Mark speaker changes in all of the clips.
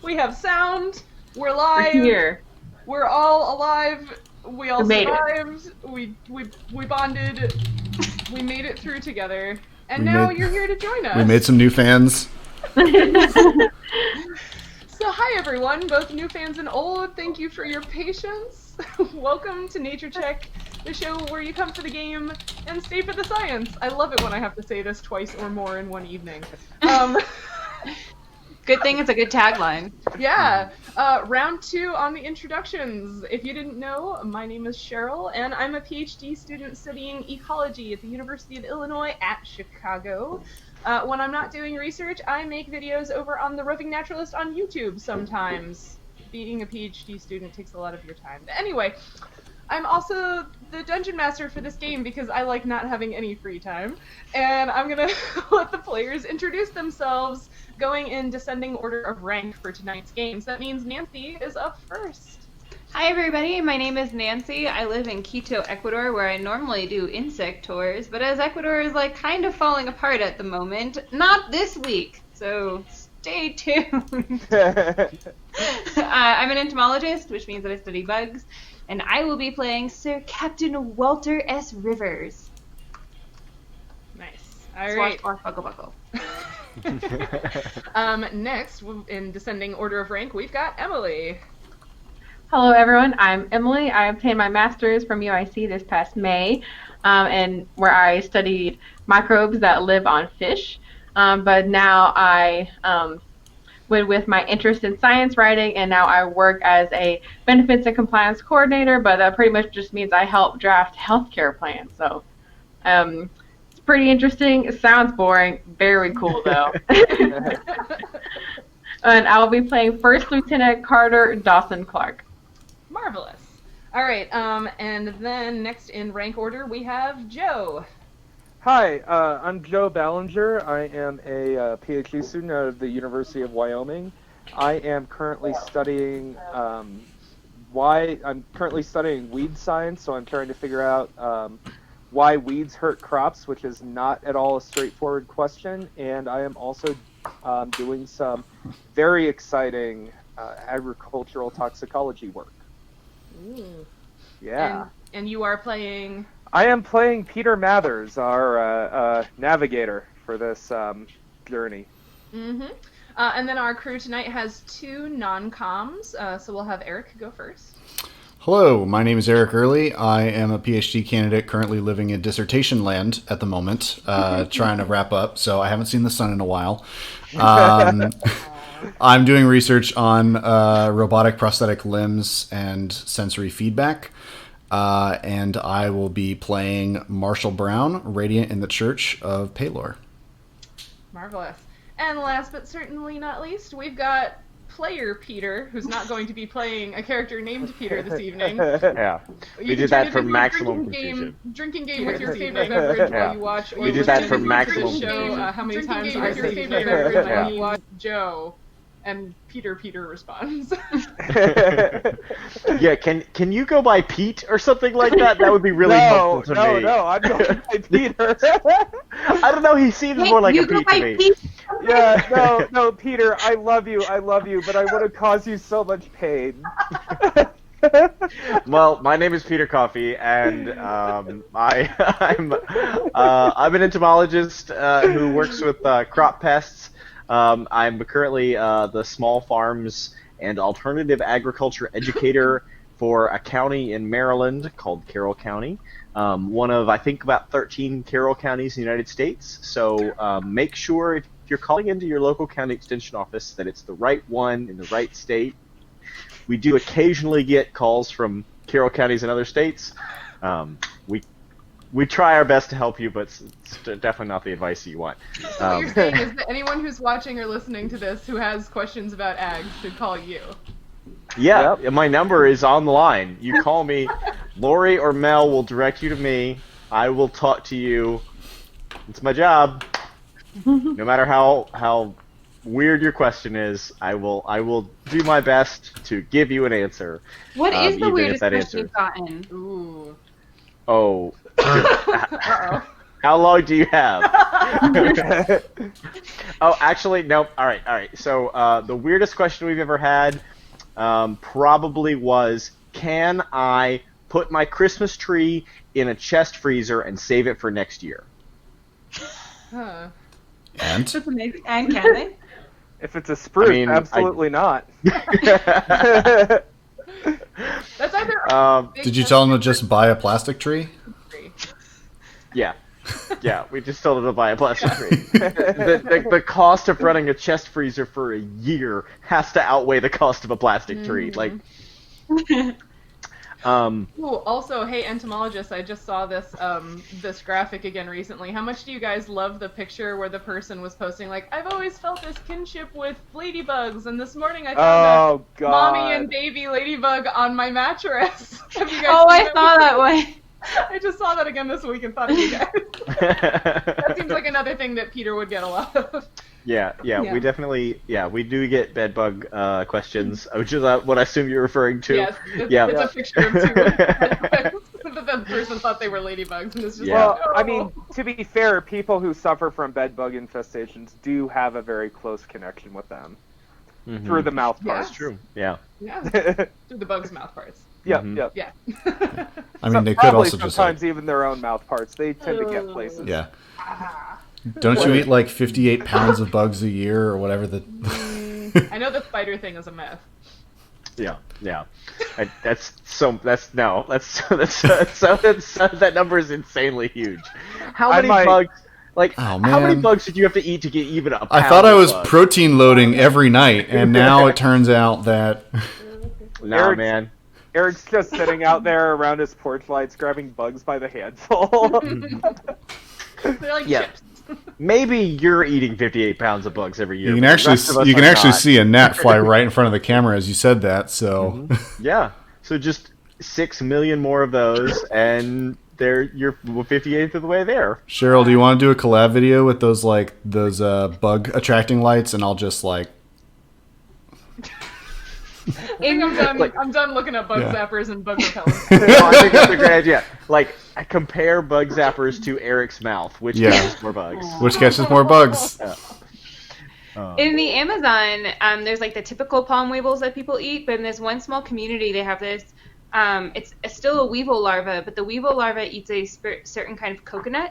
Speaker 1: We have sound. We're
Speaker 2: We're
Speaker 1: live.
Speaker 2: here.
Speaker 1: We're all alive. We all
Speaker 2: We made it.
Speaker 1: survived. We bonded. We made it through together. And
Speaker 3: We
Speaker 1: now
Speaker 3: made-
Speaker 1: you're here to join us.
Speaker 3: We made some new fans.
Speaker 1: So hi everyone, both new fans and old. Thank you for your patience. Welcome to Nature Check, the show where you come for the game and stay for the science. I love it when I have to say this twice or more in one evening.
Speaker 4: Good thing it's a good tagline.
Speaker 1: Yeah, round 2 on the introductions. If you didn't know, my name is Sheryl, and I'm a PhD student studying ecology at the University of Illinois at Chicago. When I'm not doing research, I make videos over on the Roving Naturalist on YouTube sometimes. Being a PhD student takes a lot of your time. But anyway, I'm also the dungeon master for this game because I like not having any free time. And I'm gonna let the players introduce themselves, going in descending order of rank for tonight's games. That means Nancy is up first.
Speaker 4: Hi everybody, my name is Nancy. I live in Quito, Ecuador, where I normally do insect tours, but as Ecuador is like kind of falling apart at the moment, not this week, so stay tuned. I'm an entomologist, which means that I study bugs, and I will be playing Sir Captain Walter S. Rivers.
Speaker 1: Nice. All right.
Speaker 4: Swash, buckle, buckle.
Speaker 1: Next, in descending order of rank, we've got Emily.
Speaker 2: Hello, everyone. I'm Emily. I obtained my master's from UIC this past May, and where I studied microbes that live on fish. But now I went with my interest in science writing, and now I work as a benefits and compliance coordinator. But that pretty much just means I help draft healthcare plans. So it's pretty interesting. It sounds boring. Very cool, though. And I will be playing First Lieutenant Carter Dawson-Clark.
Speaker 1: Marvelous. All right, and then next in rank order, we have Joe.
Speaker 5: Hi, I'm Joe Ballinger. I am a PhD student out of the University of Wyoming. I am currently studying weed science, so I'm trying to figure out why weeds hurt crops, which is not at all a straightforward question. And I am also doing some very exciting agricultural toxicology work.
Speaker 1: Ooh.
Speaker 5: Yeah.
Speaker 1: And you are playing...
Speaker 5: I am playing Peter Mathers, our navigator for this journey.
Speaker 1: Mm-hmm. And then our crew tonight has 2 non-coms, so we'll have Eric go first.
Speaker 3: Hello, my name is Eric Early. I am a PhD candidate currently living in dissertation land at the moment, trying to wrap up, so I haven't seen the sun in a while. I'm doing research on robotic prosthetic limbs and sensory feedback, and I will be playing Marshall Brown, Radiant in the Church of Paylor.
Speaker 1: Marvelous. And last but certainly not least, we've got player Peter, who's not going to be playing a character named Peter this evening.
Speaker 6: Yeah. We did that for maximum confusion.
Speaker 1: Drinking game with your favorite beverage while you watch.
Speaker 6: We did that for maximum
Speaker 1: show,
Speaker 6: confusion.
Speaker 1: how many times I say your favorite beverage while you watch Joe, and Peter responds.
Speaker 6: Yeah, can you go by Pete or something like that? That would be really helpful to me.
Speaker 5: No, I'm going by Peter.
Speaker 6: I don't know, he seems more like a Pete to me.
Speaker 5: Yeah, no, Peter, I love you, but I want to cause you so much pain.
Speaker 6: Well, my name is Peter Coffey, and I'm an entomologist who works with crop pests. I'm currently the small farms and alternative agriculture educator for a county in Maryland called Carroll County. One of, I think, about 13 Carroll counties in the United States. So make sure if you're calling into your local county extension office that it's the right one in the right state. We do occasionally get calls from Carroll counties in other states. We try our best to help you, but it's definitely not the advice that you want.
Speaker 1: So what you're saying is that anyone who's watching or listening to this who has questions about ag should call you.
Speaker 6: Yeah, my number is on the line. You call me. Lori or Mel will direct you to me. I will talk to you. It's my job. No matter how weird your question is, I will do my best to give you an answer.
Speaker 4: What is the
Speaker 6: even
Speaker 4: weirdest
Speaker 6: if that
Speaker 4: question
Speaker 6: answer.
Speaker 4: you've gotten?
Speaker 1: Ooh.
Speaker 6: Oh.
Speaker 1: Uh-oh.
Speaker 6: How long do you have? Oh, actually, no. All right. So the weirdest question we've ever had probably was, can I put my Christmas tree in a chest freezer and save it for next year?
Speaker 1: Huh.
Speaker 3: And
Speaker 4: That's amazing. And can they?
Speaker 5: If it's a spruce,
Speaker 6: I mean,
Speaker 5: absolutely not.
Speaker 1: That's either.
Speaker 3: did you tell him to just buy a plastic tree?
Speaker 6: Yeah. Yeah, we just told him to buy a plastic tree. The cost of running a chest freezer for a year has to outweigh the cost of a plastic tree. Like,
Speaker 1: Ooh, also, hey, entomologists, I just saw this this graphic again recently. How much do you guys love the picture where the person was posting, like, I've always felt this kinship with ladybugs, and this morning I found a mommy and baby ladybug on my mattress. Have you guys
Speaker 4: I
Speaker 1: seen
Speaker 4: saw that one.
Speaker 1: I just saw that again this week and thought of you guys. That seems like another thing that Peter would get a lot of.
Speaker 6: yeah,
Speaker 1: Yeah.
Speaker 6: we definitely, we do get bedbug questions, which is what I assume you're referring to.
Speaker 1: Yes, it's,
Speaker 6: Yeah.
Speaker 1: it's a picture of two ladybugs. The person thought they were ladybugs, and it's just
Speaker 6: Yeah.
Speaker 5: Well,
Speaker 1: like,
Speaker 5: I mean, to be fair, people who suffer from bed bug infestations do have a very close connection with them through the mouth
Speaker 1: Yeah.
Speaker 5: parts.
Speaker 6: That's true. Yeah.
Speaker 1: yeah, through the bug's mouth parts.
Speaker 5: Yep,
Speaker 6: Mhm.
Speaker 5: yep.
Speaker 1: Yeah.
Speaker 3: I mean, they could
Speaker 5: Probably
Speaker 3: also just
Speaker 5: sometimes even their own mouth parts. They tend to get places.
Speaker 3: yeah. Don't you eat like 58 pounds of bugs a year or whatever the?
Speaker 1: I know the spider thing is a myth.
Speaker 6: Yeah. That number is insanely huge. How
Speaker 5: I
Speaker 6: many
Speaker 5: might-
Speaker 6: bugs? Like,
Speaker 3: Oh,
Speaker 6: how many
Speaker 3: man.
Speaker 6: bugs did you have to eat to get even a pound
Speaker 3: I thought I
Speaker 6: of
Speaker 3: was
Speaker 6: bugs?
Speaker 3: protein loading every night, and now it turns out that
Speaker 6: Nah,
Speaker 5: Eric's-
Speaker 6: man.
Speaker 5: Eric's just sitting out there around his porch lights, grabbing bugs by the handful.
Speaker 1: They're like
Speaker 6: Yeah.
Speaker 1: chips.
Speaker 6: Maybe you're eating 58 pounds of bugs every year.
Speaker 3: you can
Speaker 6: but the
Speaker 3: actually
Speaker 6: rest of us
Speaker 3: you can
Speaker 6: are
Speaker 3: actually
Speaker 6: not.
Speaker 3: see a gnat fly right in front of the camera as you said that. So
Speaker 6: Yeah. So just 6 million more of those, and you're 58th of the way there.
Speaker 3: Sheryl, do you want to do a collab video with those bug attracting lights, and I'll just like.
Speaker 1: I think I'm done.
Speaker 6: Like-
Speaker 1: I'm done looking at bug
Speaker 3: Yeah.
Speaker 1: zappers and bug repellents.
Speaker 6: No, I think that's a great idea. Like, compare bug zappers to Eric's mouth, which
Speaker 3: Yeah.
Speaker 6: catches more bugs.
Speaker 3: Which catches more bugs?
Speaker 4: In the Amazon, there's like the typical palm weevils that people eat, but in this one small community, they have this. It's still a weevil larva, but the weevil larva eats a certain kind of coconut,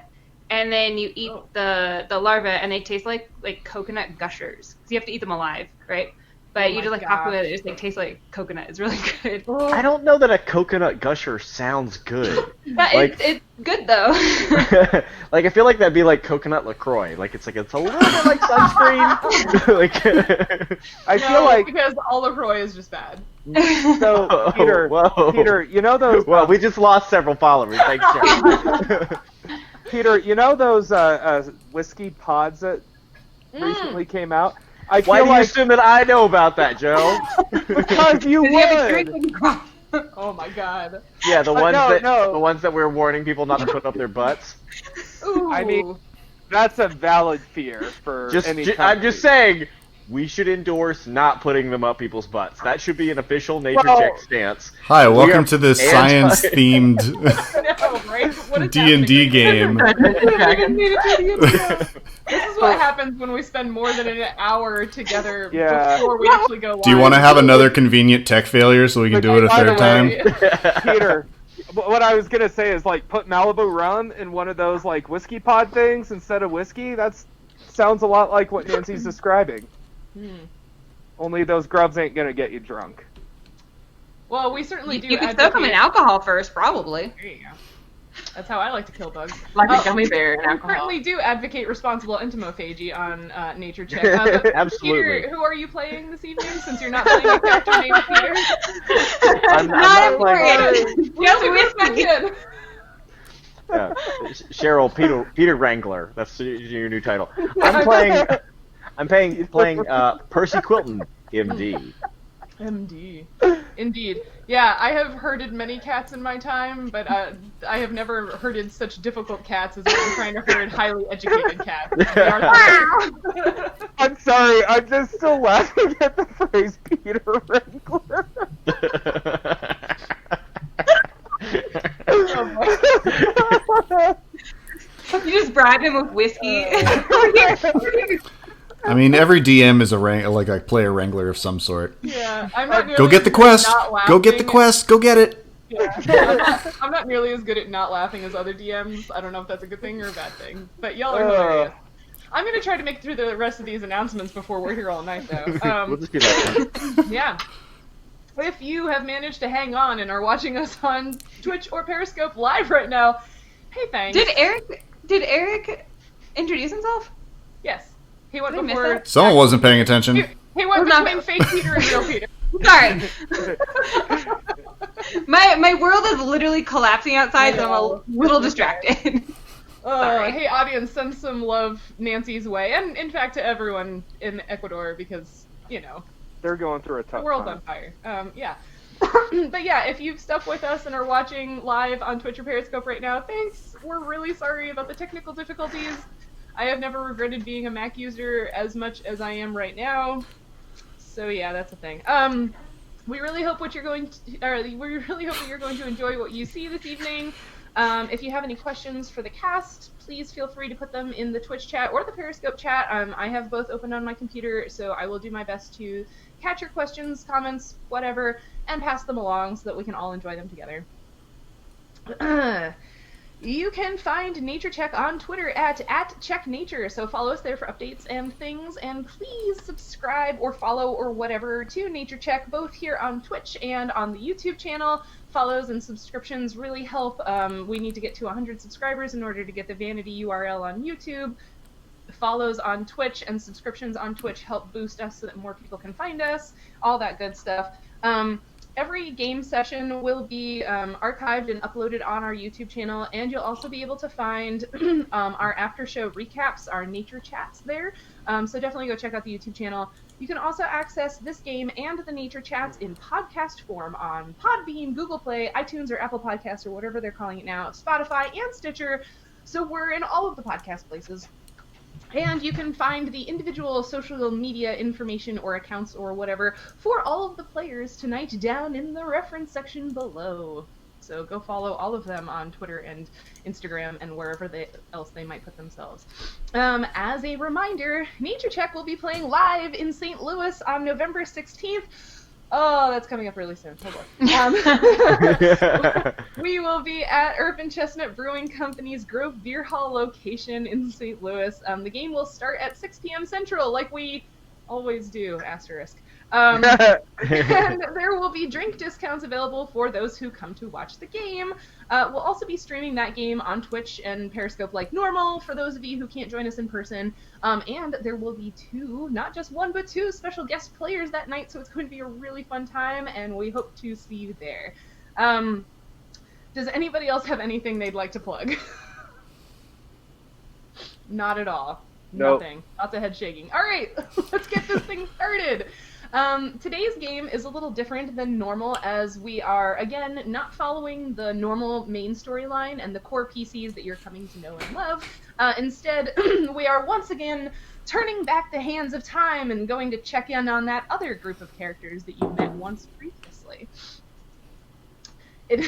Speaker 4: and then you eat the larva, and they taste like coconut gushers. So you have to eat them alive, right? But you
Speaker 1: my
Speaker 4: just like pop them,
Speaker 1: gosh.
Speaker 4: it just like tastes like coconut. It's really good.
Speaker 6: I don't know that a coconut gusher sounds good.
Speaker 4: But
Speaker 6: Like-
Speaker 4: it's good though.
Speaker 6: Like, I feel like that'd be like coconut LaCroix. Like, it's a little bit like sunscreen. Like,
Speaker 5: I
Speaker 1: No,
Speaker 5: feel like
Speaker 1: because all LaCroix is just bad.
Speaker 5: so. Peter,
Speaker 6: Whoa.
Speaker 5: Peter, you know those.
Speaker 6: well, we just lost several followers. Thanks, Jerry.
Speaker 5: Peter, you know those whiskey pods that recently came out. I
Speaker 6: Why
Speaker 5: feel
Speaker 6: do you
Speaker 5: like
Speaker 6: assume that I know about that, Joe?
Speaker 5: because you
Speaker 4: Because you have a
Speaker 5: would.
Speaker 4: drinking crop.
Speaker 1: Oh my god.
Speaker 6: Yeah, the ones
Speaker 5: no.
Speaker 6: the ones that we're warning people not to put up their butts.
Speaker 1: Ooh.
Speaker 5: I mean, that's a valid fear for any.
Speaker 6: I'm just
Speaker 5: company.
Speaker 6: saying, we should endorse not putting them up people's butts. That should be an official nature
Speaker 5: Well-
Speaker 6: check stance.
Speaker 3: Hi,
Speaker 6: We
Speaker 3: welcome
Speaker 6: are
Speaker 3: to this
Speaker 6: anti-
Speaker 3: science-themed
Speaker 1: no, right? What is
Speaker 3: D&D game.
Speaker 1: happening? This is what happens when we spend more than an hour together
Speaker 5: Yeah.
Speaker 1: before we actually go live.
Speaker 3: Do you want to have another convenient tech failure so we can do it a
Speaker 5: By the
Speaker 3: third time?
Speaker 5: way, Peter, what I was gonna say is like put Malibu rum in one of those like whiskey pod things instead of whiskey. That sounds a lot like what Nancy's describing. Only those grubs ain't gonna get you drunk.
Speaker 1: Well, we certainly do.
Speaker 4: You can soak them in alcohol first, probably.
Speaker 1: There you go. That's how I like to kill bugs.
Speaker 2: Like a gummy bear and
Speaker 1: We
Speaker 2: alcohol.
Speaker 1: certainly do advocate responsible entomophagy on Nature Check. But
Speaker 6: Absolutely.
Speaker 1: Peter, who are you playing this evening? Since you're not playing a character named Peter.
Speaker 6: I'm not playing.
Speaker 1: Yes, we expected.
Speaker 6: Sheryl, Peter Wrangler. That's your new title. I'm playing Percy Quilton, MD.
Speaker 1: MD. Indeed. Yeah, I have herded many cats in my time, but I have never herded such difficult cats as I'm trying to herd highly educated cats. They are the-
Speaker 5: I'm sorry, I'm just still laughing at the phrase Peter Wrangler.
Speaker 1: Oh, boy.
Speaker 4: You just bribe him with whiskey.
Speaker 3: I mean, every DM is a player wrangler of some sort.
Speaker 1: Yeah, I'm not
Speaker 3: Go get the quest. Go get the quest. Go get it.
Speaker 1: Yeah. I'm not nearly as good at not laughing as other DMs. I don't know if that's a good thing or a bad thing, but y'all are hilarious. I'm gonna try to make it through the rest of these announcements before we're here all night, though.
Speaker 6: We'll just do that.
Speaker 1: Yeah. If you have managed to hang on and are watching us on Twitch or Periscope live right now, hey, thanks.
Speaker 4: Did Eric introduce himself?
Speaker 1: Yes. He went
Speaker 4: Did I miss
Speaker 1: before.
Speaker 4: that?
Speaker 3: Someone wasn't paying attention.
Speaker 1: He went between fake Peter and real Peter.
Speaker 4: Sorry. my world is literally collapsing outside, so I'm a little distracted.
Speaker 1: Hey, audience, send some love Nancy's way, and in fact to everyone in Ecuador, because, you know,
Speaker 5: They're going through a tough
Speaker 1: the world's
Speaker 5: time.
Speaker 1: on fire. Yeah. But yeah, if you've stuck with us and are watching live on Twitch or Periscope right now, thanks. We're really sorry about the technical difficulties. I have never regretted being a Mac user as much as I am right now. So yeah, that's a thing. We really hope that you're going to enjoy what you see this evening. If you have any questions for the cast, please feel free to put them in the Twitch chat or the Periscope chat. I have both open on my computer, so I will do my best to catch your questions, comments, whatever, and pass them along so that we can all enjoy them together. You can find Nature Check on Twitter at @CheckNature, so follow us there for updates and things, and please subscribe or follow or whatever to Nature Check, both here on Twitch and on the YouTube channel. Follows and subscriptions really help. We need to get to 100 subscribers in order to get the vanity URL on YouTube. Follows on Twitch and subscriptions on Twitch help boost us so that more people can find us, all that good stuff. Every game session will be archived and uploaded on our YouTube channel, and you'll also be able to find our after-show recaps, our nature chats there. So definitely go check out the YouTube channel. You can also access this game and the nature chats in podcast form on Podbean, Google Play, iTunes, or Apple Podcasts, or whatever they're calling it now, Spotify, and Stitcher. So we're in all of the podcast places. And you can find the individual social media information or accounts or whatever for all of the players tonight down in the reference section below. So go follow all of them on Twitter and Instagram and wherever else they might put themselves. As a reminder, Nature Check will be playing live in St. Louis on November 16th. Oh, that's coming up really soon. Hold on. We will be at Urban Chestnut Brewing Company's Grove Beer Hall location in St. Louis. The game will start at 6 p.m. Central, like we always do, asterisk. And there will be drink discounts available for those who come to watch the game. We'll also be streaming that game on Twitch and Periscope like normal for those of you who can't join us in person. And there will be not just one, but two special guest players that night, so it's going to be a really fun time, and we hope to see you there. Does anybody else have anything they'd like to plug? Not at all.
Speaker 5: Nope.
Speaker 1: Nothing. Lots of head shaking. All right, let's get this thing started. Today's game is a little different than normal, as we are, again, not following the normal main storyline and the core PCs that you're coming to know and love. Instead, we are once again turning back the hands of time and going to check in on that other group of characters that you met once previously. It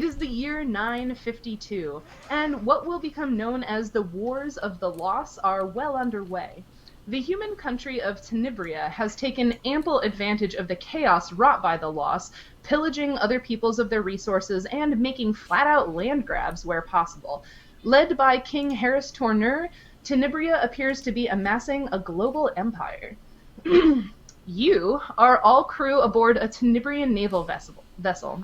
Speaker 1: is the year 952, and what will become known as the Wars of the Loss are well underway. The human country of Tainibria has taken ample advantage of the chaos wrought by the loss, pillaging other peoples of their resources and making flat-out land grabs where possible. Led by King Harris Tourneur, Tainibria appears to be amassing a global empire. You are all crew aboard a Tainibrian naval vessel.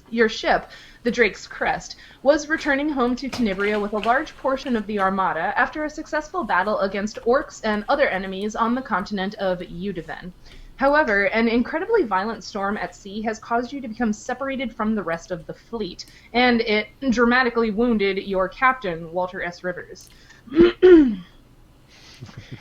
Speaker 1: Your ship, the Drake's Crest, was returning home to Tainibria with a large portion of the armada after a successful battle against orcs and other enemies on the continent of Udiven. However, an incredibly violent storm at sea has caused you to become separated from the rest of the fleet, and it dramatically wounded your captain, Walter S. Rivers.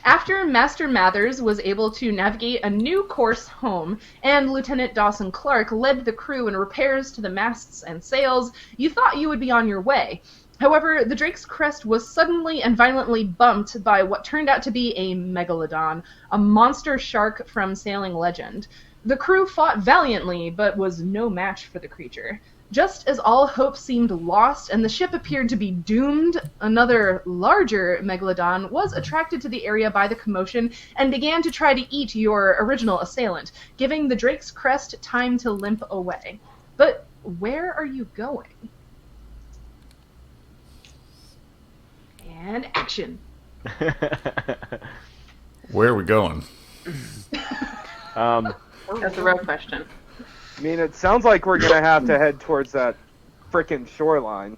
Speaker 1: After Master Mathers was able to navigate a new course home, and Lieutenant Dawson-Clark led the crew in repairs to the masts and sails, you thought you would be on your way. However, the Drake's Crest was suddenly and violently bumped by what turned out to be a Megalodon, a monster shark from sailing legend. The crew fought valiantly, but was no match for the creature. Just as all hope seemed lost and the ship appeared to be doomed, another larger Megalodon was attracted to the area by the commotion and began to try to eat your original assailant, giving the Drake's Crest time to limp away. But where are you going? And action.
Speaker 3: Where are we going?
Speaker 2: That's a real question.
Speaker 5: I mean, it sounds like we're gonna have to head towards that frickin' shoreline.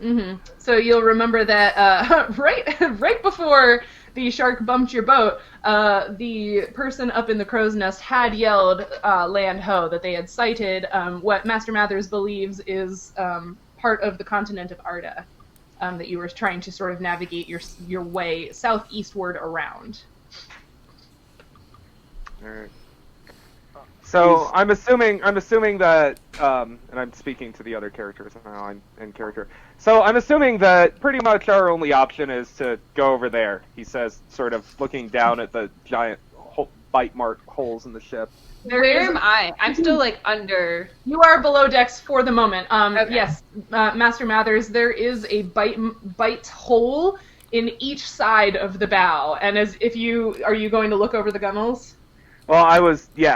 Speaker 1: Mm-hmm. So you'll remember that right before the shark bumped your boat, the person up in the crow's nest had yelled land ho, that they had sighted what Master Mathers believes is part of the continent of Arda, that you were trying to sort of navigate your way southeastward around.
Speaker 5: All right. So I'm assuming that, and I'm speaking to the other characters now. I'm in character. So I'm assuming that pretty much our only option is to go over there. He says, sort of looking down at the giant bite mark holes in the ship.
Speaker 4: Where am I? I'm still like under.
Speaker 1: You are below decks for the moment.
Speaker 4: Okay.
Speaker 1: Yes, Master Mathers, there is a bite hole in each side of the bow, and are you going to look over the gunwales?
Speaker 5: Well,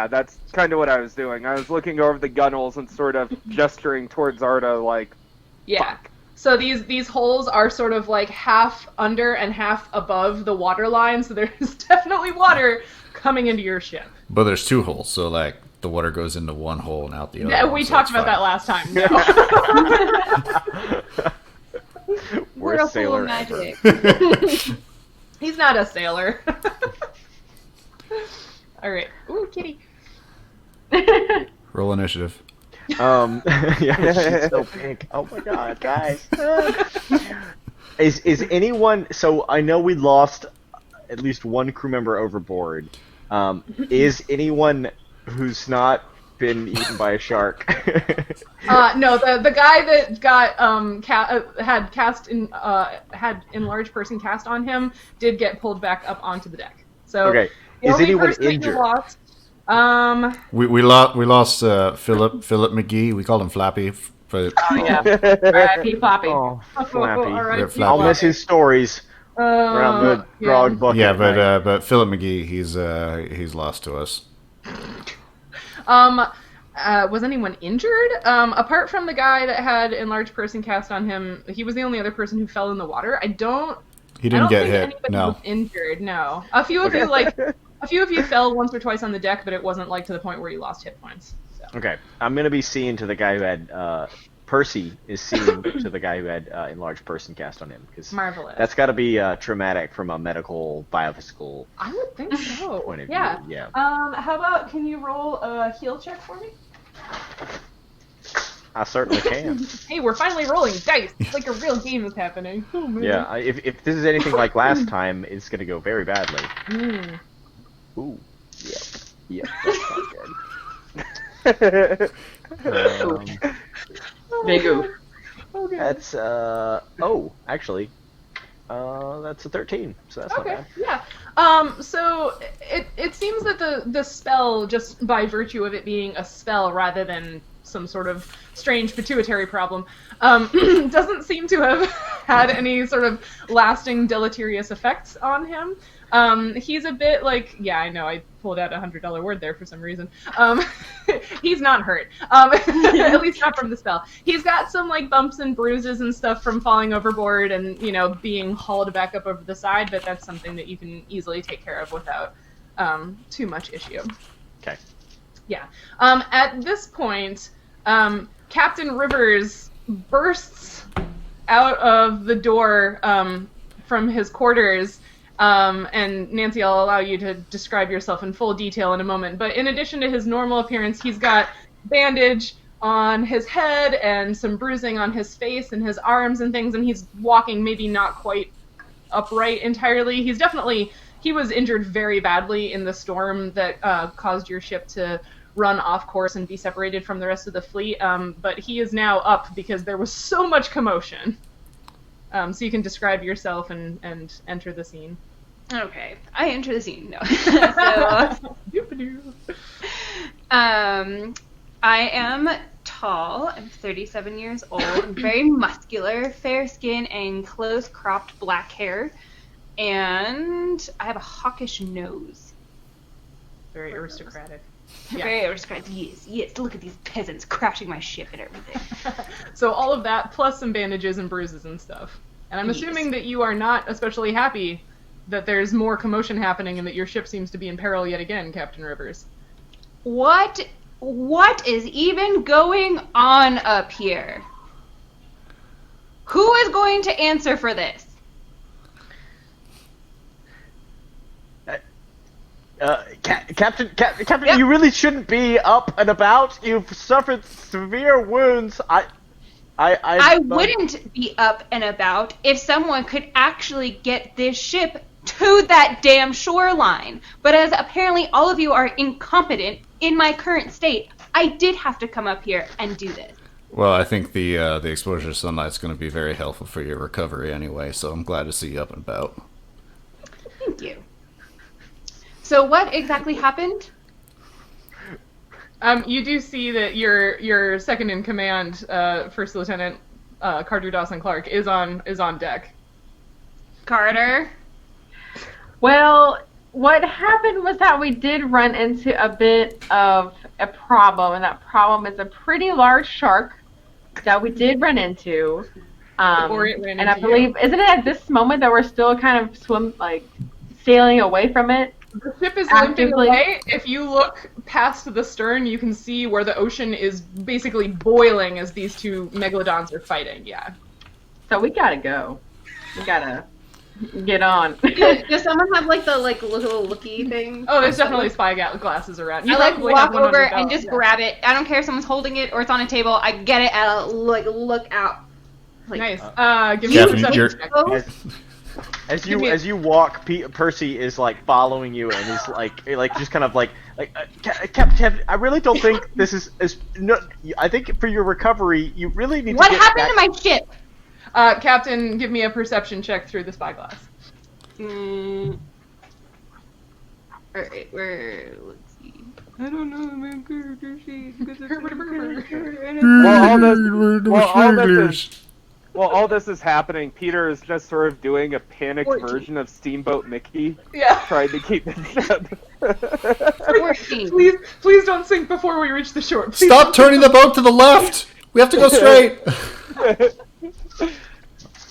Speaker 5: that's kind of what I was doing. I was looking over the gunwales and sort of gesturing towards Arda, like,
Speaker 1: Yeah.
Speaker 5: fuck.
Speaker 1: So these holes are sort of like half under and half above the water line, so there's definitely water coming into your ship.
Speaker 3: But there's two holes, so like the water goes into one hole and out the other.
Speaker 1: Yeah,
Speaker 3: one,
Speaker 1: we
Speaker 3: so
Speaker 1: talked
Speaker 3: it's
Speaker 1: about that
Speaker 3: fine.
Speaker 1: last time. No.
Speaker 6: Worst sailor
Speaker 4: magic.
Speaker 1: He's not a sailor. All right. Ooh, kitty.
Speaker 3: Roll initiative.
Speaker 6: Yeah, she's so pink. Oh my god, guys. Is anyone? So I know we lost at least one crew member overboard. Is anyone who's not been eaten by a shark?
Speaker 1: No, the guy that got had enlarged person cast on him did get pulled back up onto the deck. So
Speaker 6: Okay.
Speaker 1: the
Speaker 6: Is
Speaker 1: only
Speaker 6: anyone
Speaker 1: person that you
Speaker 6: injured?
Speaker 1: lost,
Speaker 3: We lost Philip McGee. We called him Flappy. But
Speaker 2: Oh yeah. R.I.P. Floppy.
Speaker 6: Oh, Flappy.
Speaker 1: alright,
Speaker 3: Flappy.
Speaker 6: I'll miss his stories around the grog bucket.
Speaker 3: yeah,
Speaker 6: at night.
Speaker 3: but Philip McGee, he's lost to us.
Speaker 1: Was anyone injured? Apart from the guy that had enlarged person cast on him, he was the only other person who fell in the water.
Speaker 3: He
Speaker 1: I
Speaker 3: didn't
Speaker 1: don't
Speaker 3: get
Speaker 1: think
Speaker 3: hit.
Speaker 1: anybody
Speaker 3: No.
Speaker 1: was injured. No, a few of you fell once or twice on the deck, but it wasn't like to the point where you lost hit points. So.
Speaker 6: Okay, I'm gonna be seeing to the guy who had Percy is seeing to the guy who had enlarged person cast on him because
Speaker 1: Marvelous.
Speaker 6: that's got to be traumatic from a medical biophysical
Speaker 1: I would think so.
Speaker 6: point of
Speaker 1: Yeah.
Speaker 6: view. Yeah.
Speaker 1: How about can you roll a heal check for me?
Speaker 6: I certainly can.
Speaker 1: Hey, we're finally rolling dice. It's like a real game is happening. Oh, man.
Speaker 6: Yeah, if this is anything like last time, it's gonna go very badly.
Speaker 1: Mm.
Speaker 6: Ooh. Yeah. That's not good.
Speaker 2: Big oof.
Speaker 1: Okay.
Speaker 6: That's actually, that's a 13, so that's not
Speaker 1: Okay,
Speaker 6: bad.
Speaker 1: yeah. So it seems that the spell, just by virtue of it being a spell rather than some sort of strange pituitary problem, doesn't seem to have had any sort of lasting deleterious effects on him. He's a bit like, yeah, I know, I pulled out a $100 word there for some reason. He's not hurt, at least not from the spell. He's got some like bumps and bruises and stuff from falling overboard and, being hauled back up over the side, but that's something that you can easily take care of without too much issue.
Speaker 6: Okay.
Speaker 1: Yeah. At this point, Captain Rivers bursts out of the door from his quarters. And Nancy, I'll allow you to describe yourself in full detail in a moment. But in addition to his normal appearance, he's got bandage on his head and some bruising on his face and his arms and things, and he's walking maybe not quite upright entirely. He was injured very badly in the storm that caused your ship to run off course and be separated from the rest of the fleet. But he is now up because there was so much commotion. So you can describe yourself and enter the scene.
Speaker 4: Okay, I enter the scene. No. So,
Speaker 1: Doop-a-doo.
Speaker 4: I am tall. I'm 37 years old. I'm very muscular, fair skin, and close-cropped black hair. And I have a hawkish nose.
Speaker 1: Very aristocratic.
Speaker 4: Very aristocratic. Yes. Look at these peasants crashing my ship and everything.
Speaker 1: So all of that, plus some bandages and bruises and stuff. And I'm assuming that you are not especially happy that there's more commotion happening and that your ship seems to be in peril yet again, Captain Rivers.
Speaker 4: What is even going on up here? Who is going to answer for this?
Speaker 6: Captain, you really shouldn't be up and about. You've suffered severe wounds.
Speaker 4: I wouldn't be up and about if someone could actually get this ship to that damn shoreline. But as apparently all of you are incompetent in my current state, I did have to come up here and do this.
Speaker 3: Well, I think the exposure to sunlight's going to be very helpful for your recovery anyway, so I'm glad to see you up and about.
Speaker 4: Thank you. So what exactly happened?
Speaker 1: You do see that your second in command, First Lieutenant Carter Dawson-Clark, is on deck.
Speaker 4: Carter?
Speaker 2: Well, what happened was that we did run into a bit of a problem, and that problem is a pretty large shark that we did run into.
Speaker 1: Or it ran
Speaker 2: and I
Speaker 1: into
Speaker 2: believe, isn't it at this moment that we're still kind of sailing away from it?
Speaker 1: The ship is
Speaker 2: Actively.
Speaker 1: limping away. If you look past the stern, you can see where the ocean is basically boiling as these two megalodons are fighting. Yeah.
Speaker 2: So we gotta go. We gotta get on.
Speaker 4: Does someone have the little looky thing?
Speaker 1: Oh, there's definitely spy glasses around. You
Speaker 4: I
Speaker 1: probably
Speaker 4: walk
Speaker 1: have one on
Speaker 4: over
Speaker 1: your belt,
Speaker 4: and just
Speaker 1: yeah.
Speaker 4: grab it. I don't care if someone's holding it or it's on a table. I get it and I look out.
Speaker 1: Nice. Give me
Speaker 3: Captain,
Speaker 1: a
Speaker 3: you're-
Speaker 1: perception check.
Speaker 6: As you walk, Percy is following you and is just kind of Captain, I really don't think this is no. I think for your recovery, you really need
Speaker 4: What
Speaker 6: to get
Speaker 4: happened
Speaker 6: back.
Speaker 4: to my ship?
Speaker 1: Captain, give me a perception check through the spyglass.
Speaker 4: Alright, let's see. I don't know my character sheet because
Speaker 5: While all this is happening, Peter is just sort of doing a panicked
Speaker 1: 14.
Speaker 5: version of Steamboat Mickey,
Speaker 1: Yeah.
Speaker 5: trying to keep the ship.
Speaker 4: 14.
Speaker 1: Please don't sink before we reach the shore. Please
Speaker 3: Stop turning the boat to the left! We have to go straight!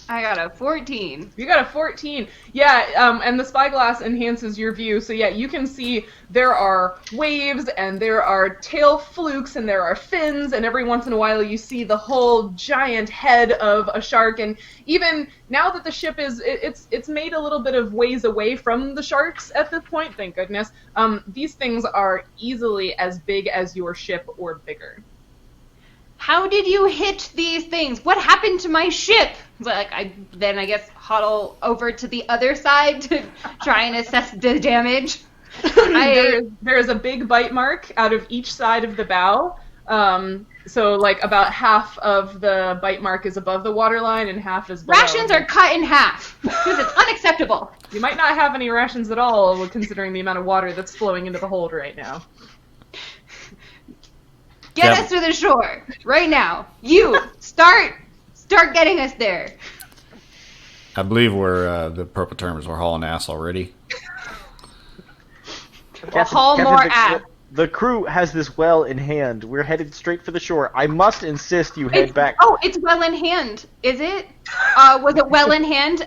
Speaker 4: I got a 14.
Speaker 1: You got a 14. Yeah, and the spyglass enhances your view. So yeah, you can see there are waves and there are tail flukes and there are fins, and every once in a while you see the whole giant head of a shark. And even now that the ship it's made a little bit of ways away from the sharks at this point, thank goodness. These things are easily as big as your ship or bigger.
Speaker 4: How did you hit these things? What happened to my ship? I guess huddle over to the other side to try and assess the damage.
Speaker 1: There is a big bite mark out of each side of the bow. So about half of the bite mark is above the waterline and half is below.
Speaker 4: Rations are cut in half because it's unacceptable.
Speaker 1: You might not have any rations at all, considering the amount of water that's flowing into the hold right now.
Speaker 4: Get
Speaker 3: Yeah.
Speaker 4: us to the shore right now. You start getting us there.
Speaker 3: I believe we're, the proper term is we're hauling ass already.
Speaker 4: Haul more
Speaker 6: the,
Speaker 4: ass.
Speaker 6: The crew has this well in hand. We're headed straight for the shore. I must insist you head back.
Speaker 4: Oh, it's well in hand. Is it? Was it well in hand?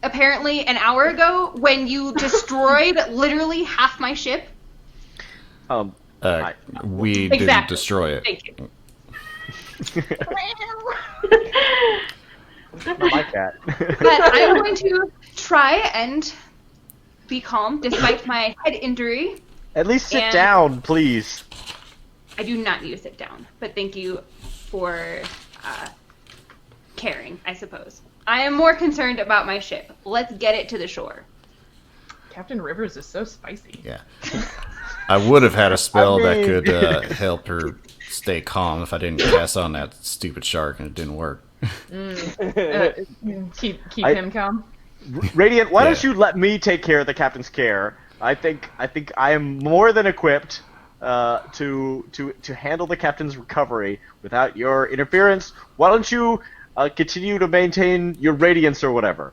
Speaker 4: Apparently an hour ago when you destroyed literally half my ship.
Speaker 3: We didn't
Speaker 4: Exactly.
Speaker 3: destroy it.
Speaker 4: Thank you.
Speaker 6: Not my cat.
Speaker 4: But I'm going to try and be calm despite my head injury.
Speaker 6: At least sit
Speaker 4: And-
Speaker 6: down, please.
Speaker 4: I do not need to sit down, but thank you for caring, I suppose. I am more concerned about my ship. Let's get it to the shore.
Speaker 1: Captain Rivers is so spicy.
Speaker 3: Yeah. I would have had a spell
Speaker 6: I
Speaker 3: that
Speaker 6: mean-
Speaker 3: could help her stay calm if I didn't cast on that stupid shark and it didn't work.
Speaker 1: Keep
Speaker 6: I-
Speaker 1: him calm.
Speaker 6: Radiant, why
Speaker 3: Yeah.
Speaker 6: don't you let me take care of the captain's care? I think I am more than equipped to handle the captain's recovery without your interference. Why don't you continue to maintain your radiance or whatever?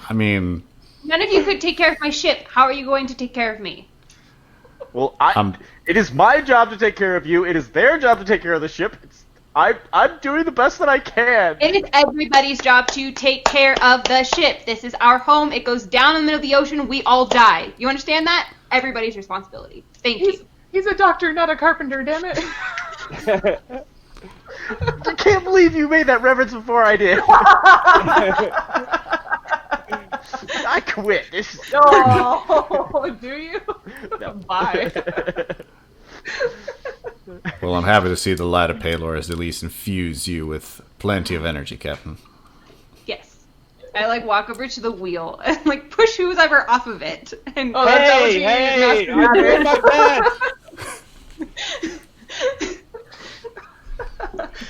Speaker 3: I mean,
Speaker 4: None of you could take care of my ship. How are you going to take care of me?
Speaker 6: Well, it is my job to take care of you. It is their job to take care of the ship. I'm doing the best that I can.
Speaker 4: It is everybody's job to take care of the ship. This is our home. It goes down in the middle of the ocean. We all die. You understand that? Everybody's responsibility. Thank you.
Speaker 1: He's a doctor, not a carpenter, damn it.
Speaker 6: I can't believe you made that reference before I did. I quit.
Speaker 1: Oh, do you?
Speaker 6: No.
Speaker 1: Bye.
Speaker 3: well, I'm happy to see the light of Palor has at least infused you with plenty of energy, Captain.
Speaker 4: Yes. I walk over to the wheel and push whoever off of it. And
Speaker 5: Hey, I'm doing my best.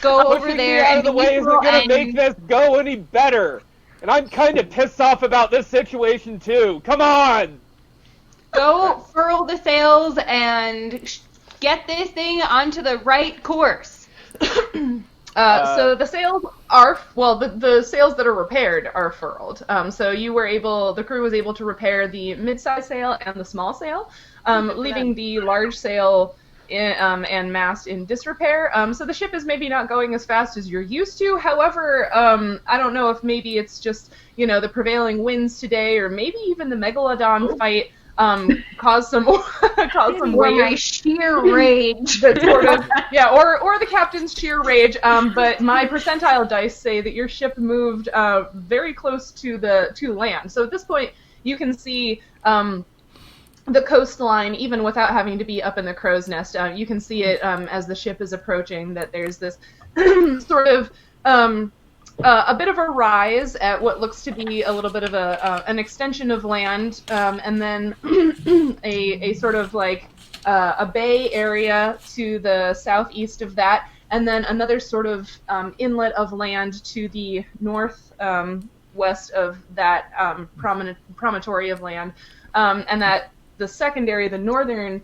Speaker 4: go over
Speaker 5: Pushing
Speaker 4: there
Speaker 5: me out
Speaker 4: and
Speaker 5: of the
Speaker 4: be
Speaker 5: way isn't
Speaker 4: neutral
Speaker 5: gonna
Speaker 4: and
Speaker 5: make this go any better. And I'm kind of pissed off about this situation too. Come on.
Speaker 4: go furl the sails and get this thing onto the right course.
Speaker 1: So the sails are, the sails that are repaired are furled. So the crew was able to repair the mid-size sail and the small sail, leaving the large sail and mast in disrepair. So the ship is maybe not going as fast as you're used to. However, I don't know if maybe it's just, the prevailing winds today, or maybe even the Megalodon fight caused some
Speaker 4: My sheer rage.
Speaker 1: that sort of, or the captain's sheer rage. But my percentile dice say that your ship moved very close to land. So at this point, you can see the coastline, even without having to be up in the crow's nest. You can see it as the ship is approaching, that there's this sort of a bit of a rise at what looks to be a little bit of an extension of land, and then a sort of a bay area to the southeast of that, and then another sort of inlet of land to the north west of that promontory of land, and that the secondary, the northern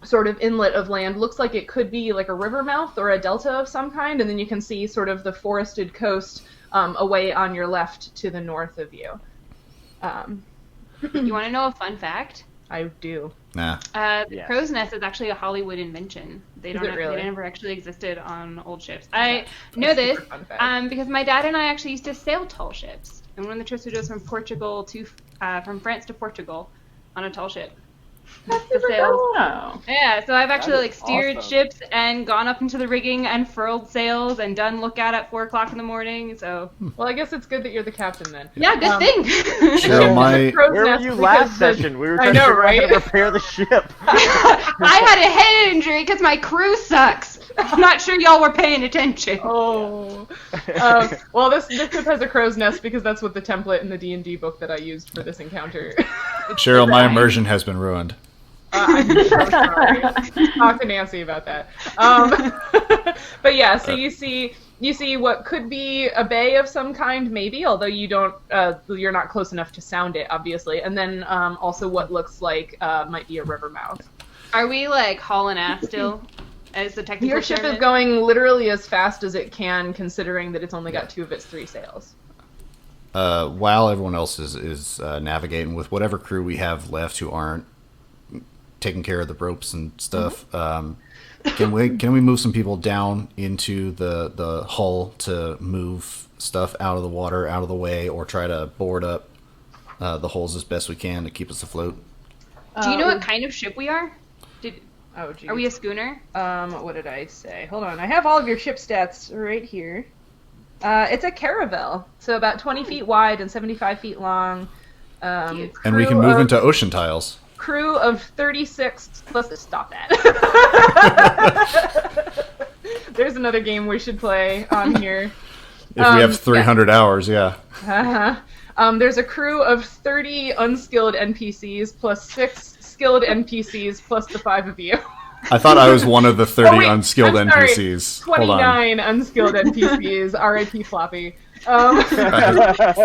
Speaker 1: sort of inlet of land looks like it could be like a river mouth or a delta of some kind, and then you can see sort of the forested coast away on your left to the north of you.
Speaker 4: You want to know a fun fact?
Speaker 1: I do.
Speaker 3: Nah.
Speaker 4: The crow's nest is actually a Hollywood invention. They never actually existed on old ships. I know this because my dad and I actually used to sail tall ships, and one of the trips we did was from from France to Portugal on a tall ship. Yeah, so I've actually steered ships and gone up into the rigging and furled sails and done lookout at 4 o'clock in the morning. So
Speaker 1: well, I guess it's good that you're the captain then.
Speaker 4: Yeah, good thing.
Speaker 3: Cheryl,
Speaker 6: Where were you last session? We were trying to figure out how to repair the ship.
Speaker 4: I had a head injury because my crew sucks. I'm not sure y'all were paying attention.
Speaker 1: Oh. Well, this ship has a crow's nest because that's what the template in the D&D book that I used for this encounter.
Speaker 3: Cheryl, my immersion has been ruined.
Speaker 1: I'm so sorry. Talk to Nancy about that. But yeah, so you see what could be a bay of some kind, maybe, although you're not close enough to sound it, obviously. And then also what looks like might be a river mouth.
Speaker 4: Are we hauling ass still? As the technical
Speaker 1: Your ship
Speaker 4: term
Speaker 1: is going literally as fast as it can, considering that it's only got 2 of its 3 sails.
Speaker 3: While everyone else is navigating with whatever crew we have left who aren't taking care of the ropes and stuff, can we move some people down into the hull to move stuff out of the water, out of the way, or try to board up the holes as best we can to keep us afloat?
Speaker 4: Do you know what kind of ship we are?
Speaker 1: Oh, geez.
Speaker 4: Are we a schooner?
Speaker 1: What did I say? Hold on. I have all of your ship stats right here. It's a caravel, so about 20 feet wide and 75 feet long.
Speaker 3: And we can move into ocean tiles.
Speaker 1: Crew of 36. Let's stop that. There's another game we should play on here.
Speaker 3: If we have 300 hours, yeah.
Speaker 1: There's a crew of 30 unskilled NPCs plus 6 skilled NPCs plus the 5 of you.
Speaker 3: I thought I was one of the 30 unskilled NPCs.
Speaker 1: 29 unskilled NPCs. R.I.P. Floppy.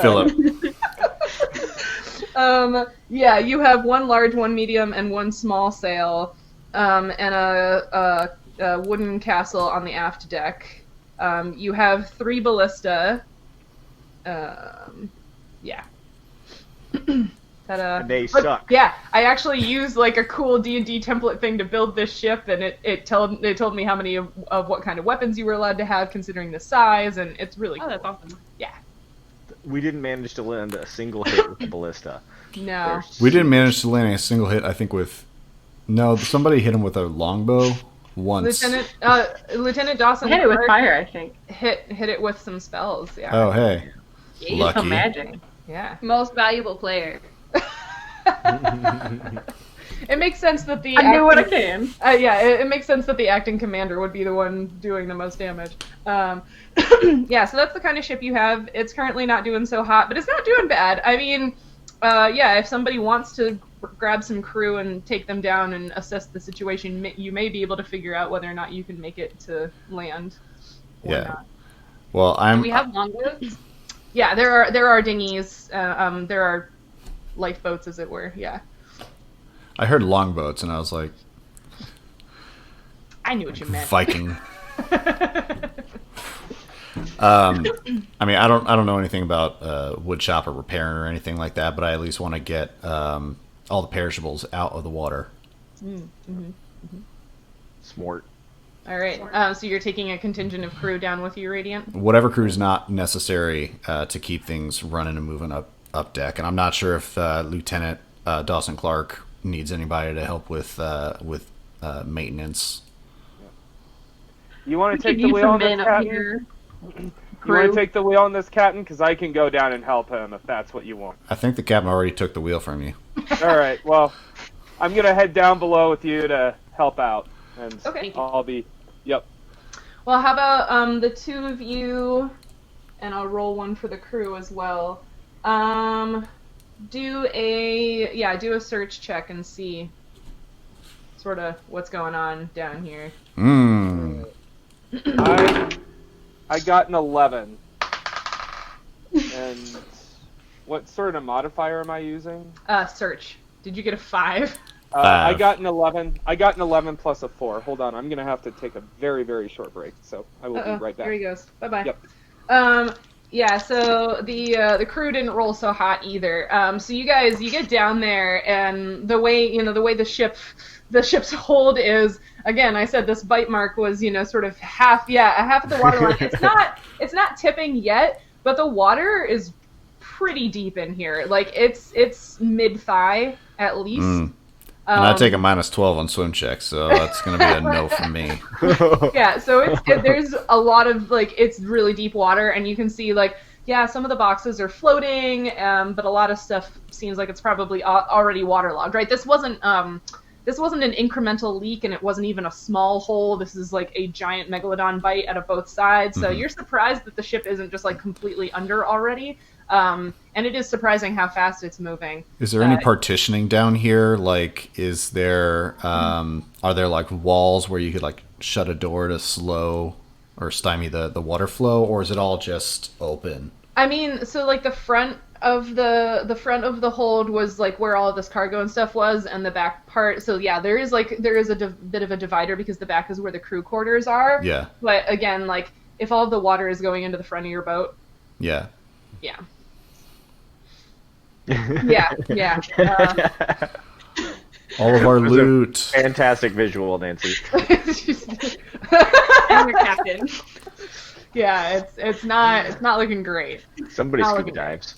Speaker 3: Philip.
Speaker 1: Yeah, you have one large, one medium, and one small sail, and a wooden castle on the aft deck. You have 3 ballista. Yeah.
Speaker 6: And they suck.
Speaker 1: Yeah, I actually used like a cool D&D template thing to build this ship, and it told me how many of what kind of weapons you were allowed to have considering the size, and it's really cool.
Speaker 4: That's awesome.
Speaker 1: Yeah.
Speaker 6: We didn't manage to land a single hit with the ballista.
Speaker 1: No.
Speaker 3: We didn't manage to land a single hit, I think, with... No, somebody hit him with a longbow once.
Speaker 1: Lieutenant Dawson
Speaker 2: I hit it with fire, I think.
Speaker 1: hit it with some spells, yeah.
Speaker 3: Oh, hey.
Speaker 2: Yeah,
Speaker 3: Lucky.
Speaker 2: some magic.
Speaker 1: Yeah.
Speaker 4: Most valuable player.
Speaker 1: It makes sense that the
Speaker 2: I do what I can.
Speaker 1: Yeah, it makes sense that the acting commander would be the one doing the most damage. Yeah, so that's the kind of ship you have. It's currently not doing so hot, but it's not doing bad. I mean, yeah, if somebody wants to grab some crew and take them down and assess the situation, you may be able to figure out whether or not you can make it to land. Or
Speaker 3: Yeah.
Speaker 1: not.
Speaker 3: Well,
Speaker 4: Do we have longboats?
Speaker 1: Yeah, there are dinghies. There are lifeboats, as it were. Yeah.
Speaker 3: I heard longboats, and I was like,
Speaker 1: I knew what you meant.
Speaker 3: Viking. I mean, I don't know anything about wood shop or repairing or anything like that, but I at least want to get all the perishables out of the water.
Speaker 6: Smart.
Speaker 1: All right. So you're taking a contingent of crew down with you, Radiant?
Speaker 3: Whatever crew is not necessary to keep things running and moving up deck, and I'm not sure if Lieutenant Dawson-Clark needs anybody to help with maintenance.
Speaker 5: You want to
Speaker 2: We
Speaker 5: take
Speaker 2: could
Speaker 5: the
Speaker 2: use
Speaker 5: wheel
Speaker 2: some
Speaker 5: on this,
Speaker 2: men up
Speaker 5: Captain?
Speaker 2: here.
Speaker 5: You
Speaker 2: Crew.
Speaker 5: want to take the wheel on this, Captain? Because I can go down and help him if that's what you want.
Speaker 3: I think the captain already took the wheel from you.
Speaker 5: All right. Well, I'm gonna head down below with you to help out, and
Speaker 1: Okay.
Speaker 5: I'll be. Yep.
Speaker 1: Well, how about the two of you, and I'll roll one for the crew as well. Do a search check and see sort of what's going on down here.
Speaker 5: I got an 11. And what sort of modifier am I using?
Speaker 1: Search. Did you get a 5?
Speaker 5: I got an 11. I got an 11 plus a 4. Hold on, I'm gonna have to take a very, very short break, so I will be right back.
Speaker 1: There he goes. Bye-bye.
Speaker 5: Yep.
Speaker 1: Yeah, so the crew didn't roll so hot either. So you get down there, and the way the ship's hold is, again, I said this bite mark was, sort of half of the water line. It's not tipping yet, but the water is pretty deep in here. Like it's mid-thigh at least.
Speaker 3: And I take a -12 on swim checks, so that's going to be a no from me.
Speaker 1: Yeah, so there's a lot of, it's really deep water, and you can see, some of the boxes are floating, but a lot of stuff seems like it's probably already waterlogged, right? This wasn't an incremental leak, and it wasn't even a small hole. This is, a giant Megalodon bite out of both sides, so you're surprised that the ship isn't just, completely under already. And it is surprising how fast it's moving.
Speaker 3: Is there any partitioning down here? Is there are there walls where you could shut a door to slow or stymie the water flow, or is it all just open?
Speaker 1: I mean, so the front of the hold was where all of this cargo and stuff was, and the back part. So yeah, there is a bit of a divider because the back is where the crew quarters are.
Speaker 3: Yeah.
Speaker 1: But again, if all of the water is going into the front of your boat.
Speaker 3: Yeah.
Speaker 1: Yeah. Yeah.
Speaker 3: All of our loot.
Speaker 6: Fantastic visual, Nancy.
Speaker 4: I'm your captain.
Speaker 1: Yeah, it's not looking great.
Speaker 6: Somebody
Speaker 1: Not
Speaker 6: scuba
Speaker 1: looking
Speaker 6: dives.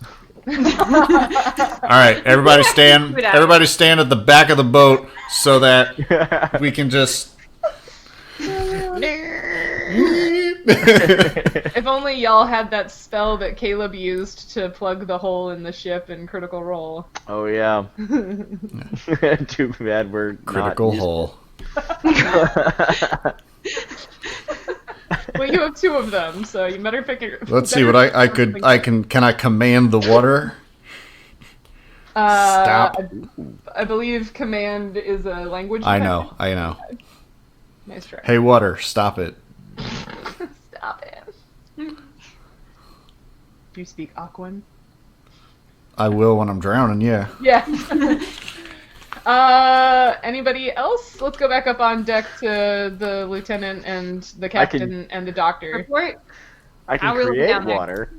Speaker 3: All right, everybody stand. Everybody stand at the back of the boat so that we can just.
Speaker 1: If only y'all had that spell that Caleb used to plug the hole in the ship in Critical Role.
Speaker 6: Oh yeah. Too bad we're
Speaker 3: Critical
Speaker 6: not
Speaker 3: hole.
Speaker 1: Well, you have 2 of them, so you better pick it.
Speaker 3: Let's see what I can command the water? Stop.
Speaker 1: I believe command is a language.
Speaker 3: I know.
Speaker 1: Nice try.
Speaker 3: Hey, water, stop it.
Speaker 1: Stop it. Do you speak Aquan?
Speaker 3: I will when I'm drowning, yeah.
Speaker 1: Yeah. Anybody else? Let's go back up on deck to the lieutenant and the captain and the doctor.
Speaker 4: Report.
Speaker 6: I can
Speaker 4: How are we looking
Speaker 6: create
Speaker 4: down there?
Speaker 6: water.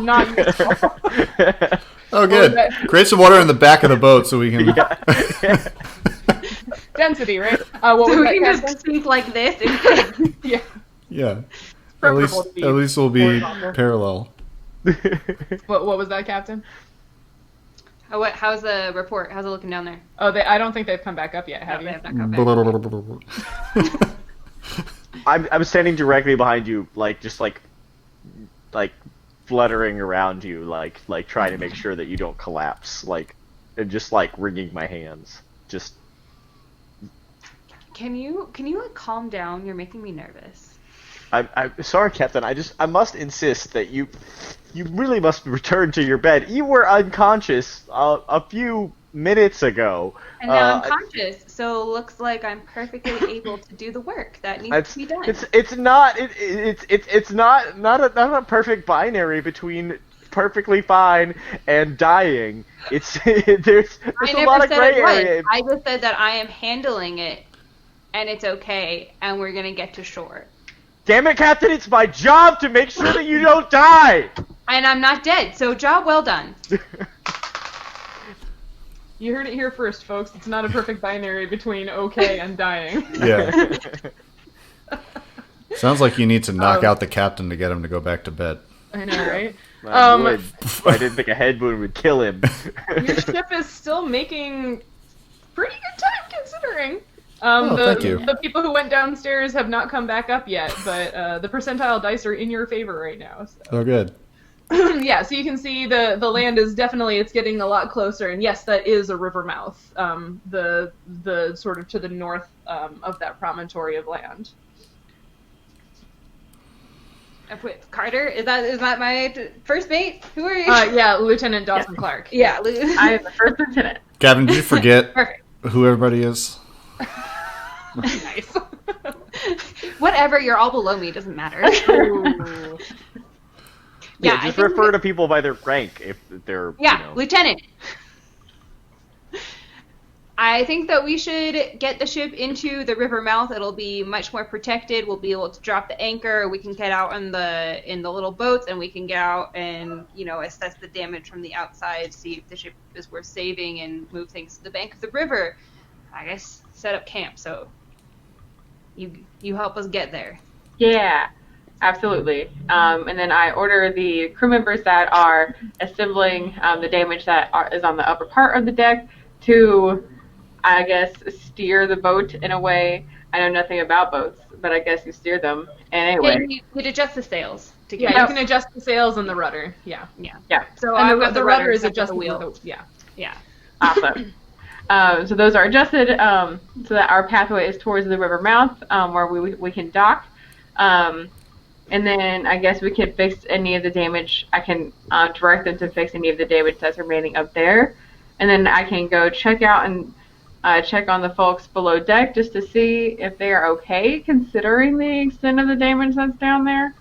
Speaker 1: Not useful.
Speaker 3: Oh, good. Create some water in the back of the boat so we can...
Speaker 1: Density, right? What
Speaker 4: So
Speaker 1: was
Speaker 4: we
Speaker 1: that,
Speaker 4: can
Speaker 1: Captain?
Speaker 4: just think like this.
Speaker 1: Yeah.
Speaker 3: Yeah. At
Speaker 1: Preferable to be
Speaker 3: least we'll be
Speaker 1: horizontal.
Speaker 3: parallel.
Speaker 1: What was that, Captain?
Speaker 4: How's the report? How's it looking down there?
Speaker 1: Oh, I don't think they've come back up yet, have
Speaker 4: No,
Speaker 1: you?
Speaker 4: they have not come back.
Speaker 6: I'm standing directly behind you, just fluttering around you, like trying to make sure that you don't collapse, and just wringing my hands. Just
Speaker 4: Can you calm down? You're making me nervous.
Speaker 6: I'm sorry, Captain. I must insist that you really must return to your bed. You were unconscious a few minutes ago.
Speaker 4: And now I'm conscious, so looks like I'm perfectly able to do the work that needs to be done.
Speaker 6: It's not a perfect binary between perfectly fine and dying. There's a lot of gray area.
Speaker 4: I just said that I am handling it, and it's okay, and we're gonna get to shore.
Speaker 6: Damn it, Captain! It's my job to make sure that you don't die.
Speaker 4: And I'm not dead, so job well done.
Speaker 1: You heard it here first, folks. It's not a perfect binary between okay and dying.
Speaker 3: Yeah. Sounds like you need to knock out the captain to get him to go back to bed.
Speaker 1: I know, right?
Speaker 6: I would. I didn't think a head wound would kill him.
Speaker 1: Your ship is still making pretty good time, considering.
Speaker 3: Thank you.
Speaker 1: The people who went downstairs have not come back up yet, but the percentile dice are in your favor right now. So.
Speaker 3: Oh, good.
Speaker 1: Yeah, so you can see the land is definitely, it's getting a lot closer, and yes, that is a river mouth, the sort of to the north of that promontory of land.
Speaker 4: Carter, is that my first mate? Who are you?
Speaker 1: Yeah, Lieutenant Dawson-Clark.
Speaker 4: Yeah,
Speaker 2: I am the first lieutenant.
Speaker 3: Gavin, did you forget
Speaker 4: Perfect.
Speaker 3: who everybody is?
Speaker 1: Nice.
Speaker 4: Whatever, you're all below me, doesn't matter.
Speaker 1: Ooh.
Speaker 6: Yeah,
Speaker 4: I
Speaker 6: just
Speaker 4: think
Speaker 6: refer to people by their rank if they're.
Speaker 4: Yeah, lieutenant. I think that we should get the ship into the river mouth. It'll be much more protected. We'll be able to drop the anchor. We can get out in the little boats, and we can get out and assess the damage from the outside, see if the ship is worth saving, and move things to the bank of the river. I guess set up camp. So you help us get there.
Speaker 2: Yeah, absolutely. And then I order the crew members that are assembling the damage that is on the upper part of the deck to, I guess, steer the boat in a way. I know nothing about boats, but I guess you steer them. And anyway.
Speaker 4: And you'd adjust the sails.
Speaker 1: Yeah, you can adjust the sails and the rudder. Yeah.
Speaker 2: Yeah.
Speaker 4: So
Speaker 1: And
Speaker 4: I've got
Speaker 1: the rudder is
Speaker 4: except for
Speaker 1: adjusted
Speaker 4: the wheel.
Speaker 1: with the, yeah.
Speaker 4: Yeah.
Speaker 2: Awesome. So those are adjusted so that our pathway is towards the river mouth where we can dock. And then I guess we can fix any of the damage. I can direct them to fix any of the damage that's remaining up there. And then I can go check out and check on the folks below deck just to see if they are okay considering the extent of the damage that's down there.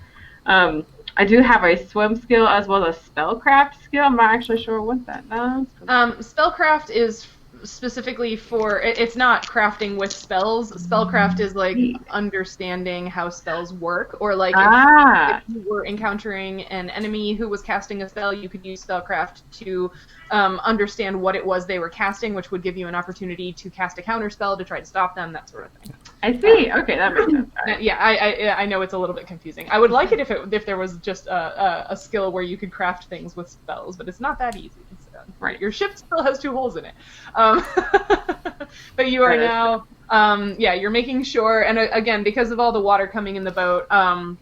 Speaker 2: I do have a swim skill as well as a spellcraft skill. I'm not actually sure what that does.
Speaker 1: Spellcraft is specifically for, it's not crafting with spells. Spellcraft is like understanding how spells work, or like if you were encountering an enemy who was casting a spell, you could use spellcraft to understand what it was they were casting, which would give you an opportunity to cast a counter spell to try to stop them, that sort of thing.
Speaker 2: I see. Okay, that makes sense. All right.
Speaker 1: Yeah, I know it's a little bit confusing. I would like it if there was just a skill where you could craft things with spells, but it's not that easy. Right, your ship still has 2 holes in it. But you are now, you're making sure, and again, because of all the water coming in the boat, and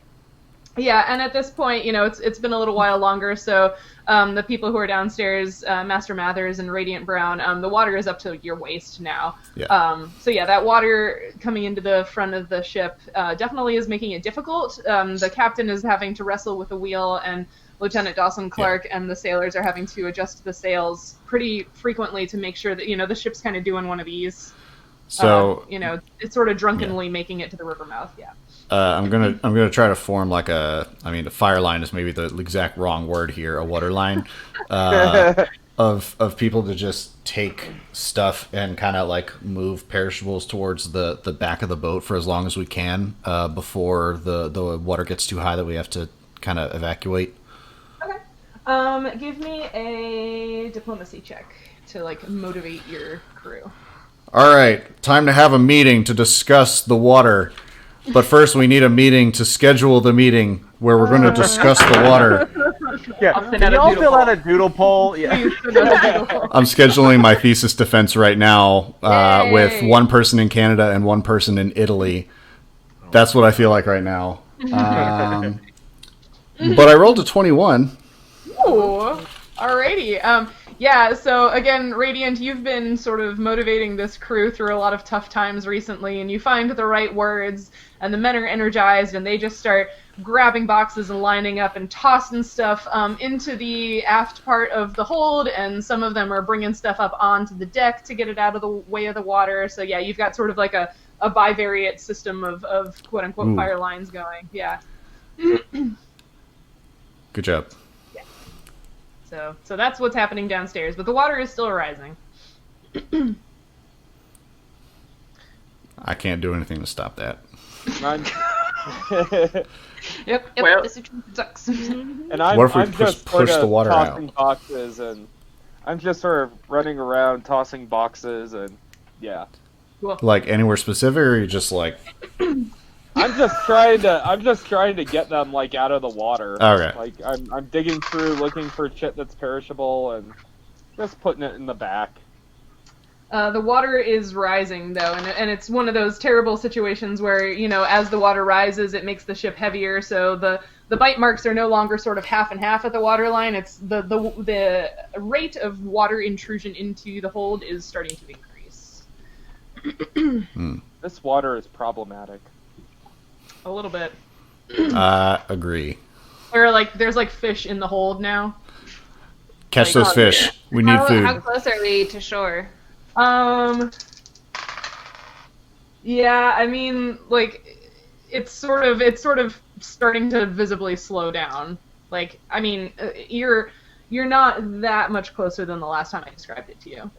Speaker 1: at this point, it's been a little while longer, so the people who are downstairs, Master Mathers and Radiant Brown, the water is up to your waist now.
Speaker 3: Yeah.
Speaker 1: That water coming into the front of the ship definitely is making it difficult. The captain is having to wrestle with the wheel, and Lieutenant Dawson-Clark and the sailors are having to adjust the sails pretty frequently to make sure that, the ship's kind of doing one of these.
Speaker 3: So,
Speaker 1: it's sort of drunkenly making it to the river mouth, yeah.
Speaker 3: I'm gonna try to form like a fire line is maybe the exact wrong word here, a water line of people to just take stuff and kind of like move perishables towards the back of the boat for as long as we can before the water gets too high that we have to kind of evacuate.
Speaker 1: Okay. Give me a diplomacy check to like motivate your crew.
Speaker 3: All right, time to have a meeting to discuss the water. But first, we need a meeting to schedule the meeting where we're going to discuss the water.
Speaker 6: Yeah, can you all fill out a doodle poll? Yeah.
Speaker 3: I'm scheduling my thesis defense right now with one person in Canada and one person in Italy. That's what I feel like right now. But I rolled a 21.
Speaker 1: Ooh, alrighty. Yeah, so again, Radiant, you've been sort of motivating this crew through a lot of tough times recently, and you find the right words, and the men are energized, and they just start grabbing boxes and lining up and tossing stuff into the aft part of the hold, and some of them are bringing stuff up onto the deck to get it out of the way of the water. So yeah, you've got sort of like a bivariate system of quote-unquote fire lines going. Yeah.
Speaker 3: Good job.
Speaker 1: So that's what's happening downstairs, but the water is still rising.
Speaker 3: I can't do anything to stop that.
Speaker 4: Yep.
Speaker 2: Well-
Speaker 4: The situation sucks.
Speaker 5: And I'm,
Speaker 3: What if we
Speaker 5: I'm just
Speaker 3: push
Speaker 5: sort
Speaker 3: the
Speaker 5: of
Speaker 3: water
Speaker 5: tossing
Speaker 3: out?
Speaker 5: boxes, and I'm just sort of running around tossing boxes, and yeah.
Speaker 3: Like anywhere specific, or you just like?
Speaker 5: I'm just trying to get them like out of the water.
Speaker 3: Okay.
Speaker 5: Like I'm digging through looking for shit that's perishable and just putting it in the back.
Speaker 1: The water is rising, though, and it's one of those terrible situations where, you know, as the water rises, it makes the ship heavier, so the bite marks are no longer sort of half and half at the water line. It's the rate of water intrusion into the hold is starting to increase.
Speaker 5: This water is problematic.
Speaker 1: A little bit.
Speaker 3: Agree.
Speaker 1: There's like fish in the hold now.
Speaker 3: Catch those fish. We need food.
Speaker 4: How close are we to shore?
Speaker 1: Yeah, I mean, like, it's sort of starting to visibly slow down. Like, I mean, you're not that much closer than the last time I described it to you.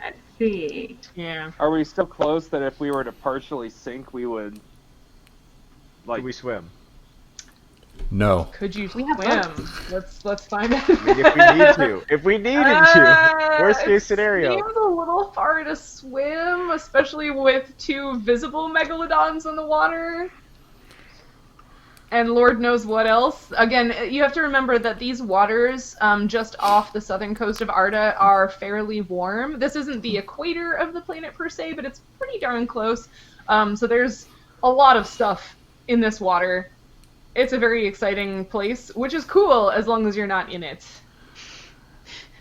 Speaker 2: Let's see.
Speaker 1: Yeah.
Speaker 5: Are we still close that if we were to partially sink, we would
Speaker 6: Like we swim.
Speaker 3: No.
Speaker 1: Could you
Speaker 4: We have
Speaker 1: swim? Let's find out.
Speaker 6: I mean, if we need to. If we needed to. Worst case scenario.
Speaker 1: It seems a little far to swim, especially with two visible megalodons in the water. And Lord knows what else. Again, you have to remember that these waters just off the southern coast of Arda are fairly warm. This isn't the equator of the planet per se, but it's pretty darn close. So there's a lot of stuff in this water. It's a very exciting place, which is cool as long as you're not in it.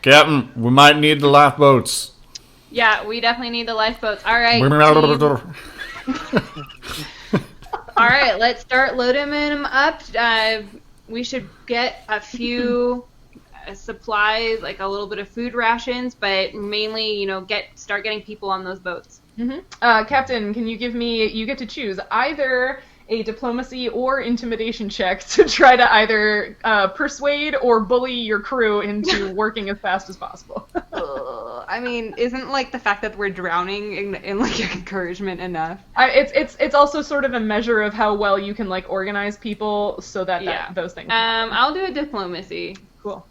Speaker 3: Captain, we might need the lifeboats.
Speaker 4: Yeah, we definitely need the lifeboats. All right. All right, let's start loading them up. We should get a few supplies, like a little bit of food rations, but mainly, you know, start getting people on those boats.
Speaker 1: Mm-hmm. Captain, can you give me? You get to choose either a diplomacy or intimidation check to try to either persuade or bully your crew into working as fast as possible.
Speaker 4: I mean, isn't like the fact that we're drowning in like encouragement enough?
Speaker 1: It's also sort of a measure of how well you can like organize people so that those things.
Speaker 4: I'll do a diplomacy.
Speaker 1: Cool.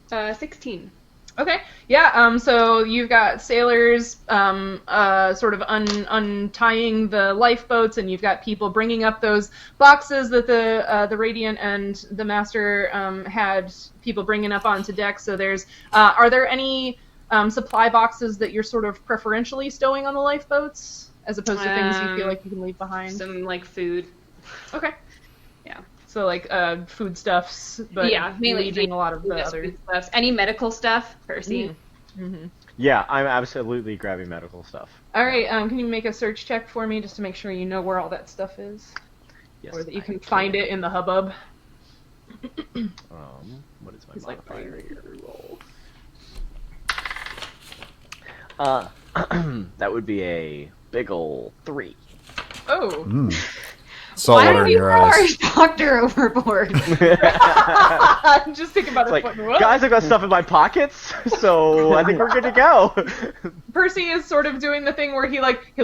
Speaker 4: 16.
Speaker 1: Okay. Yeah. So you've got sailors sort of untying the lifeboats, and you've got people bringing up those boxes that the Radiant and the Master had people bringing up onto deck. So there's are there any supply boxes that you're sort of preferentially stowing on the lifeboats as opposed to things you feel like you can leave behind?
Speaker 4: Some like food.
Speaker 1: Okay.
Speaker 4: Yeah.
Speaker 1: So like foodstuffs, but
Speaker 4: mainly
Speaker 1: leaving a lot of the other
Speaker 4: stuff. Any medical stuff, Percy?
Speaker 1: Mm-hmm.
Speaker 6: Yeah, I'm absolutely grabbing medical stuff.
Speaker 1: All right, can you make a search check for me just to make sure you know where all that stuff is?
Speaker 6: Yes,
Speaker 1: Or that you can find it in the hubbub?
Speaker 6: What is my
Speaker 1: He's like,
Speaker 6: modifier here? That would be a big ol' 3.
Speaker 1: Oh.
Speaker 3: Salt
Speaker 4: Why
Speaker 3: water
Speaker 4: don't
Speaker 3: in
Speaker 4: you
Speaker 3: your
Speaker 4: throw our
Speaker 3: eyes.
Speaker 4: doctor overboard?
Speaker 1: I'm just thinking about
Speaker 6: It's
Speaker 1: his
Speaker 6: like,
Speaker 1: foot.
Speaker 6: guys, I've got stuff in my pockets, so I think we're good to go.
Speaker 1: Percy is sort of doing the thing where he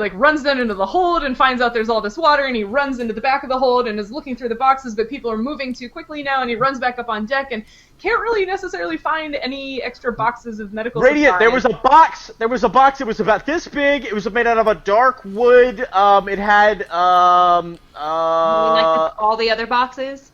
Speaker 1: runs down into the hold and finds out there's all this water, and he runs into the back of the hold and is looking through the boxes, but people are moving too quickly now, and he runs back up on deck and can't really necessarily find any extra boxes of medical
Speaker 6: Radiant,
Speaker 1: supplies.
Speaker 6: there was a box. It was about this big. It was made out of a dark wood. It had
Speaker 4: like all the other boxes?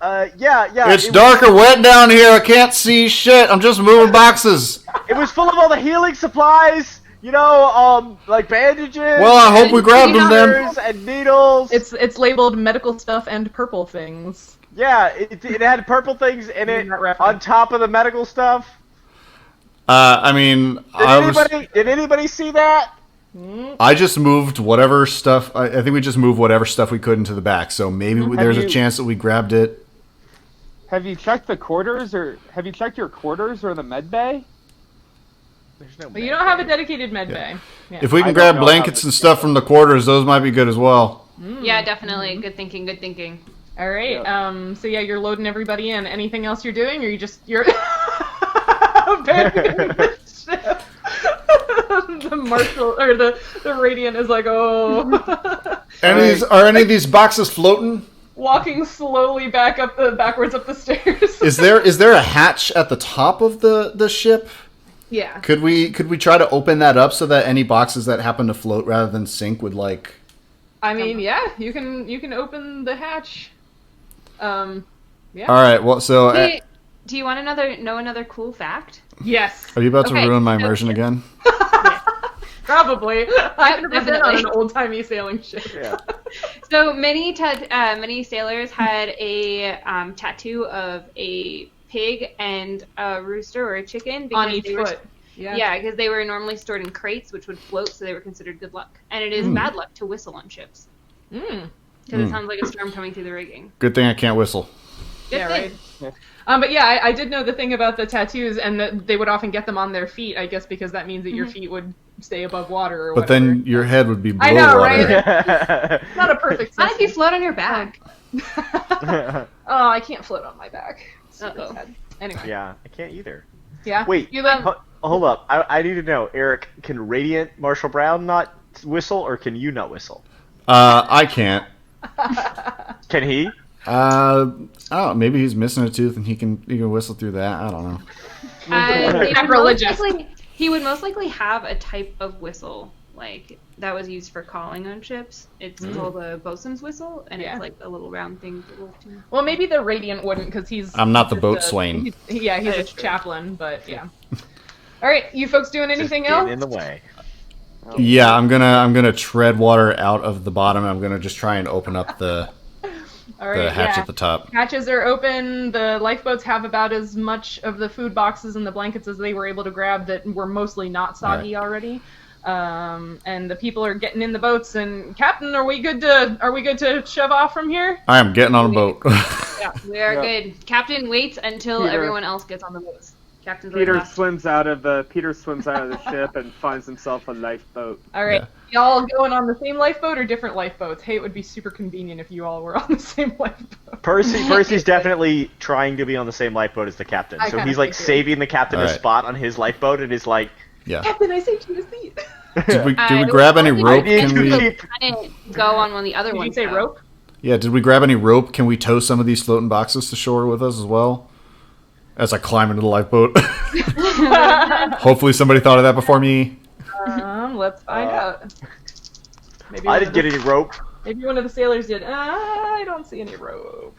Speaker 6: yeah.
Speaker 3: It's dark and wet down here. I can't see shit. I'm just moving boxes.
Speaker 6: It was full of all the healing supplies. Like bandages.
Speaker 3: Well, I hope we grabbed them then.
Speaker 6: scissors and needles.
Speaker 1: It's labeled medical stuff and purple things.
Speaker 6: Yeah, it had purple things in it
Speaker 1: Not referenced.
Speaker 6: on top of the medical stuff.
Speaker 3: I mean,
Speaker 6: Did anybody see that?
Speaker 3: I just moved whatever stuff. I think we just moved whatever stuff we could into the back. So maybe there's a chance that we grabbed it.
Speaker 5: Have you checked the quarters, or have you checked your quarters or the med bay?
Speaker 6: There's no.
Speaker 1: But you don't have a dedicated med bay. Yeah.
Speaker 3: If we
Speaker 5: I
Speaker 3: can
Speaker 5: don't
Speaker 3: grab
Speaker 5: know how
Speaker 3: blankets
Speaker 5: this
Speaker 3: and stuff from the quarters, those might be good as well.
Speaker 4: Yeah, definitely. Good thinking, good thinking.
Speaker 1: All right.
Speaker 5: Yeah.
Speaker 1: So yeah, you're loading everybody in. Anything else you're doing, or you're abandoning the ship? The marshal or the radiant is like, oh,
Speaker 3: Are any of these boxes floating?
Speaker 1: walking slowly backwards up the stairs.
Speaker 3: Is there a hatch at the top of the ship?
Speaker 1: Yeah.
Speaker 3: Could we try to open that up so that any boxes that happen to float rather than sink would like?
Speaker 1: I mean, yeah, you can open the hatch. Yeah.
Speaker 3: All right. Well, so
Speaker 4: Hey, do you want know another cool fact?
Speaker 1: Yes.
Speaker 3: are you about to
Speaker 4: Okay,
Speaker 3: ruin my
Speaker 4: so-
Speaker 3: immersion again?
Speaker 1: Probably. I've never been on
Speaker 4: definitely.
Speaker 1: an old-timey sailing ship.
Speaker 6: Yeah.
Speaker 4: So many sailors had a tattoo of a pig and a rooster or a chicken because
Speaker 1: On each
Speaker 4: they were-
Speaker 1: foot. Yeah.
Speaker 4: Yeah, because they were normally stored in crates, which would float, so they were considered good luck. And it is bad luck to whistle on ships
Speaker 1: Mm.
Speaker 4: because it sounds like a storm coming through the rigging.
Speaker 3: Good thing I can't whistle.
Speaker 4: Good
Speaker 1: Yeah,
Speaker 4: thing.
Speaker 1: right. But yeah, I did know the thing about the tattoos, and that they would often get them on their feet, I guess, because that means that your feet would stay above water or
Speaker 3: But
Speaker 1: whatever.
Speaker 3: then your head would be below
Speaker 1: I know,
Speaker 3: water.
Speaker 1: right? Not a perfect
Speaker 4: Not if you
Speaker 1: system.
Speaker 4: float on your back.
Speaker 1: Oh, I can't float on my back. Super
Speaker 4: Uh-oh.
Speaker 1: sad. Anyway.
Speaker 6: Yeah, I can't either.
Speaker 1: Yeah.
Speaker 6: Wait,
Speaker 1: You like
Speaker 6: hold up. I need to know, Eric. Can Radiant Marshall Brown not whistle, or can you not whistle?
Speaker 3: I can't.
Speaker 6: Can he?
Speaker 3: I don't know. Maybe he's missing a tooth and he can whistle through that. I don't know.
Speaker 1: Sacrilegious.
Speaker 4: He would most likely have a type of whistle like that was used for calling on ships. It's called a bosun's whistle, and
Speaker 1: Yeah.
Speaker 4: it's like a little round thing. To lift him.
Speaker 1: Well, maybe the Radiant wouldn't, because he's...
Speaker 3: I'm not the
Speaker 1: just
Speaker 3: boatswain.
Speaker 1: He's a
Speaker 4: That's true.
Speaker 1: chaplain, but yeah. All right, you folks doing anything
Speaker 6: Just
Speaker 1: else?
Speaker 6: getting in the way.
Speaker 3: Yeah, I'm gonna tread water out of the bottom. I'm gonna just try and open up the
Speaker 1: All right,
Speaker 3: hatch
Speaker 1: yeah.
Speaker 3: at the top.
Speaker 1: Hatches are open. The lifeboats have about as much of the food boxes and the blankets as they were able to grab that were mostly not soggy already. And the people are getting in the boats. And Captain, are we good to shove off from here?
Speaker 3: I am getting on a boat.
Speaker 1: Yeah.
Speaker 4: We are
Speaker 5: Yeah.
Speaker 4: good. Captain waits until
Speaker 5: Peter-
Speaker 4: everyone else gets on the boats. Captain's
Speaker 5: Peter
Speaker 4: last.
Speaker 5: swims out of the ship and finds himself a lifeboat.
Speaker 1: All right. Y'all going on the same lifeboat or different lifeboats? Hey, it would be super convenient if you all were on the same lifeboat.
Speaker 6: Percy's definitely trying to be on the same lifeboat as the captain,
Speaker 1: I
Speaker 6: so
Speaker 1: kinda
Speaker 6: he's like
Speaker 1: figured.
Speaker 6: saving the captain a
Speaker 3: Alright.
Speaker 6: spot on his lifeboat, and is like,
Speaker 3: Yeah.
Speaker 1: Captain, I saved you a seat.
Speaker 3: Did we
Speaker 4: I
Speaker 3: grab any
Speaker 4: was
Speaker 3: rope?
Speaker 6: I
Speaker 3: Can
Speaker 6: need to
Speaker 3: we?
Speaker 6: keep-
Speaker 4: Go on one of the other
Speaker 1: Did
Speaker 4: ones.
Speaker 1: you say
Speaker 4: though.
Speaker 1: rope?
Speaker 3: Yeah. Did we grab any rope? Can we tow some of these floating boxes to shore with us as well? As I climb into the lifeboat. Hopefully somebody thought of that before me.
Speaker 1: Let's find out. Maybe
Speaker 6: I
Speaker 1: one
Speaker 6: didn't
Speaker 1: of
Speaker 6: get
Speaker 1: the-
Speaker 6: any rope.
Speaker 1: Maybe one of the sailors did. I don't see any rope.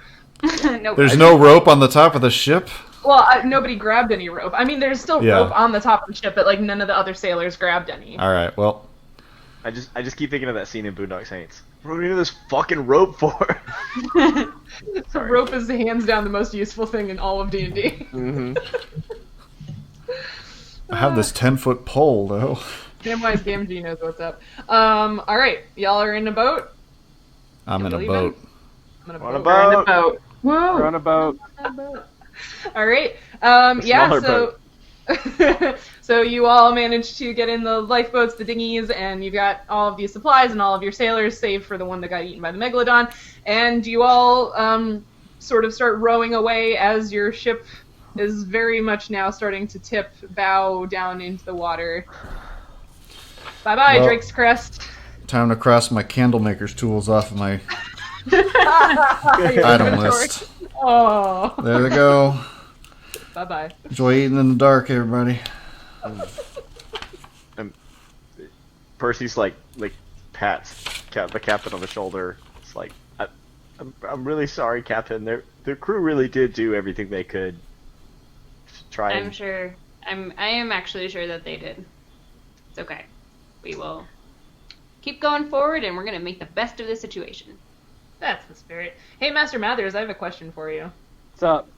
Speaker 4: Nope.
Speaker 3: There's no rope on the top of the ship.
Speaker 1: Well, nobody grabbed any rope. I mean, there's still
Speaker 3: Yeah.
Speaker 1: rope on the top of the ship, but like none of the other sailors grabbed any.
Speaker 3: All right. Well,
Speaker 6: I just keep thinking of that scene in Boondock Saints. What do we need this fucking rope for? Sorry.
Speaker 1: Rope is hands down the most useful thing in all of D&D.
Speaker 6: Mm-hmm.
Speaker 3: I have this 10-foot pole though.
Speaker 1: Samwise Gamgee knows what's up. All right, y'all are in a boat.
Speaker 3: I'm in a
Speaker 1: Believe
Speaker 3: boat.
Speaker 1: I'm in a
Speaker 6: On a
Speaker 1: boat.
Speaker 2: We're in
Speaker 6: boat.
Speaker 2: the boat.
Speaker 5: We're
Speaker 2: Woo!
Speaker 5: on a boat.
Speaker 1: All right. Yeah.
Speaker 6: smaller
Speaker 1: So
Speaker 6: boat.
Speaker 1: So you all managed to get in the lifeboats, the dinghies, and you've got all of these supplies and all of your sailors, save for the one that got eaten by the Megalodon. And you all sort of start rowing away as your ship is very much now starting to tip bow down into the water. Bye-bye,
Speaker 3: Well,
Speaker 1: Drake's Crest.
Speaker 3: Time to cross my candlemaker's tools off of my item list.
Speaker 1: Oh.
Speaker 3: There they go.
Speaker 1: Bye-bye.
Speaker 3: Enjoy eating in the dark, everybody.
Speaker 6: Percy's like pats the captain on the shoulder. It's like, I'm really sorry, Captain. The crew really did do everything they could to try.
Speaker 4: I'm sure. I am actually sure that they did. It's okay. We will keep going forward, and we're gonna make the best of the situation.
Speaker 1: That's the spirit. Hey, Master Mathers, I have a question for you.
Speaker 5: What's up?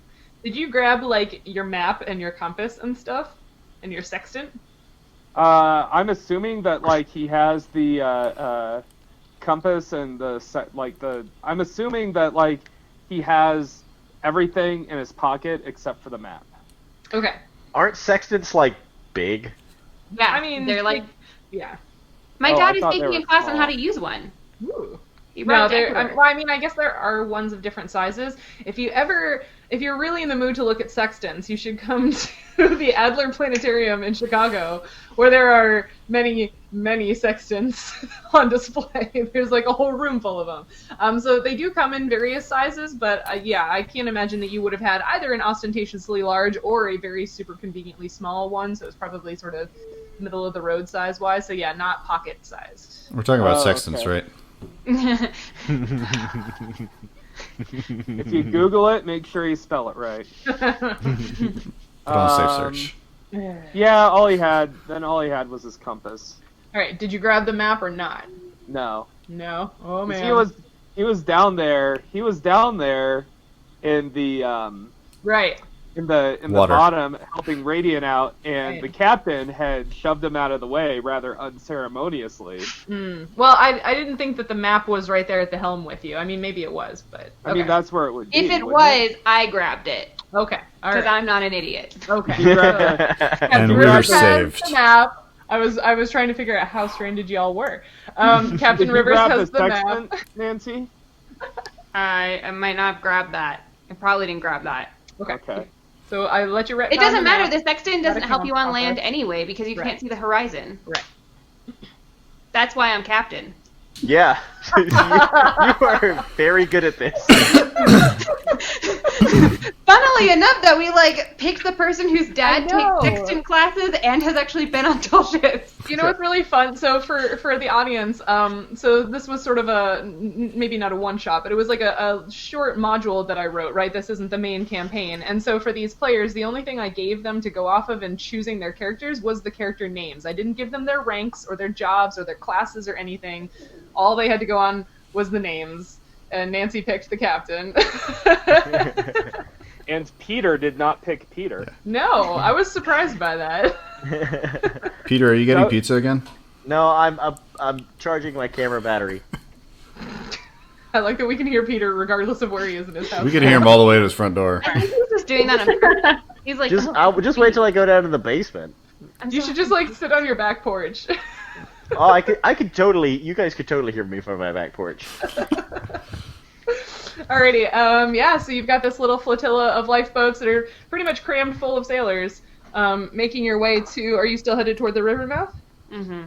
Speaker 1: Did you grab, like, your map and your compass and stuff? And your sextant?
Speaker 5: I'm assuming that like he has the compass and I'm assuming that like he has everything in his pocket except for the map.
Speaker 1: Okay.
Speaker 6: Aren't sextants like big?
Speaker 4: Yeah,
Speaker 1: I mean,
Speaker 4: they're like.
Speaker 1: Yeah.
Speaker 4: My
Speaker 5: Oh,
Speaker 4: dad
Speaker 5: I
Speaker 4: is
Speaker 5: thought they
Speaker 4: taking
Speaker 5: were
Speaker 4: a class on
Speaker 5: small.
Speaker 4: how to use one.
Speaker 1: Ooh.
Speaker 4: He
Speaker 1: No,
Speaker 4: brought it to
Speaker 1: there.
Speaker 4: Ecuador.
Speaker 1: Well, I mean, I guess there are ones of different sizes. If you're really in the mood to look at sextants, you should come to the Adler Planetarium in Chicago, where there are many, many sextants on display. There's like a whole room full of them. So they do come in various sizes, but yeah, I can't imagine that you would have had either an ostentatiously large or a very super conveniently small one. So it's probably sort of middle of the road size wise. So yeah, not pocket sized.
Speaker 3: We're talking about
Speaker 5: Oh,
Speaker 3: sextants,
Speaker 5: okay.
Speaker 3: right?
Speaker 5: If you Google it, make sure you spell it right.
Speaker 3: Put on safe search.
Speaker 5: Yeah, all he had was his compass.
Speaker 1: All right, did you grab the map or not?
Speaker 5: No.
Speaker 1: No. Oh
Speaker 5: 'Cause
Speaker 1: man.
Speaker 5: He was down there. He was down there in the
Speaker 1: Right.
Speaker 5: in the
Speaker 3: Water.
Speaker 5: bottom helping Radiant out, and
Speaker 1: Right.
Speaker 5: the captain had shoved him out of the way rather unceremoniously.
Speaker 1: Well, I didn't think that the map was right there at the helm with you. I mean, maybe it was, but
Speaker 5: I mean, that's where it would be.
Speaker 4: If it
Speaker 5: wouldn't
Speaker 4: was, I grabbed it.
Speaker 1: okay. All
Speaker 4: Because
Speaker 1: right.
Speaker 4: I'm not an idiot.
Speaker 1: Okay.
Speaker 5: You grabbed
Speaker 1: Captain
Speaker 3: And we
Speaker 1: Rivers
Speaker 3: were
Speaker 1: has
Speaker 3: saved.
Speaker 1: the map. I was trying to figure out how stranded y'all were. Captain
Speaker 5: Did you
Speaker 1: Rivers
Speaker 5: grab
Speaker 1: has
Speaker 5: the
Speaker 1: the
Speaker 5: sextant,
Speaker 1: map.
Speaker 5: Nancy?
Speaker 4: I might not have grabbed that. I probably didn't grab that.
Speaker 5: Okay.
Speaker 1: So I let you.
Speaker 4: It doesn't matter. The sextant doesn't
Speaker 1: Gotta
Speaker 4: help you on
Speaker 1: count
Speaker 4: land
Speaker 1: proper.
Speaker 4: anyway because you
Speaker 1: Right.
Speaker 4: can't see the horizon.
Speaker 1: Right.
Speaker 4: That's why I'm captain.
Speaker 6: Yeah, you are very good at this.
Speaker 4: Funnily enough, though, we like picked the person whose dad
Speaker 1: know.
Speaker 4: takes sextant classes and has actually been on tall ships.
Speaker 1: You know what's really fun? So for the audience, so this was sort of maybe not a one shot, but it was like a short module that I wrote. Right, this isn't the main campaign, and so for these players, the only thing I gave them to go off of in choosing their characters was the character names. I didn't give them their ranks or their jobs or their classes or anything. All they had to go on was the names, and Nancy picked the captain.
Speaker 5: And Peter did not pick Peter.
Speaker 1: No, I was surprised by that.
Speaker 3: Peter, are you getting
Speaker 5: So-
Speaker 3: pizza again?
Speaker 6: No, I'm charging my camera battery.
Speaker 1: I like that we can hear Peter regardless of where he is in his house.
Speaker 3: We can hear him all the way to his front door.
Speaker 4: I think he's just doing that on purpose. He's like,
Speaker 6: Just
Speaker 4: "Oh,
Speaker 6: I'll just wait till I go down to the basement.
Speaker 4: I'm
Speaker 1: You
Speaker 4: so
Speaker 1: should just like sit on your back porch.
Speaker 6: Oh, I could totally. You guys could totally hear me from my back porch.
Speaker 1: Alrighty, yeah, so you've got this little flotilla of lifeboats that are pretty much crammed full of sailors, making your way to, are you still headed toward the river mouth?
Speaker 4: Mm-hmm.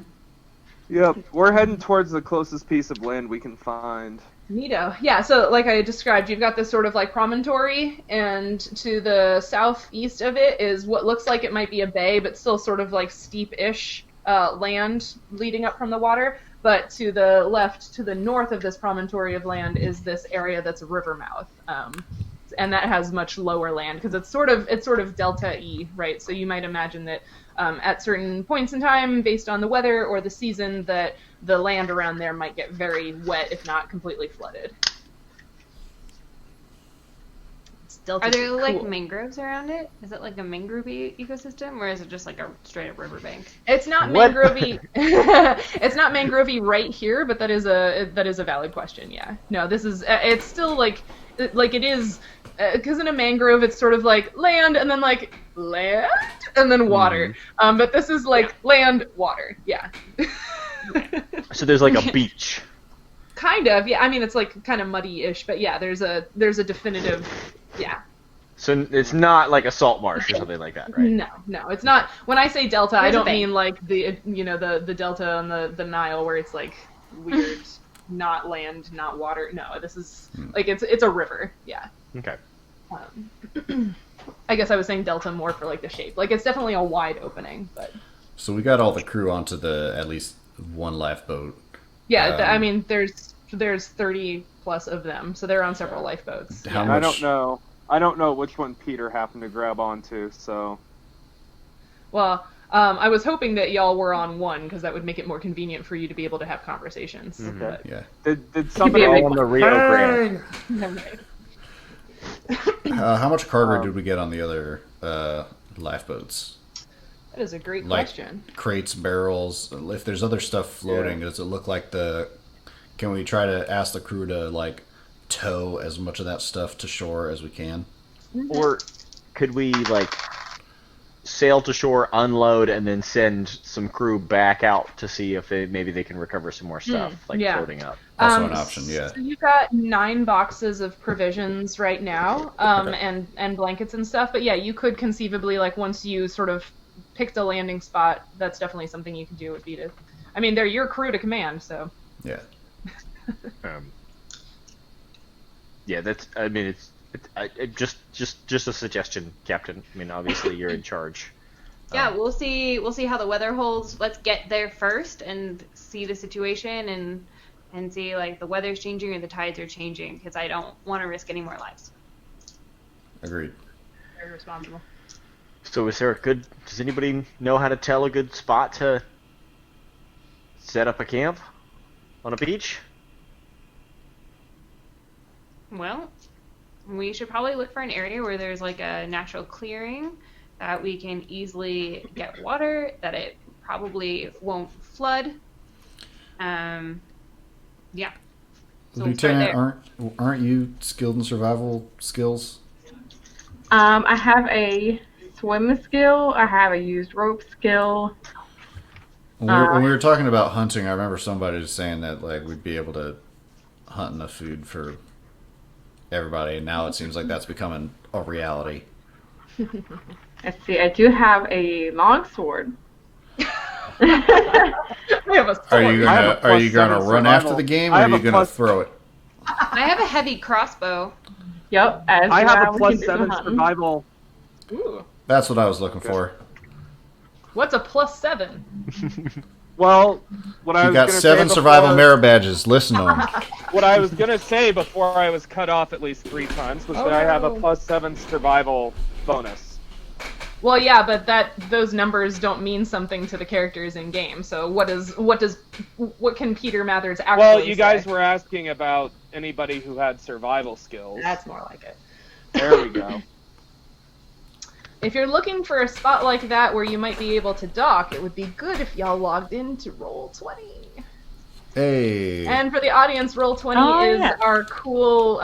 Speaker 5: Yep, we're heading towards the closest piece of land we can find.
Speaker 1: Neato. Yeah, so like I described, you've got this sort of like promontory, and to the southeast of it is what looks like it might be a bay, but still sort of like steep-ish land leading up from the water. But to the left, to the north of this promontory of land, is this area that's a river mouth, and that has much lower land because it's sort of delta E, right? So you might imagine that at certain points in time, based on the weather or the season, that the land around there might get very wet, if not completely flooded. It's delta
Speaker 4: Are there
Speaker 1: cool.
Speaker 4: like mangroves around it? Is it like a mangrove ecosystem, or is it just like a straight up riverbank?
Speaker 1: It's not
Speaker 6: What?
Speaker 1: mangrovey. It's not mangrovey right here, but that is a valid question. Yeah. No, this is. It's still like it is, because in a mangrove it's sort of like land and then like land and then water. But this is like land, water. Yeah.
Speaker 6: So there's like a beach.
Speaker 1: Kind of. Yeah. I mean, it's like kind of muddy-ish, but yeah, there's a definitive. Yeah.
Speaker 6: So it's not like a salt marsh or something like that, right?
Speaker 1: No, it's not. When I say delta, I
Speaker 4: There's a
Speaker 1: don't
Speaker 4: bank.
Speaker 1: mean like the delta on the Nile where it's like weird, not land, not water. No, this is like it's a river. Yeah.
Speaker 6: Okay.
Speaker 1: I guess I was saying delta more for like the shape. Like it's definitely a wide opening, but
Speaker 3: So we got all the crew onto the at least one lifeboat.
Speaker 1: yeah. I mean, there's 30 plus of them, so they're on several lifeboats.
Speaker 3: How
Speaker 1: Yeah.
Speaker 3: much?
Speaker 5: I don't know which one Peter happened to grab onto, so...
Speaker 1: Well, I was hoping that y'all were on one because that would make it more convenient for you to be able to have conversations. But...
Speaker 3: Yeah.
Speaker 5: Did somebody...
Speaker 2: All
Speaker 6: On the Rio Grande.
Speaker 3: How much cargo did we get on the other lifeboats?
Speaker 1: That is a great
Speaker 3: Like
Speaker 1: question.
Speaker 3: crates, barrels. If there's other stuff floating, does it look like Can we try to ask the crew to like tow as much of that stuff to shore as we can?
Speaker 6: Or could we like sail to shore, unload, and then send some crew back out to see if maybe they can recover some more stuff, like
Speaker 1: yeah.
Speaker 6: floating up?
Speaker 3: Also an option, yeah.
Speaker 1: So you've got 9 boxes of provisions right now, and blankets and stuff. But yeah, you could conceivably, like, once you sort of picked a landing spot, that's definitely something you can do. Would be to, I mean, they're your crew to command, so.
Speaker 3: Yeah.
Speaker 6: Yeah, that's. I mean, it's just a suggestion, Captain. I mean, obviously you're in charge.
Speaker 4: Yeah, we'll see how the weather holds. Let's get there first and see the situation and see like the weather's changing or the tides are changing because I don't want to risk any more lives.
Speaker 3: Agreed.
Speaker 1: Very responsible.
Speaker 6: So is there a good? Does anybody know how to tell a good spot to set up a camp on a beach?
Speaker 4: Well, we should probably look for an area where there's like a natural clearing that we can easily get water, that it probably won't flood. Yeah. So we'll start
Speaker 3: Lieutenant,
Speaker 4: there.
Speaker 3: aren't you skilled in survival skills?
Speaker 2: I have a swim skill. I have a used rope skill.
Speaker 3: When we were talking about hunting, I remember somebody saying that like we'd be able to hunt enough food for everybody, and now it seems like that's becoming a reality.
Speaker 2: Let's see. I do have a long sword.
Speaker 1: We have a sword.
Speaker 3: Are you gonna run after the game, or are you gonna throw it?
Speaker 4: I have a heavy crossbow.
Speaker 2: Yep. As
Speaker 5: I have a
Speaker 2: we can
Speaker 5: plus
Speaker 2: do
Speaker 5: 7
Speaker 2: hunting.
Speaker 5: survival.
Speaker 1: Ooh.
Speaker 3: That's what I was looking for.
Speaker 1: What's a +7?
Speaker 5: Well, what I
Speaker 3: You
Speaker 5: was
Speaker 3: got
Speaker 5: gonna
Speaker 3: 7
Speaker 5: say
Speaker 3: survival
Speaker 5: before,
Speaker 3: merit badges. Listen to them.
Speaker 5: What I was gonna say before I was cut off at least 3 times was that I have a plus 7 survival bonus.
Speaker 1: Well, yeah, but those numbers don't mean something to the characters in game. So what can Peter Mathers actually
Speaker 5: Well, you guys
Speaker 1: say?
Speaker 5: were asking about anybody who had survival skills.
Speaker 1: That's more like it.
Speaker 5: There we go.
Speaker 1: If you're looking for a spot like that where you might be able to dock, it would be good if y'all logged into Roll20.
Speaker 3: Hey.
Speaker 1: And for the audience, Roll20 is
Speaker 2: yeah.
Speaker 1: our cool,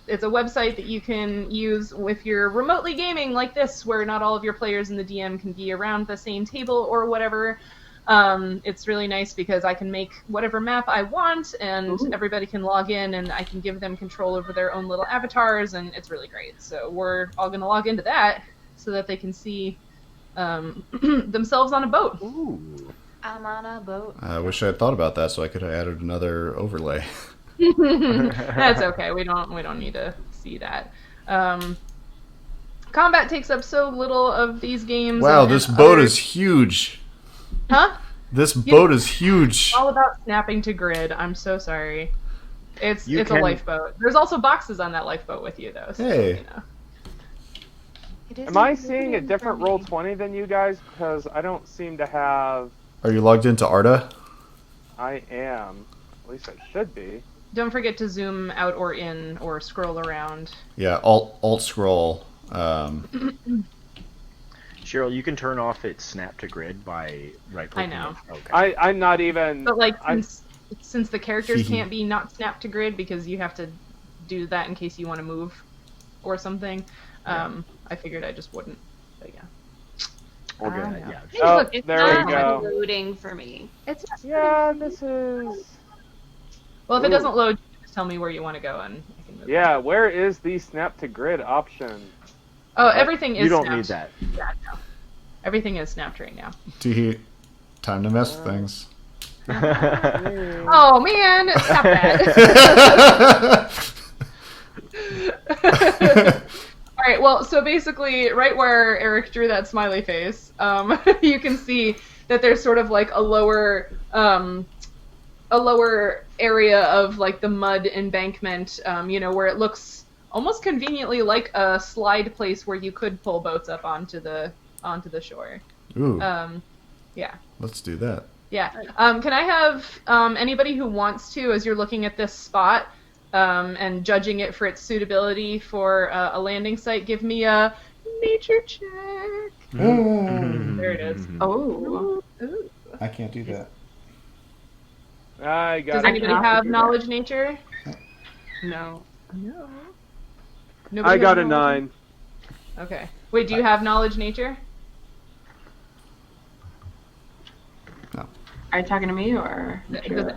Speaker 1: it's a website that you can use if you're remotely gaming like this, where not all of your players and the DM can be around the same table or whatever. It's really nice because I can make whatever map I want, and everybody can log in, and I can give them control over their own little avatars, and it's really great. So we're all going to log into that so that they can see themselves on a boat.
Speaker 6: Ooh.
Speaker 4: I'm on a boat.
Speaker 3: I wish I had thought about that so I could have added another overlay.
Speaker 1: That's okay. We don't need to see that. Combat takes up so little of these games.
Speaker 3: Wow,
Speaker 1: and
Speaker 3: this boat
Speaker 1: other-
Speaker 3: is huge.
Speaker 1: Huh?
Speaker 3: This boat is huge.
Speaker 1: All about snapping to grid. I'm so sorry. It's
Speaker 6: You
Speaker 1: a
Speaker 6: can-
Speaker 1: lifeboat. There's also boxes on that lifeboat with you though. So,
Speaker 3: Hey.
Speaker 1: you know.
Speaker 5: Am I seeing a different Roll20 than you guys? Because I don't seem to have...
Speaker 3: Are you logged into Arda?
Speaker 5: I am. At least I should be.
Speaker 1: Don't forget to zoom out or in or scroll around.
Speaker 3: Yeah, alt scroll.
Speaker 6: Sheryl, you can turn off its snap to grid by right-clicking.
Speaker 1: I know.
Speaker 6: it. Okay.
Speaker 5: I'm not even...
Speaker 1: But like
Speaker 5: I-
Speaker 1: since the characters can't be not snapped to grid because you have to do that in case you want to move or something, I figured I just wouldn't. But yeah.
Speaker 6: We're
Speaker 1: I
Speaker 6: gonna,
Speaker 1: know.
Speaker 6: yeah.
Speaker 4: Hey,
Speaker 5: Oh,
Speaker 4: look, it's
Speaker 5: there we
Speaker 4: not
Speaker 5: go.
Speaker 4: loading for me.
Speaker 1: It's not
Speaker 5: Yeah, this is.
Speaker 1: Well, if it
Speaker 5: Ooh.
Speaker 1: doesn't load, just tell me where you want to go, and I can move.
Speaker 5: Yeah, where is the snap to grid option?
Speaker 1: Oh, everything is
Speaker 6: You don't
Speaker 1: snapped.
Speaker 6: need that.
Speaker 1: Yeah, no. Everything is snapped right now.
Speaker 3: Time to mess with things.
Speaker 1: Oh man, stop that. All right, well, so basically, right where Eric drew that smiley face, you can see that there's sort of like a lower area of like the mud embankment, where it looks almost conveniently like a slide place where you could pull boats up onto the shore.
Speaker 3: Ooh,
Speaker 1: Yeah.
Speaker 3: let's do that.
Speaker 1: Yeah. Can I have anybody who wants to, as you're looking at this spot and judging it for its suitability for a landing site, give me a nature check. There it is.
Speaker 2: Oh.
Speaker 1: Ooh.
Speaker 3: I can't do that.
Speaker 5: I got
Speaker 1: Does
Speaker 5: it.
Speaker 1: anybody have knowledge nature?
Speaker 2: No.
Speaker 1: No.
Speaker 5: I
Speaker 1: Nobody
Speaker 5: got
Speaker 1: has
Speaker 5: a
Speaker 1: knowledge?
Speaker 5: 9.
Speaker 1: Okay. Wait, do you have knowledge nature?
Speaker 2: Are you talking to me or?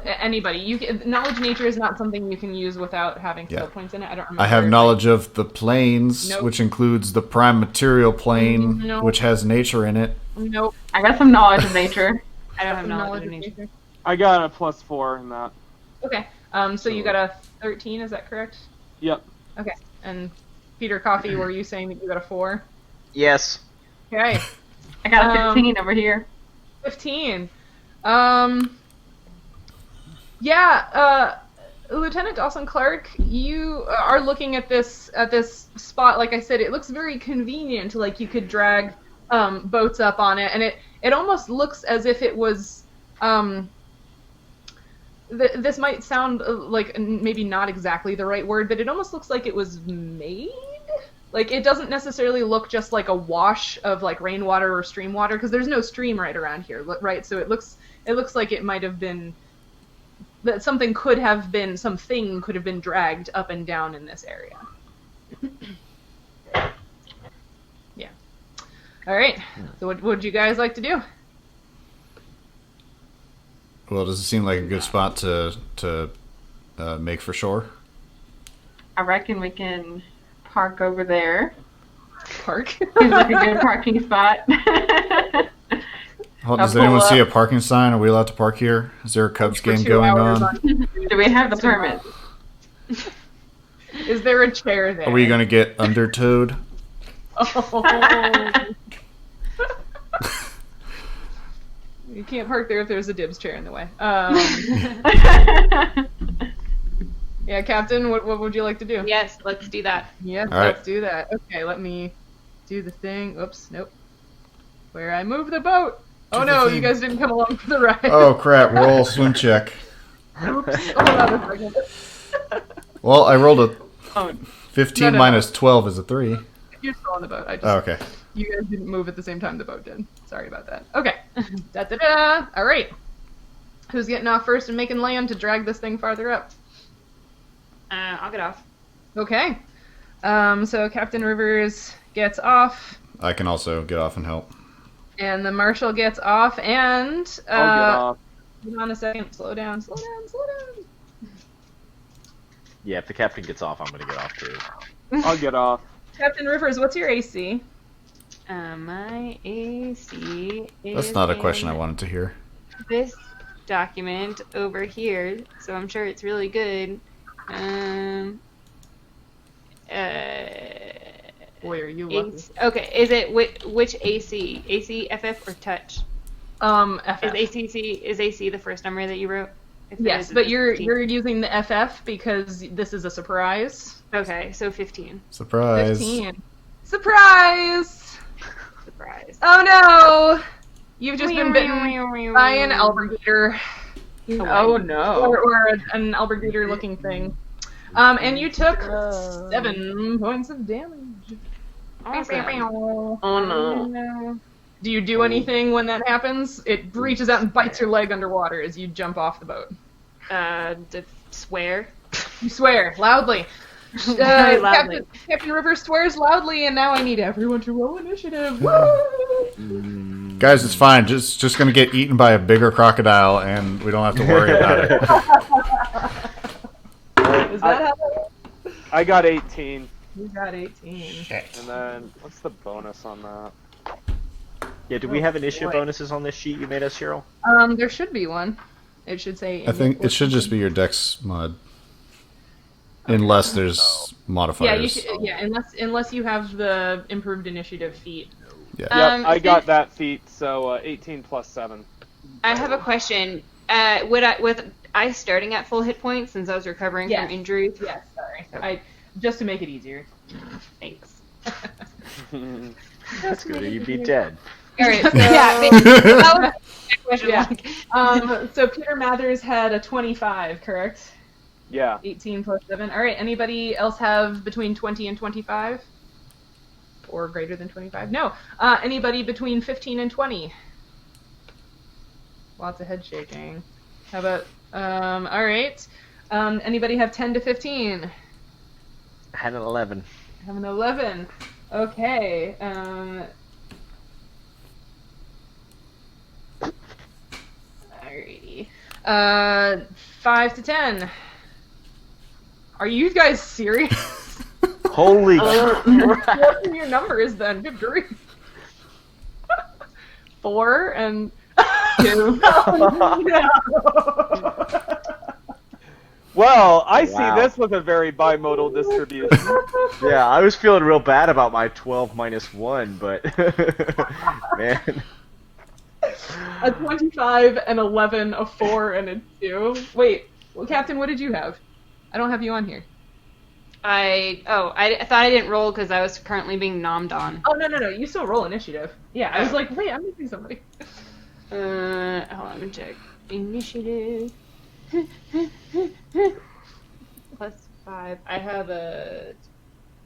Speaker 1: Anybody? Knowledge nature is not something you can use without having skill
Speaker 3: Yeah.
Speaker 1: points in it. I don't remember.
Speaker 3: I have knowledge of the planes,
Speaker 1: Nope.
Speaker 3: which includes the prime material plane,
Speaker 1: Nope.
Speaker 3: which has nature in it.
Speaker 1: Nope.
Speaker 2: I got some knowledge of nature.
Speaker 4: I don't have
Speaker 1: Some
Speaker 4: knowledge of nature.
Speaker 5: I got a +4 in that.
Speaker 1: Okay. So you got a 13, is that correct?
Speaker 5: Yep.
Speaker 1: Okay. And Peter Coffee, were you saying that you got a 4?
Speaker 6: Yes.
Speaker 1: Okay.
Speaker 2: I got a 15 over here.
Speaker 1: 15. Lieutenant Dawson-Clark, you are looking at this spot. Like I said, it looks very convenient. Like you could drag boats up on it, and it almost looks as if it was. This might sound like maybe not exactly the right word, but it almost looks like it was made. Like it doesn't necessarily look just like a wash of like rainwater or stream water, because there's no stream right around here, right? So it looks like it might have been that something could have been dragged up and down in this area. Yeah. All right. So what would you guys like to do?
Speaker 3: Well, does it seem like a good spot to make for shore?
Speaker 2: I reckon we can park over there.
Speaker 1: Park.
Speaker 2: Seems like a good parking spot.
Speaker 3: Does
Speaker 2: pull
Speaker 3: anyone see a
Speaker 2: up.
Speaker 3: parking sign? Are we allowed to park here? Is there a Cubs
Speaker 1: For
Speaker 3: game
Speaker 1: 2
Speaker 3: going
Speaker 1: hours
Speaker 3: on?
Speaker 2: Do we have the permit?
Speaker 1: Is there a chair there?
Speaker 3: Are we going to get undertowed?
Speaker 1: Oh. You can't park there if there's a dibs chair in the way. Yeah, Captain, what would you like to do?
Speaker 4: Yes, let's do that.
Speaker 1: Yes,
Speaker 3: All right.
Speaker 1: let's do that. Okay, let me do the thing. Oops, nope. Where I move the boat. Oh
Speaker 3: the
Speaker 1: no,
Speaker 3: thing.
Speaker 1: you guys didn't come along for the ride.
Speaker 3: Oh, crap. Roll swim check.
Speaker 1: Oops. Hold on a second.
Speaker 3: Well, I rolled a
Speaker 2: Oh,
Speaker 3: 15
Speaker 1: No.
Speaker 3: minus 12 is a 3.
Speaker 1: You're still on the boat.
Speaker 3: Oh, okay.
Speaker 1: You guys didn't move at the same time the boat did. Sorry about that. Okay. Da-da-da. All right. Who's getting off first and making land to drag this thing farther up?
Speaker 4: I'll get off.
Speaker 1: Okay. So Captain Rivers gets off,
Speaker 3: I can also get off and help.
Speaker 1: and the Marshal gets off, and
Speaker 5: I'll get off.
Speaker 1: hold on a second. Slow down.
Speaker 6: Yeah, if the captain gets off, I'm going to get off too.
Speaker 5: I'll get off.
Speaker 1: Captain Rivers, what's your AC?
Speaker 4: My AC is
Speaker 3: That's not a question I
Speaker 4: in
Speaker 3: wanted to hear.
Speaker 4: this document over here, so I'm sure it's really good.
Speaker 1: Boy, are you lucky.
Speaker 4: Okay, is it which AC? AC, FF, or touch?
Speaker 1: FF.
Speaker 4: Is AC the first number that you wrote? If it
Speaker 1: Yes,
Speaker 4: is,
Speaker 1: but
Speaker 4: it's
Speaker 1: you're
Speaker 4: 15.
Speaker 1: using the FF because this is a surprise.
Speaker 4: Okay, so 15.
Speaker 3: Surprise.
Speaker 1: 15. Surprise!
Speaker 4: Surprise.
Speaker 1: Oh no! You've just been bitten by an alligator.
Speaker 2: oh no.
Speaker 1: Or an alligator looking thing. And you took 7 points of damage.
Speaker 2: Oh no.
Speaker 1: Do you do anything when that happens? It reaches out and bites your leg underwater as you jump off the boat.
Speaker 4: Swear.
Speaker 1: You swear loudly.
Speaker 4: Very loudly.
Speaker 1: Captain River swears loudly, and now I need everyone to roll initiative. Woo!
Speaker 3: Guys, it's fine. Just gonna get eaten by a bigger crocodile, and we don't have to worry about it.
Speaker 1: Is that how?
Speaker 5: I got 18.
Speaker 1: You got 18.
Speaker 5: And then, what's the bonus on that?
Speaker 6: Yeah, do we have initiative bonuses on this sheet you made us, Sheryl?
Speaker 1: There should be one. It should say.
Speaker 3: I think it should just be your dex mod, unless there's modifiers.
Speaker 1: Unless you have the improved initiative feat.
Speaker 3: Yeah.
Speaker 5: Yep, I got that feat, so 18 plus 7.
Speaker 4: I have a question. With I starting at full hit points since I was recovering from injuries?
Speaker 1: Yes, sorry. Just to make it easier.
Speaker 4: Thanks.
Speaker 6: That's good. You'd be dead.
Speaker 4: All right. So, that was my question.
Speaker 1: Yeah. So Peter Mathers had a 25, correct?
Speaker 5: Yeah.
Speaker 1: 18 plus 7. All right. Anybody else have between 20 and 25? Or greater than 25? No. Anybody between 15 and 20? Lots of head shaking. How about, all right. Anybody have 10 to 15?
Speaker 6: I had an 11.
Speaker 1: I have an 11. Okay. Alrighty. 5 to 10. Are you guys serious?
Speaker 6: Holy crap.
Speaker 1: What are your numbers then? Good grief. 4 and 2. No.
Speaker 5: Well, I see
Speaker 6: Wow.
Speaker 5: this with a very bimodal distribution.
Speaker 6: Yeah, I was feeling real bad about my 12 minus 1, but man.
Speaker 1: A 25, an 11, a 4, and a 2. Wait, well, Captain, what did you have? I don't have you on here.
Speaker 4: I thought I didn't roll because I was currently being nommed on.
Speaker 1: Oh, no. You still roll initiative. Yeah, I was like, wait, I'm missing somebody.
Speaker 4: Hold on, let me check. Initiative. Plus 5. I have a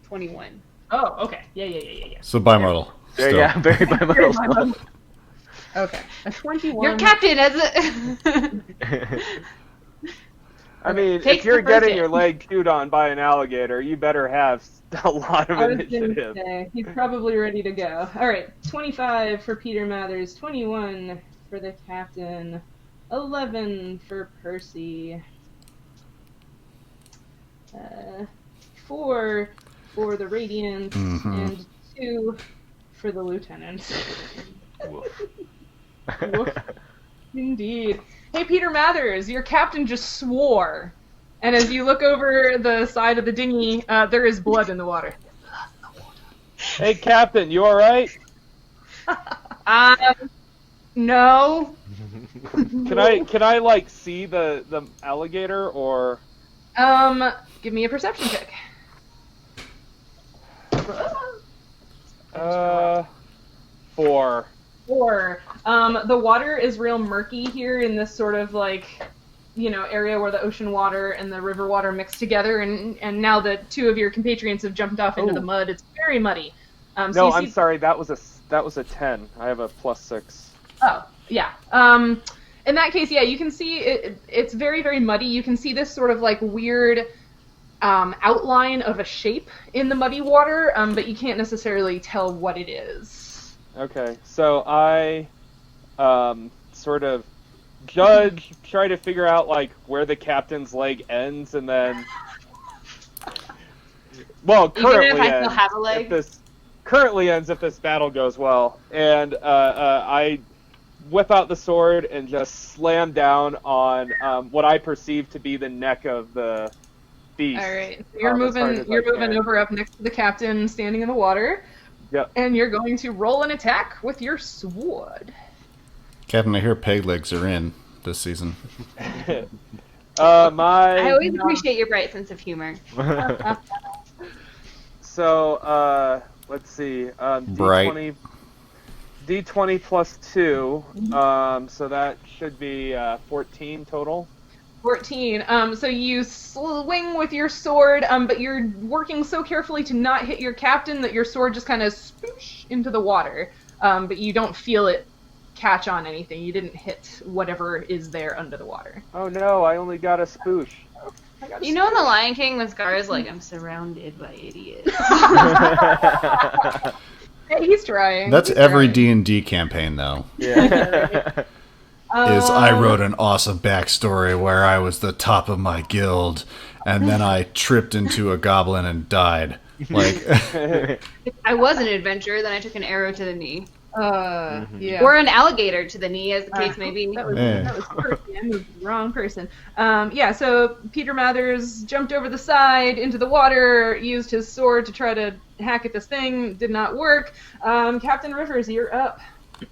Speaker 4: 21.
Speaker 1: Oh, okay. Yeah.
Speaker 3: So bimodal. Still.
Speaker 6: Yeah, very bimodal.
Speaker 1: Okay. A 21.
Speaker 4: Your captain has a...
Speaker 5: I mean,
Speaker 4: Takes
Speaker 5: if you're
Speaker 4: the first
Speaker 5: getting
Speaker 4: hit.
Speaker 5: your leg chewed on by an alligator, you better have a lot of
Speaker 1: I was gonna
Speaker 5: initiative.
Speaker 1: say, he's probably ready to go. Alright, 25 for Peter Mathers, 21 for the captain, 11 for Percy, 4 for the Radiant, and 2 for the Lieutenant. Woof. Indeed. Hey, Peter Mathers, your captain just swore. And as you look over the side of the dinghy, there is blood in the water.
Speaker 5: Hey, Captain, you alright?
Speaker 4: No.
Speaker 5: Can I like see the alligator or?
Speaker 1: Give me a perception check.
Speaker 5: 4.
Speaker 1: 4. The water is real murky here in this sort of like, area where the ocean water and the river water mix together, and now that 2 of your compatriots have jumped off into the mud, it's very muddy.
Speaker 5: No, I'm sorry. That was a 10. I have a plus 6.
Speaker 1: Oh, yeah. In that case, yeah, you can see it's very, very muddy. You can see this sort of like weird outline of a shape in the muddy water, but you can't necessarily tell what it is.
Speaker 5: Okay, so I sort of try to figure out like where the captain's leg ends, and then currently
Speaker 4: Even if I still
Speaker 5: ends
Speaker 4: have a leg?
Speaker 5: if this battle goes well, and I whip out the sword and just slam down on what I perceive to be the neck of the beast.
Speaker 1: All right, so you're moving over up next to the captain, standing in the water.
Speaker 5: Yep.
Speaker 1: And you're going to roll an attack with your sword.
Speaker 3: Captain, I hear peg legs are in this season.
Speaker 4: I always appreciate your bright sense of humor.
Speaker 5: So, let's see.
Speaker 3: Bright.
Speaker 5: D20 plus 2. So that should be 14 total.
Speaker 1: 14. So you swing with your sword, but you're working so carefully to not hit your captain that your sword just kind of spoosh into the water. But you don't feel it catch on anything. You didn't hit whatever is there under the water.
Speaker 5: Oh no, I only got a spoosh.
Speaker 1: I got a
Speaker 4: You know in The
Speaker 1: sword.
Speaker 4: Lion King when Scar's like, I'm surrounded by idiots.
Speaker 1: Hey, he's trying.
Speaker 3: That's
Speaker 1: He's
Speaker 3: every
Speaker 1: trying.
Speaker 3: D&D campaign, though.
Speaker 6: Yeah.
Speaker 3: Is I wrote an awesome backstory where I was the top of my guild, and then I tripped into a goblin and died. Like,
Speaker 4: If I was an adventurer, then I took an arrow to the knee.
Speaker 1: Yeah.
Speaker 4: Or an alligator to the knee, as the case may be.
Speaker 1: That was,
Speaker 3: Yeah.
Speaker 1: that was Percy. I moved to the wrong person. Yeah, so Peter Mathers jumped over the side into the water, used his sword to try to hack at this thing. Did not work. Captain Rivers, you're up.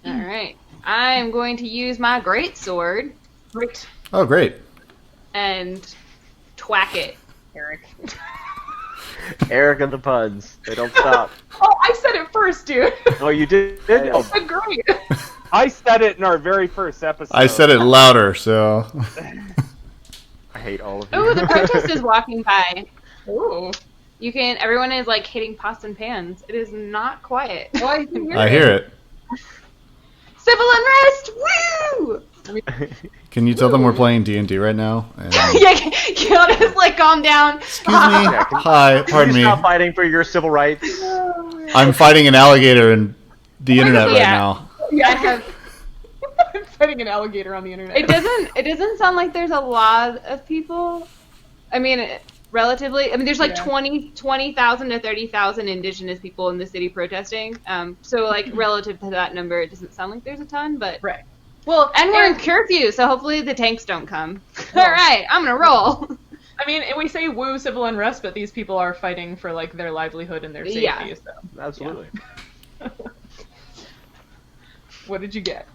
Speaker 4: Alright. I am going to use my great sword
Speaker 1: Great.
Speaker 3: oh, great.
Speaker 4: and twack it, Eric.
Speaker 6: Eric and the puns. They don't stop.
Speaker 1: Oh, I said it first, dude.
Speaker 6: Oh, you did?
Speaker 1: I
Speaker 6: Oh,
Speaker 1: said great.
Speaker 5: I said it in our very first episode.
Speaker 3: I said it louder, so.
Speaker 6: I hate all of you.
Speaker 4: Oh, the protest is walking by.
Speaker 1: Ooh.
Speaker 4: Everyone is like hitting pots and pans. It is not quiet.
Speaker 1: Oh, I can hear
Speaker 3: I hear it.
Speaker 4: Civil unrest! Woo!
Speaker 3: Can you tell them we're playing D&D right now? And,
Speaker 4: Yeah, Keona's like, calm down.
Speaker 3: excuse me. Hi, pardon
Speaker 6: You're
Speaker 3: me.
Speaker 6: not fighting for your civil rights.
Speaker 3: I'm fighting an alligator in the internet right
Speaker 4: Yeah.
Speaker 3: now.
Speaker 1: Yeah,
Speaker 4: I have.
Speaker 1: I'm fighting an alligator on the internet.
Speaker 4: It doesn't sound like there's a lot of people. I mean, relatively. I mean, there's like
Speaker 1: Yeah.
Speaker 4: 20,000 to 30,000 indigenous people in the city protesting. So like relative to that number, it doesn't sound like there's a ton, but.
Speaker 1: Right. Well,
Speaker 4: And we're in curfew, so hopefully the tanks don't come.
Speaker 1: Well.
Speaker 4: All right, I'm gonna roll.
Speaker 1: I mean, we say woo civil unrest, but these people are fighting for like their livelihood and their safety.
Speaker 4: Yeah.
Speaker 1: So,
Speaker 6: Absolutely.
Speaker 1: what did you get?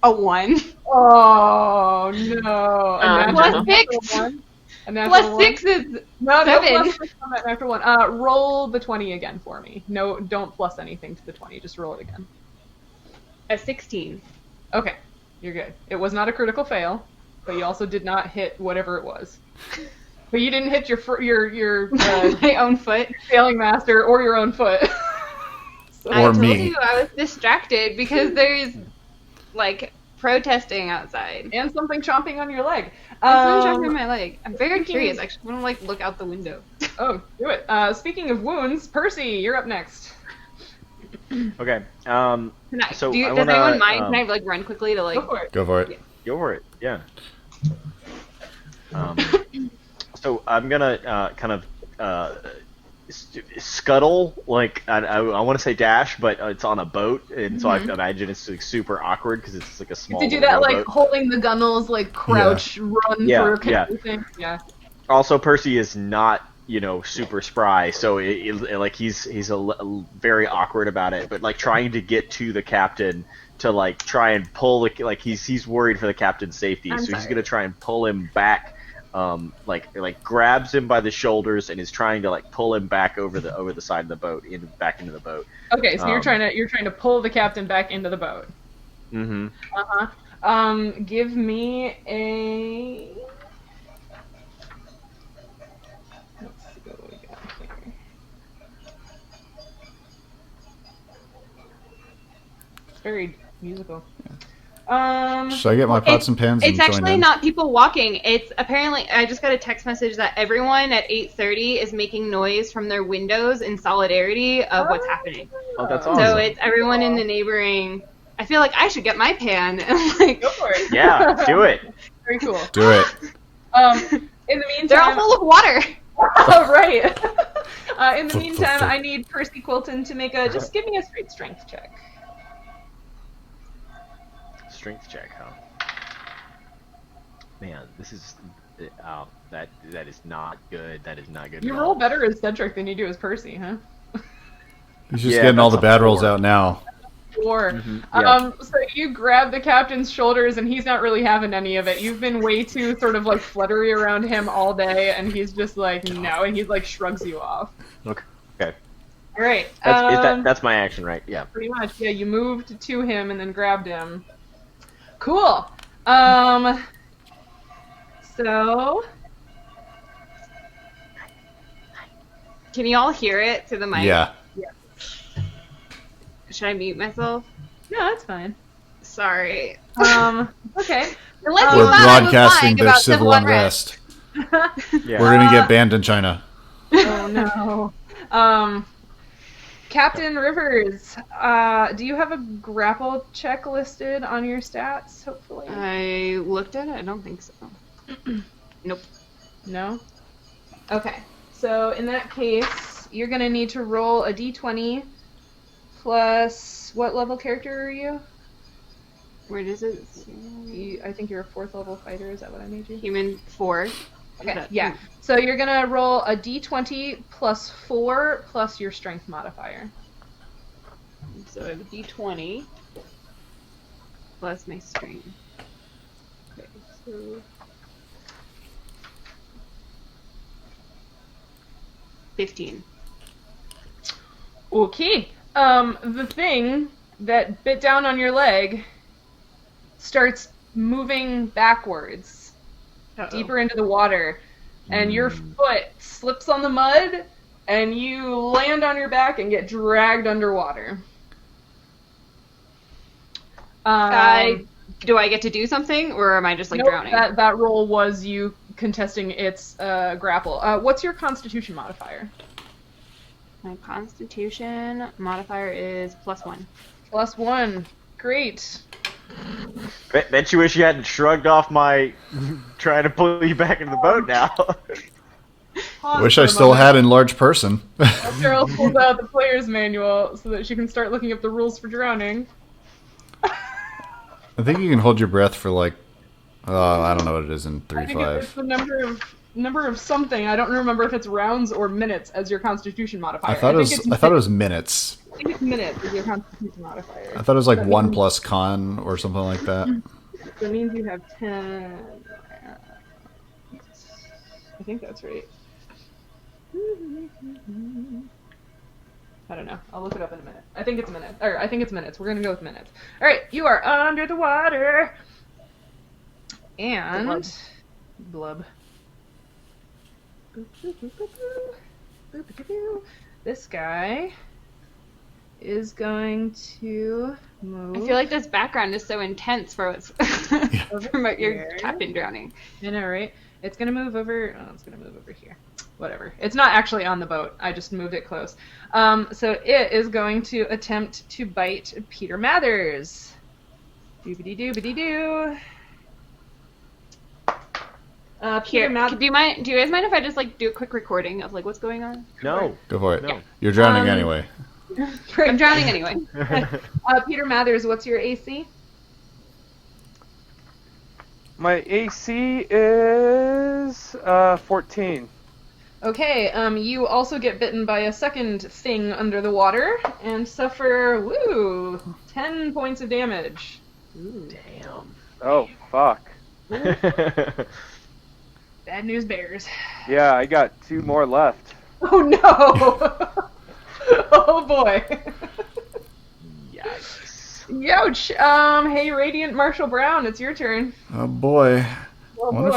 Speaker 4: A 1.
Speaker 1: Oh no! A
Speaker 4: Plus
Speaker 1: natural
Speaker 4: 6.
Speaker 1: one? A natural
Speaker 4: Plus
Speaker 1: one?
Speaker 4: 6 is
Speaker 1: No,
Speaker 4: 7.
Speaker 1: plus 6 on that natural one. Roll the 20 again for me. No, don't plus anything to the 20. Just roll it again.
Speaker 4: a 16.
Speaker 1: Okay, you're good. It was not a critical fail, but you also did not hit whatever it was. But you didn't hit your
Speaker 4: My own foot.
Speaker 1: failing master or your own foot. So-
Speaker 4: I
Speaker 3: Or
Speaker 4: told
Speaker 3: me.
Speaker 4: you I was distracted because there's like protesting outside.
Speaker 1: and something chomping on your leg.
Speaker 4: Someone chopping my leg. I'm very
Speaker 1: speaking
Speaker 4: curious.
Speaker 1: of-
Speaker 4: Actually, I want to like look out the window.
Speaker 1: Oh, do it. Speaking of wounds, Percy, you're up next.
Speaker 6: Okay.
Speaker 4: Can I,
Speaker 6: So
Speaker 4: does
Speaker 6: I wanna,
Speaker 4: anyone mind? Can I like run quickly to like?
Speaker 1: Go for it.
Speaker 3: Go for it.
Speaker 6: Go for it. Yeah. So I'm gonna kind of scuttle, like I want to say dash, but it's on a boat, and so I imagine it's like super awkward because it's like a small.
Speaker 1: To do that, like
Speaker 6: rowboat.
Speaker 1: holding the gunnels, like crouch, run
Speaker 6: Yeah,
Speaker 1: for a
Speaker 6: yeah.
Speaker 1: canoe thing. Yeah.
Speaker 6: Also, Percy is not, super spry, so like he's very awkward about it. But like trying to get to the captain to like try and pull like he's worried for the captain's safety, so he's gonna try and pull him back. Like grabs him by the shoulders and is trying to like pull him back over the side of the boat back into the boat.
Speaker 1: Okay, so you're trying to pull the captain back into the boat.
Speaker 6: Mm-hmm.
Speaker 1: Give me a. Let's see what we got here. It's very musical.
Speaker 3: Should I get my pots and pans and
Speaker 4: It's
Speaker 3: join
Speaker 4: actually
Speaker 3: in?
Speaker 4: not people walking. It's apparently I just got a text message that everyone at 8:30 is making noise from their windows in solidarity of what's happening.
Speaker 6: Oh, that's awesome.
Speaker 4: So it's everyone in the neighboring. I feel like I should get my pan and like.
Speaker 1: Go for it.
Speaker 6: Yeah, do it.
Speaker 1: Very cool.
Speaker 3: Do it.
Speaker 1: In the meantime,
Speaker 4: They're all full of water.
Speaker 1: Oh, right. In the meantime, I need Percy Quilton to make just give me a straight strength check.
Speaker 6: Strength check, huh? Man, this is that is not good. That is not good.
Speaker 1: You
Speaker 6: at
Speaker 1: roll
Speaker 6: all.
Speaker 1: better as Cedric than you do as Percy, huh?
Speaker 3: He's just
Speaker 6: Yeah,
Speaker 3: getting all the
Speaker 6: that's a
Speaker 3: bad rolls
Speaker 6: 4.
Speaker 3: out now.
Speaker 1: 4.
Speaker 6: yeah.
Speaker 1: So you grab the captain's shoulders, and he's not really having any of it. You've been way too sort of like fluttery around him all day, and he's just like no, and he's like shrugs you off.
Speaker 6: Okay.
Speaker 1: All right.
Speaker 6: That's my action, right? Yeah.
Speaker 1: Pretty much, yeah. You moved to him and then grabbed him. Cool. So
Speaker 4: Can you all hear it through the mic?
Speaker 3: Yeah.
Speaker 4: Should I mute myself?
Speaker 1: no, that's fine.
Speaker 4: Sorry.
Speaker 1: Okay.
Speaker 4: Unless
Speaker 3: We're
Speaker 4: you thought I was
Speaker 3: broadcasting
Speaker 4: lying
Speaker 3: their
Speaker 4: about
Speaker 3: civil unrest.
Speaker 6: Yeah.
Speaker 3: We're gonna get banned in China.
Speaker 1: Oh no. Captain Rivers, do you have a grapple check listed on your stats, hopefully?
Speaker 4: I looked at it. I don't think so. Nope.
Speaker 1: No? Okay. So in that case, you're going to need to roll a d20 plus... What level character are you?
Speaker 4: Where does it?
Speaker 1: I think you're a 4th level fighter. Is that what I made you?
Speaker 4: Human 4.
Speaker 1: Okay, yeah. So you're going to roll a d20 plus 4 plus your strength modifier.
Speaker 4: So I have a d20 plus my strength. Okay, so 15.
Speaker 1: Okay. The thing that bit down on your leg starts moving backwards, deeper into the water, and your foot slips on the mud, and you land on your back and get dragged underwater.
Speaker 4: Do I get to do something, or am I just like
Speaker 1: nope,
Speaker 4: drowning?
Speaker 1: That roll was you contesting its grapple. What's your Constitution modifier?
Speaker 4: My Constitution modifier is +1.
Speaker 1: +1. Great.
Speaker 6: Bet you wish you hadn't shrugged off my trying to pull you back into the boat now.
Speaker 3: Wish I still had enlarged person.
Speaker 1: Sheryl pulls out the player's manual so that she can start looking up the rules for drowning.
Speaker 3: I think you can hold your breath for like, I don't know what it is in
Speaker 1: I think
Speaker 3: 3.5.
Speaker 1: it's the number of something. I don't remember if it's rounds or minutes as your Constitution modifier.
Speaker 3: I thought it was minutes.
Speaker 1: I think it's minutes as your Constitution modifier.
Speaker 3: I thought it was like 1 plus con or something like that.
Speaker 1: So it means you have 10. I think that's right. I don't know. I'll look it up in a minute. I think it's minutes. Or I think it's minutes. We're gonna go with minutes. All right, you are under the water, and blub. This guy is going to move.
Speaker 4: I feel like this background is so intense for what's from what your captain drowning.
Speaker 1: I know, right? It's gonna move over. Oh, it's gonna move over here. Whatever. It's not actually on the boat. I just moved it close. So it is going to attempt to bite Peter Mathers. Doobity doobity doo. Peter Mathers.
Speaker 4: Do you guys mind if I just like do a quick recording of like what's going on?
Speaker 6: No.
Speaker 3: Go for it.
Speaker 6: No.
Speaker 3: You're drowning anyway.
Speaker 4: I'm drowning anyway.
Speaker 1: Peter Mathers, what's your AC?
Speaker 5: My AC is 14.
Speaker 1: Okay, you also get bitten by a second thing under the water and suffer, 10 points of damage.
Speaker 6: Damn.
Speaker 5: Oh, fuck.
Speaker 1: Bad news bears.
Speaker 5: Yeah, I got 2 more left.
Speaker 1: Oh no! Oh boy.
Speaker 6: Yikes.
Speaker 1: Youch! Hey, Radiant Marshall Brown, it's your turn.
Speaker 3: Oh boy.
Speaker 1: Oh,
Speaker 3: Wonder
Speaker 1: boy.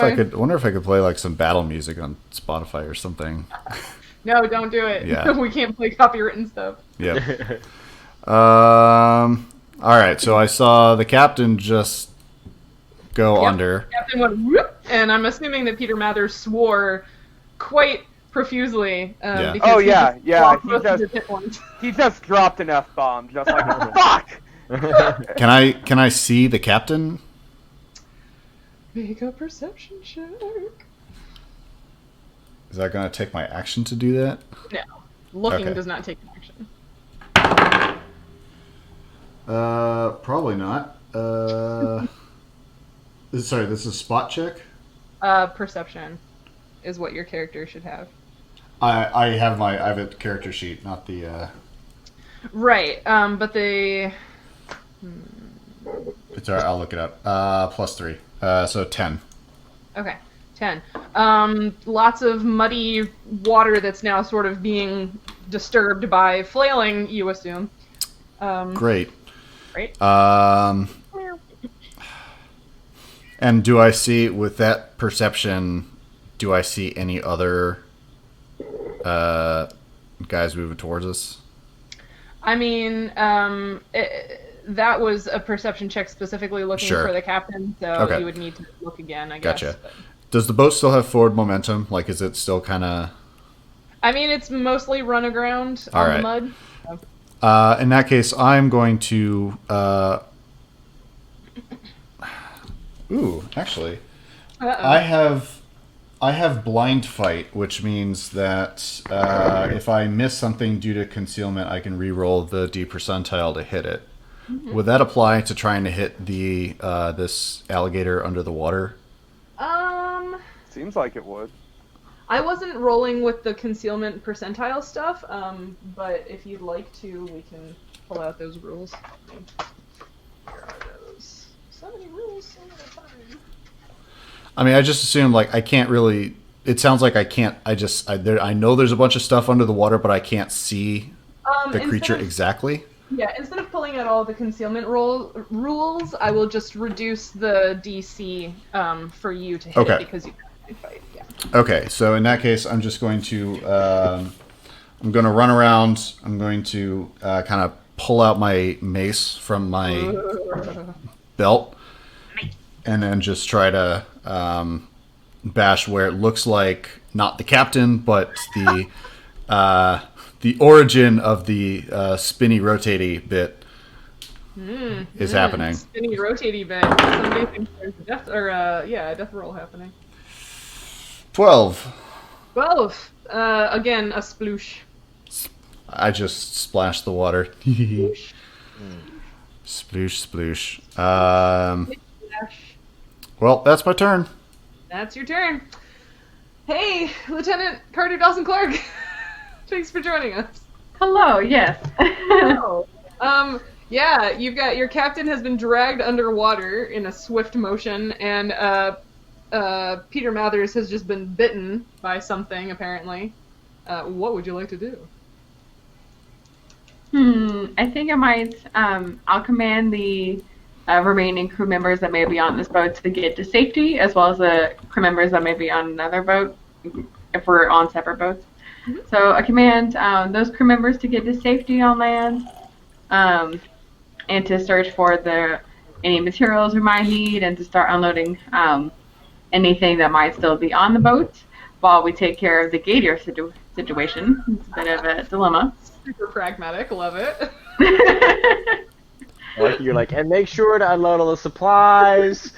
Speaker 3: if I could play like some battle music on Spotify or something.
Speaker 1: No, don't do it.
Speaker 3: Yeah.
Speaker 1: We can't play copywritten stuff.
Speaker 3: Yep. All right. So I saw the captain just go under.
Speaker 1: Captain went whoop, and I'm assuming that Peter Mathers swore quite profusely.
Speaker 3: Yeah.
Speaker 1: Because
Speaker 5: Oh,
Speaker 1: he
Speaker 5: yeah,
Speaker 1: just
Speaker 5: yeah,
Speaker 1: lost
Speaker 5: he
Speaker 1: most of
Speaker 5: does.
Speaker 1: his hit points.
Speaker 5: He just dropped an F-bomb, just like, fuck!
Speaker 3: Can I see the captain?
Speaker 1: Make a perception check.
Speaker 3: Is that going to take my action to do that?
Speaker 1: No. Looking
Speaker 3: Okay.
Speaker 1: does not take an action.
Speaker 3: Probably not. Sorry, this is a spot check?
Speaker 1: Perception is what your character should have.
Speaker 3: I have a character sheet, not the.
Speaker 1: Right, but the...
Speaker 3: It's alright. I'll look it up. +3. So 10.
Speaker 1: Okay, 10. Lots of muddy water that's now sort of being disturbed by flailing, you assume.
Speaker 3: Great.
Speaker 1: Right?
Speaker 3: And do I see, with that perception, do I see any other guys moving towards us?
Speaker 1: I mean, that was a perception check specifically looking
Speaker 3: Sure.
Speaker 1: for the captain, so
Speaker 3: Okay.
Speaker 1: you would need to look again, I guess.
Speaker 3: Gotcha. Does the boat still have forward momentum? Like, is it still kind of...
Speaker 1: I mean, it's mostly run aground
Speaker 3: All
Speaker 1: on
Speaker 3: right.
Speaker 1: the mud.
Speaker 3: In that case, I'm going to... Ooh, actually,
Speaker 1: Uh-oh.
Speaker 3: I have blind fight, which means that if I miss something due to concealment, I can re-roll the D percentile to hit it.
Speaker 1: Mm-hmm.
Speaker 3: Would that apply to trying to hit the this alligator under the water?
Speaker 5: Seems like it would.
Speaker 1: I wasn't rolling with the concealment percentile stuff, but if you'd like to, we can pull out those rules. Where are those? So many rules, so many time.
Speaker 3: I mean, I just assumed like I can't really. It sounds like I can't. I know there's a bunch of stuff under the water, but I can't see the creature exactly.
Speaker 1: Yeah, instead of pulling out all the concealment rules, I will just reduce the DC for you to hit it because you can fight. Yeah.
Speaker 3: Okay, so in that case, I'm just going to I'm going to run around. I'm going to kind of pull out my mace from my belt, and then just try to bash where it looks like not the captain, but the origin of the spinny rotatey bit is happening.
Speaker 1: Spinny rotatey bit. Somebody thinks there's a death roll happening.
Speaker 3: 12.
Speaker 1: 12. Again, a sploosh.
Speaker 3: I just splashed the water. Sploosh, sploosh. Well, that's my turn.
Speaker 1: That's your turn. Hey, Lieutenant Carter Dawson-Clark. Thanks for joining us.
Speaker 2: Hello, yes.
Speaker 1: Hello. Yeah, you've got your captain has been dragged underwater in a swift motion, and Peter Mathers has just been bitten by something, apparently. What would you like to do?
Speaker 2: I think I might, I'll command the remaining crew members that may be on this boat to get to safety, as well as the crew members that may be on another boat, if we're on separate boats. Mm-hmm. So I command those crew members to get to safety on land, and to search for any materials we might need, and to start unloading anything that might still be on the boat while we take care of the gator situation. It's a bit of a dilemma.
Speaker 1: Super pragmatic, love it.
Speaker 6: Like you're like, and make sure to unload all the supplies.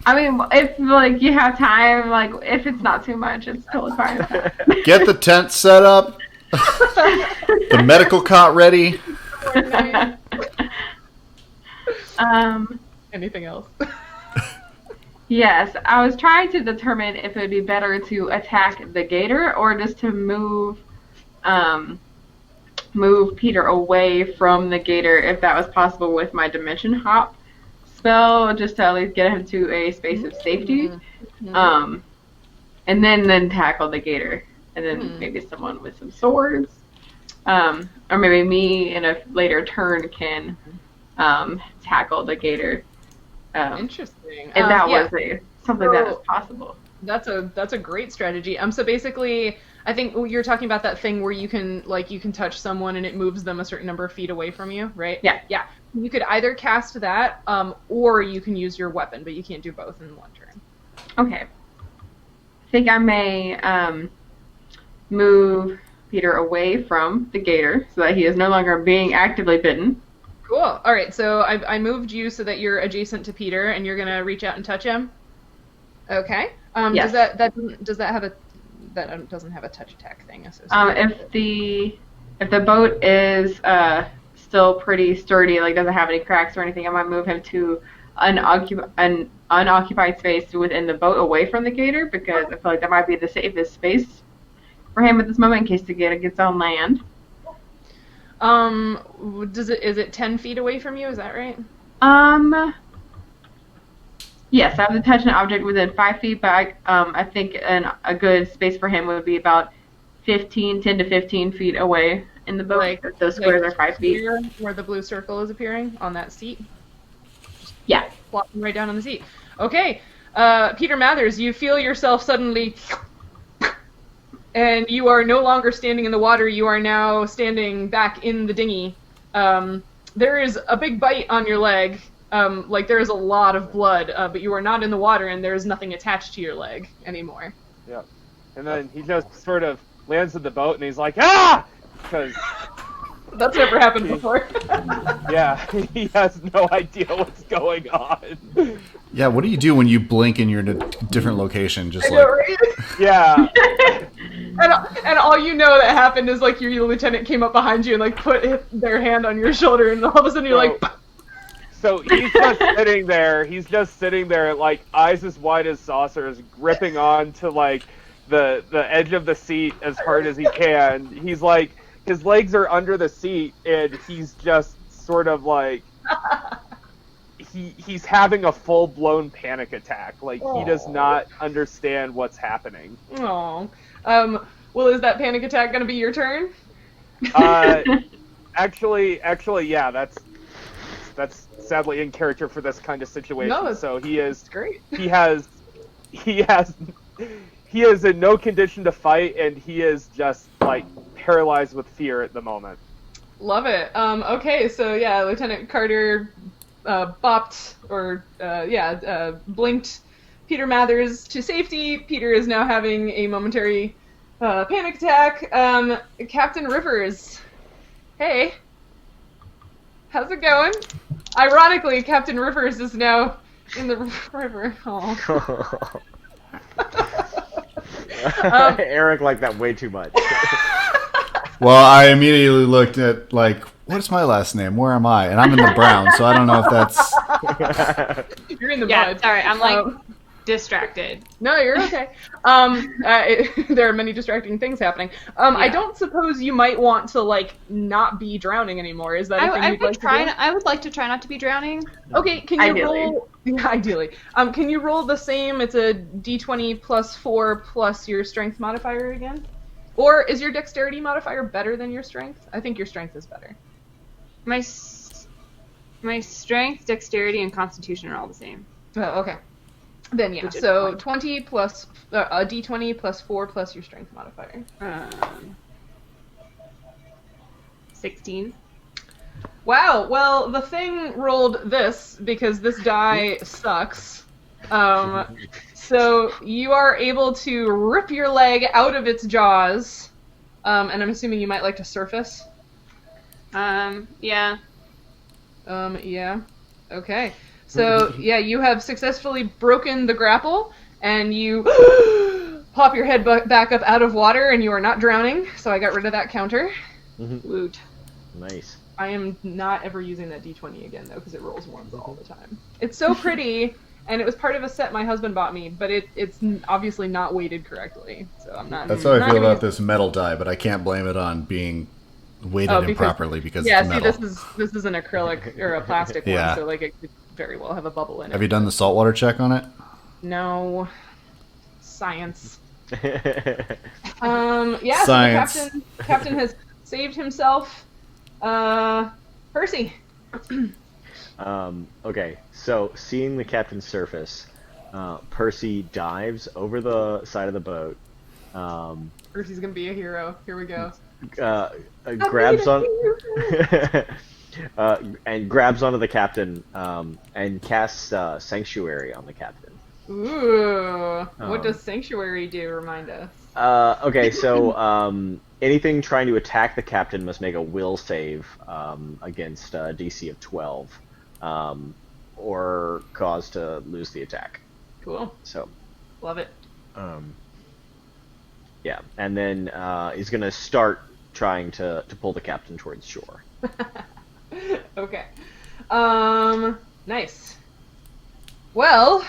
Speaker 2: I mean, if like you have time, like if it's not too much, it's totally fine.
Speaker 3: Get the tent set up. The medical cot ready.
Speaker 1: Anything else?
Speaker 2: Yes, I was trying to determine if it would be better to attack the gator or just to move Peter away from the gator, if that was possible with my dimension hop spell, just to at least get him to a space of safety, and then tackle the gator, and then maybe someone with some swords, or maybe me in a later turn can tackle the gator.
Speaker 1: Interesting.
Speaker 2: If that was something that is possible.
Speaker 1: That's a great strategy. So basically, I think you're talking about that thing where you can touch someone and it moves them a certain number of feet away from you, right?
Speaker 2: Yeah.
Speaker 1: Yeah. You could either cast that, or you can use your weapon, but you can't do both in one turn.
Speaker 2: Okay. I think I may move Peter away from the gator so that he is no longer being actively bitten.
Speaker 1: Cool. All right. So I moved you so that you're adjacent to Peter, and you're gonna reach out and touch him. Okay.
Speaker 2: Yes.
Speaker 1: Does that have a doesn't have a touch attack thing associated?
Speaker 2: If the boat is still pretty sturdy, like doesn't have any cracks or anything, I might move him to an unoccupied space within the boat, away from the gator, because I feel like that might be the safest space for him at this moment in case the gator gets on land.
Speaker 1: Is it 10 feet away from you? Is that right?
Speaker 2: Yes, I have to touch an object within 5 feet, but I think a good space for him would be about 10 to 15 feet away in the boat. Like, those squares are 5 feet.
Speaker 1: Where the blue circle is appearing on that seat?
Speaker 2: Yeah.
Speaker 1: Flopping right down on the seat. Okay. Peter Mathers, you feel yourself suddenly... And you are no longer standing in the water, you are now standing back in the dinghy. There is a big bite on your leg, Like there is a lot of blood, but you are not in the water, and there is nothing attached to your leg anymore.
Speaker 5: Yeah. And then he just sort of lands in the boat, and he's like, ah! Because
Speaker 1: That's never happened before.
Speaker 5: yeah, he has no idea what's going on.
Speaker 3: Yeah, what do you do when you blink and you're in a different location? Just
Speaker 1: I
Speaker 3: like,
Speaker 1: know, right?
Speaker 5: Yeah.
Speaker 1: And all you know that happened is like your lieutenant came up behind you and like put their hand on your shoulder, and all of a sudden you're like.
Speaker 5: So he's just sitting there. He's just sitting there, like eyes as wide as saucers, gripping on to like the edge of the seat as hard as he can. He's like, his legs are under the seat, and he's just sort of like he's having a full blown panic attack. Like he does not understand what's happening.
Speaker 1: Oh. Well, is that panic attack going to be your turn?
Speaker 5: Actually, yeah. That's sadly in character for this kind of situation.
Speaker 1: No,
Speaker 5: so he is
Speaker 1: great.
Speaker 5: He is in no condition to fight, and he is just like paralyzed with fear at the moment.
Speaker 1: Love it. Okay, so yeah, Lieutenant Carter blinked Peter Mathers to safety. Peter is now having a momentary panic attack. Captain Rivers, hey, how's it going? Ironically, Captain Rivers is now in the river. Oh.
Speaker 6: Eric liked that way too much.
Speaker 3: well, I immediately looked at, like, what's my last name? Where am I? And I'm in the brown, so I don't know if that's...
Speaker 1: You're in the
Speaker 4: Yeah,
Speaker 1: mud.
Speaker 4: sorry, I'm like distracted.
Speaker 1: No, you're okay. There are many distracting things happening. I don't suppose you might want to like not be drowning anymore. Is that a thing you'd like to do?
Speaker 4: I would like to try not to be drowning.
Speaker 1: Okay, can you
Speaker 2: Ideally.
Speaker 1: roll? Yeah, ideally. Can you roll the same? It's a d20 plus 4 plus your strength modifier again. Or is your dexterity modifier better than your strength? I think your strength is better.
Speaker 4: My strength, dexterity, and constitution are all the same.
Speaker 1: Oh, okay. Then yeah,
Speaker 4: Which is
Speaker 1: so
Speaker 4: fine.
Speaker 1: 20 plus a d20 plus 4 plus your strength modifier.
Speaker 4: 16.
Speaker 1: Wow, well, the thing rolled this because this die sucks. So you are able to rip your leg out of its jaws, and I'm assuming you might like to surface.
Speaker 4: Yeah.
Speaker 1: Yeah. Okay. So, yeah, you have successfully broken the grapple, and you pop your head back up out of water, and you are not drowning, so I got rid of that counter.
Speaker 4: Woot.
Speaker 6: Nice.
Speaker 1: I am not ever using that d20 again, though, because it rolls ones all the time. It's so pretty, and it was part of a set my husband bought me, but it's obviously not weighted correctly, so I'm not...
Speaker 3: That's how I
Speaker 1: not
Speaker 3: feel
Speaker 1: gonna
Speaker 3: about this metal die, but I can't blame it on being weighted improperly because
Speaker 1: yeah,
Speaker 3: it's
Speaker 1: see,
Speaker 3: metal.
Speaker 1: this is an acrylic or a plastic
Speaker 3: Yeah.
Speaker 1: one, so like it could very well have a bubble in it.
Speaker 3: Have you done the saltwater check on it?
Speaker 1: No. Science.
Speaker 6: Okay,
Speaker 1: Yeah,
Speaker 3: Science.
Speaker 1: so the captain has saved himself. Percy.
Speaker 6: so seeing the captain surface, Percy dives over the side of the boat,
Speaker 1: Percy's gonna be a hero. Here we go.
Speaker 6: grabs on and grabs onto the captain, and casts Sanctuary on the captain.
Speaker 1: Ooh. What does Sanctuary do? Remind us.
Speaker 6: Anything trying to attack the captain must make a will save against DC of 12, or cause to lose the attack.
Speaker 1: Cool.
Speaker 6: So,
Speaker 1: Love it.
Speaker 6: yeah, and then he's gonna start trying to pull the captain towards shore.
Speaker 1: Okay. Nice. Well,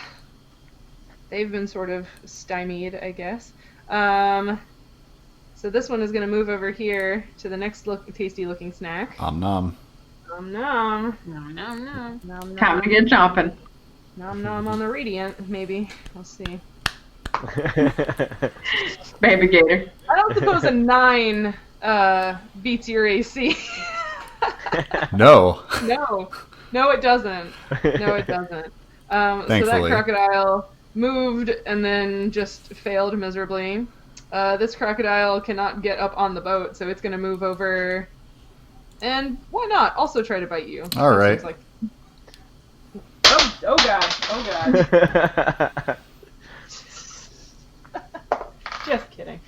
Speaker 1: they've been sort of stymied, I guess. So this one is going to move over here to the next tasty-looking snack.
Speaker 3: Nom nom.
Speaker 1: Nom nom.
Speaker 4: No.
Speaker 1: Nom nom.
Speaker 2: Time to get chomping.
Speaker 1: Nom nom on the Radiant, maybe. We'll see.
Speaker 2: Baby gator.
Speaker 1: I don't suppose a 9 beats your AC.
Speaker 3: No.
Speaker 1: No, it doesn't. No, it doesn't. So that
Speaker 3: Thankfully.
Speaker 1: crocodile moved and then just failed miserably. This crocodile cannot get up on the boat, so it's going to move over. And why not? Also try to bite you.
Speaker 3: All right.
Speaker 1: Seems like Oh god. Oh god. Just kidding.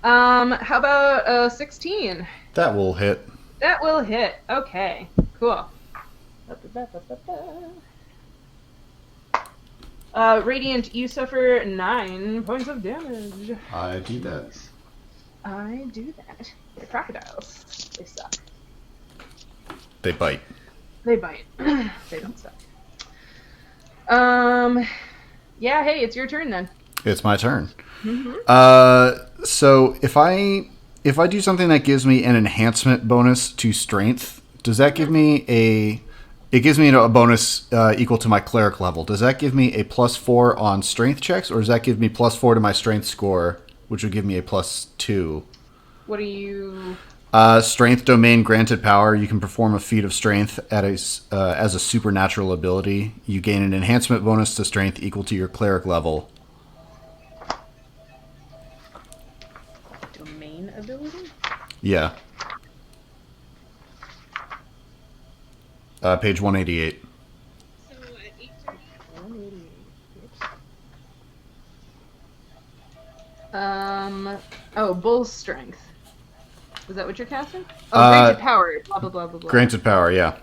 Speaker 1: How about 16?
Speaker 3: That will hit.
Speaker 1: That will hit. Okay. Cool. Radiant, you suffer 9 points of damage.
Speaker 3: I do that.
Speaker 1: I do that. The crocodiles. They suck.
Speaker 3: They bite.
Speaker 1: They bite. They don't suck. Yeah, hey, it's your turn then.
Speaker 3: It's my turn.
Speaker 1: Mm-hmm.
Speaker 3: So if I do something that gives me an enhancement bonus to strength, does that give me a... It gives me a bonus equal to my cleric level. Does that give me a +4 on strength checks, or does that give me +4 to my strength score, which would give me a +2?
Speaker 1: What are you...
Speaker 3: Strength domain granted power. You can perform a feat of strength as a supernatural ability. You gain an enhancement bonus to strength equal to your cleric level.
Speaker 1: Domain ability?
Speaker 3: Yeah. Page 188.
Speaker 1: So at 8. Oh, bull's strength. Is that what you're casting? Oh, granted power. Blah blah blah blah blah.
Speaker 3: Granted power, yeah.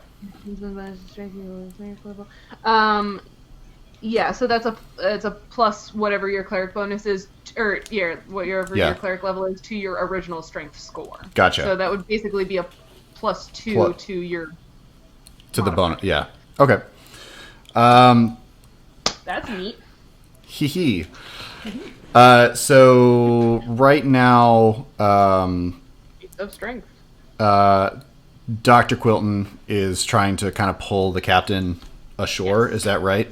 Speaker 1: Yeah. So it's a plus whatever your cleric bonus is, or whatever your cleric level is to your original strength score.
Speaker 3: Gotcha.
Speaker 1: So that would basically be a +2 to your.
Speaker 3: To the bonus, yeah. Okay.
Speaker 1: That's neat.
Speaker 3: Hee hee. So right now,
Speaker 1: Of strength.
Speaker 3: Dr. Quilton is trying to kind of pull the captain ashore. Yes. Is that right?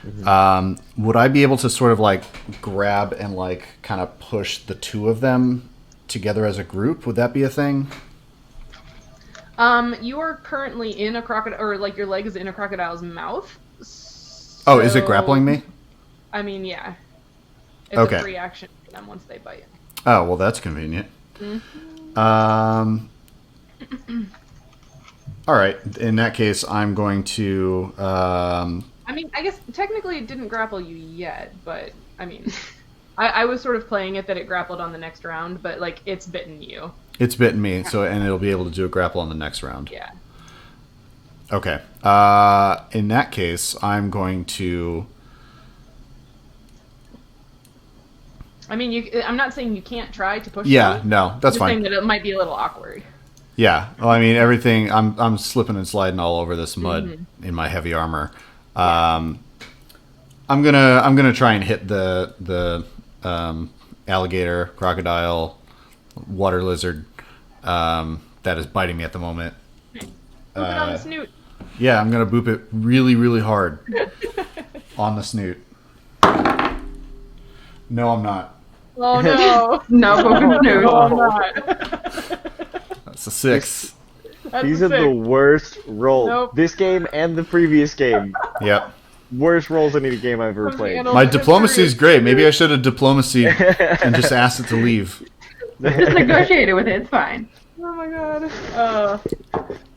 Speaker 3: Mm-hmm. Would I be able to sort of like grab and like kind of push the two of them together as a group? Would that be a thing?
Speaker 1: You are currently in a crocodile, or like your leg is in a crocodile's mouth. So,
Speaker 3: oh, is it grappling me?
Speaker 1: I mean, yeah. It's
Speaker 3: okay.
Speaker 1: a free action for them once they bite.
Speaker 3: Oh, well, that's convenient.
Speaker 1: Mm-hmm.
Speaker 3: All right. In that case, I'm going to.
Speaker 1: I mean, I guess technically it didn't grapple you yet, but I mean, I was sort of playing it that it grappled on the next round, but like it's bitten you.
Speaker 3: It's bitten me, and it'll be able to do a grapple on the next round.
Speaker 1: Yeah.
Speaker 3: Okay. In that case, I'm going to.
Speaker 1: I mean, I'm not saying you can't try to push.
Speaker 3: Yeah,
Speaker 1: them.
Speaker 3: no, that's fine.
Speaker 1: I'm saying that it might be a little awkward.
Speaker 3: Yeah. Well, I mean, everything. I'm slipping and sliding all over this mud in my heavy armor. I'm gonna try and hit the alligator, crocodile, water lizard that is biting me at the moment.
Speaker 1: Boop it on the snoot.
Speaker 3: Yeah, I'm gonna boop it really, really hard on the snoot. No, I'm not.
Speaker 1: Oh no!
Speaker 2: No, boop it snoot.
Speaker 1: No, I'm not.
Speaker 3: That's a 6.
Speaker 6: These are the worst rolls.
Speaker 1: Nope.
Speaker 6: This game and the previous game.
Speaker 3: Yep.
Speaker 6: Worst rolls in any game I've ever played.
Speaker 3: My diplomacy is great. Maybe I should have diplomacy and just asked it to leave.
Speaker 2: Just negotiated with it. It's fine.
Speaker 1: Oh my god.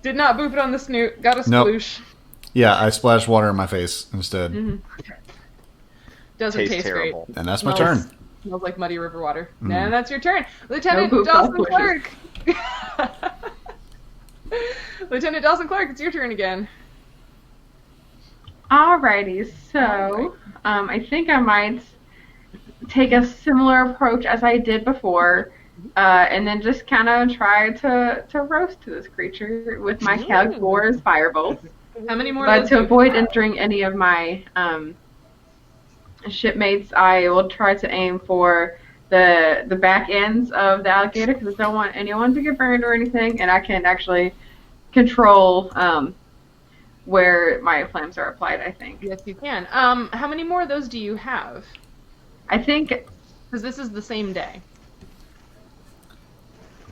Speaker 1: Did not boop it on the snoot. Got a sploosh.
Speaker 3: Nope. Yeah, I splashed water in my face instead.
Speaker 1: Mm-hmm. Doesn't taste
Speaker 6: terrible.
Speaker 1: great.
Speaker 3: And that's my turn.
Speaker 1: Smells like muddy river water. And that's your turn. Lieutenant Dawson-Clark! Lieutenant Dawson-Clark, it's your turn again.
Speaker 2: Alrighty, so I think I might take a similar approach as I did before, and then just kind of try to roast this creature with my Calgor's firebolts.
Speaker 1: How many more?
Speaker 2: But to avoid injuring any of my shipmates, I will try to aim for the back ends of the alligator because I don't want anyone to get burned or anything, and I can actually control where my flames are applied, I think.
Speaker 1: Yes, you can. How many more of those do you have?
Speaker 2: I think...
Speaker 1: Because this is the same day.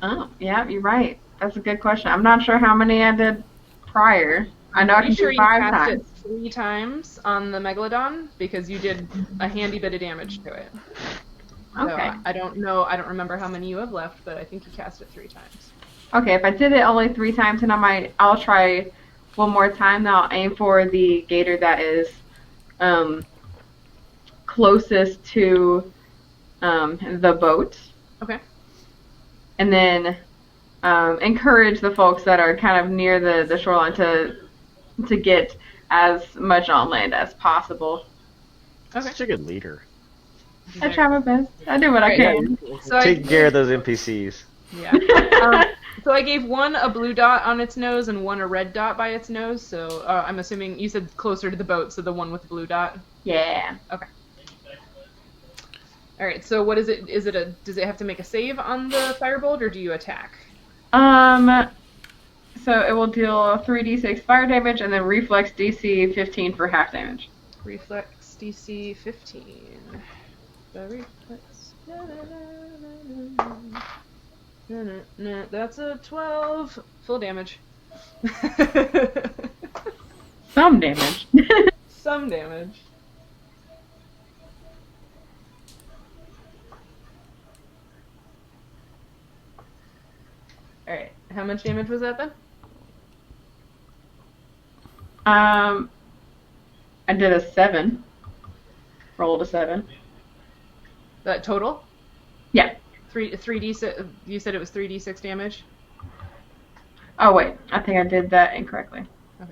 Speaker 2: Oh, yeah, you're right. That's a good question. I'm not sure how many I did prior. I know I can do 5 times.
Speaker 1: It 3 times on the Megalodon because you did a handy bit of damage to it.
Speaker 2: Okay.
Speaker 1: So I don't know. I don't remember how many you have left, but I think you cast it 3 times.
Speaker 2: Okay, if I did it only 3 times, then I'll try one more time. Then I'll aim for the gator that is closest to the boat.
Speaker 1: Okay.
Speaker 2: And then encourage the folks that are kind of near the shoreline to get as much on land as possible.
Speaker 1: Okay.
Speaker 6: Such a good leader.
Speaker 2: I try my best. I do what I can.
Speaker 1: So
Speaker 6: Taking care of those NPCs.
Speaker 1: Yeah. So I gave one a blue dot on its nose and one a red dot by its nose. So I'm assuming you said closer to the boat, so the one with the blue dot.
Speaker 2: Yeah.
Speaker 1: Okay. All right. So what is it? Does it have to make a save on the firebolt, or do you attack?
Speaker 2: So it will deal 3d6 fire damage and then reflex DC 15 for half damage.
Speaker 1: Reflex DC 15. The reflex. No, that's a 12. Full damage.
Speaker 2: Some damage.
Speaker 1: Some damage. Alright, how much damage was that then?
Speaker 2: I did a 7. Rolled a 7.
Speaker 1: That total?
Speaker 2: Yeah.
Speaker 1: 3d6. You said it was 3d6 damage?
Speaker 2: Oh, wait. I think I did that incorrectly.
Speaker 1: Okay.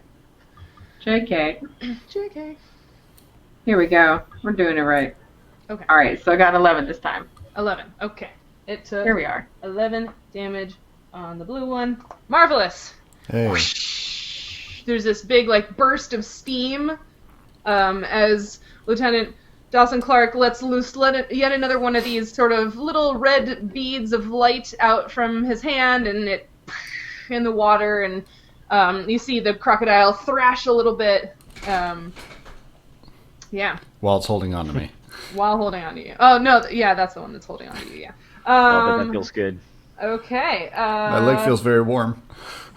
Speaker 2: JK.
Speaker 1: JK.
Speaker 2: Here we go. We're doing it right.
Speaker 1: Okay.
Speaker 2: Alright, so I got 11 this time.
Speaker 1: 11. Okay. It took
Speaker 2: Here we are.
Speaker 1: 11 damage on the blue one. Marvelous!
Speaker 3: Hey.
Speaker 1: There's this big, like, burst of steam as Lieutenant Dawson-Clark lets loose yet another one of these sort of little red beads of light out from his hand, and it in the water, and you see the crocodile thrash a little bit. Yeah.
Speaker 3: While it's holding on to me.
Speaker 1: While holding on to you. Oh, no, yeah, that's the one that's holding on to you, yeah.
Speaker 6: Oh, but that feels good.
Speaker 1: Okay.
Speaker 3: My leg feels very warm.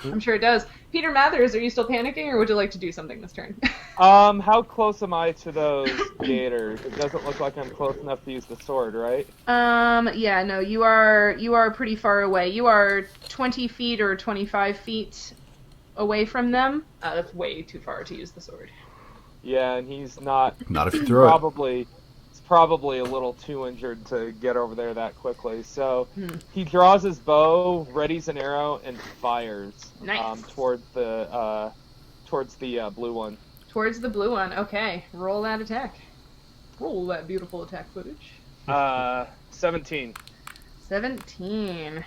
Speaker 1: I'm sure it does. Peter Mathers, are you still panicking, or would you like to do something this turn?
Speaker 5: How close am I to those gators? It doesn't look like I'm close enough to use the sword, right?
Speaker 1: Yeah, no, you are pretty far away. You are 20 feet or 25 feet away from them. That's way too far to use the sword.
Speaker 5: Yeah, and he's not.
Speaker 3: Not if you throw it.
Speaker 5: He's probably a little too injured to get over there that quickly. So he draws his bow, readies an arrow, and fires.
Speaker 1: Nice.
Speaker 5: Towards the blue one.
Speaker 1: Towards the blue one. Okay, roll that attack. Roll that beautiful attack footage.
Speaker 5: 17.
Speaker 1: 17.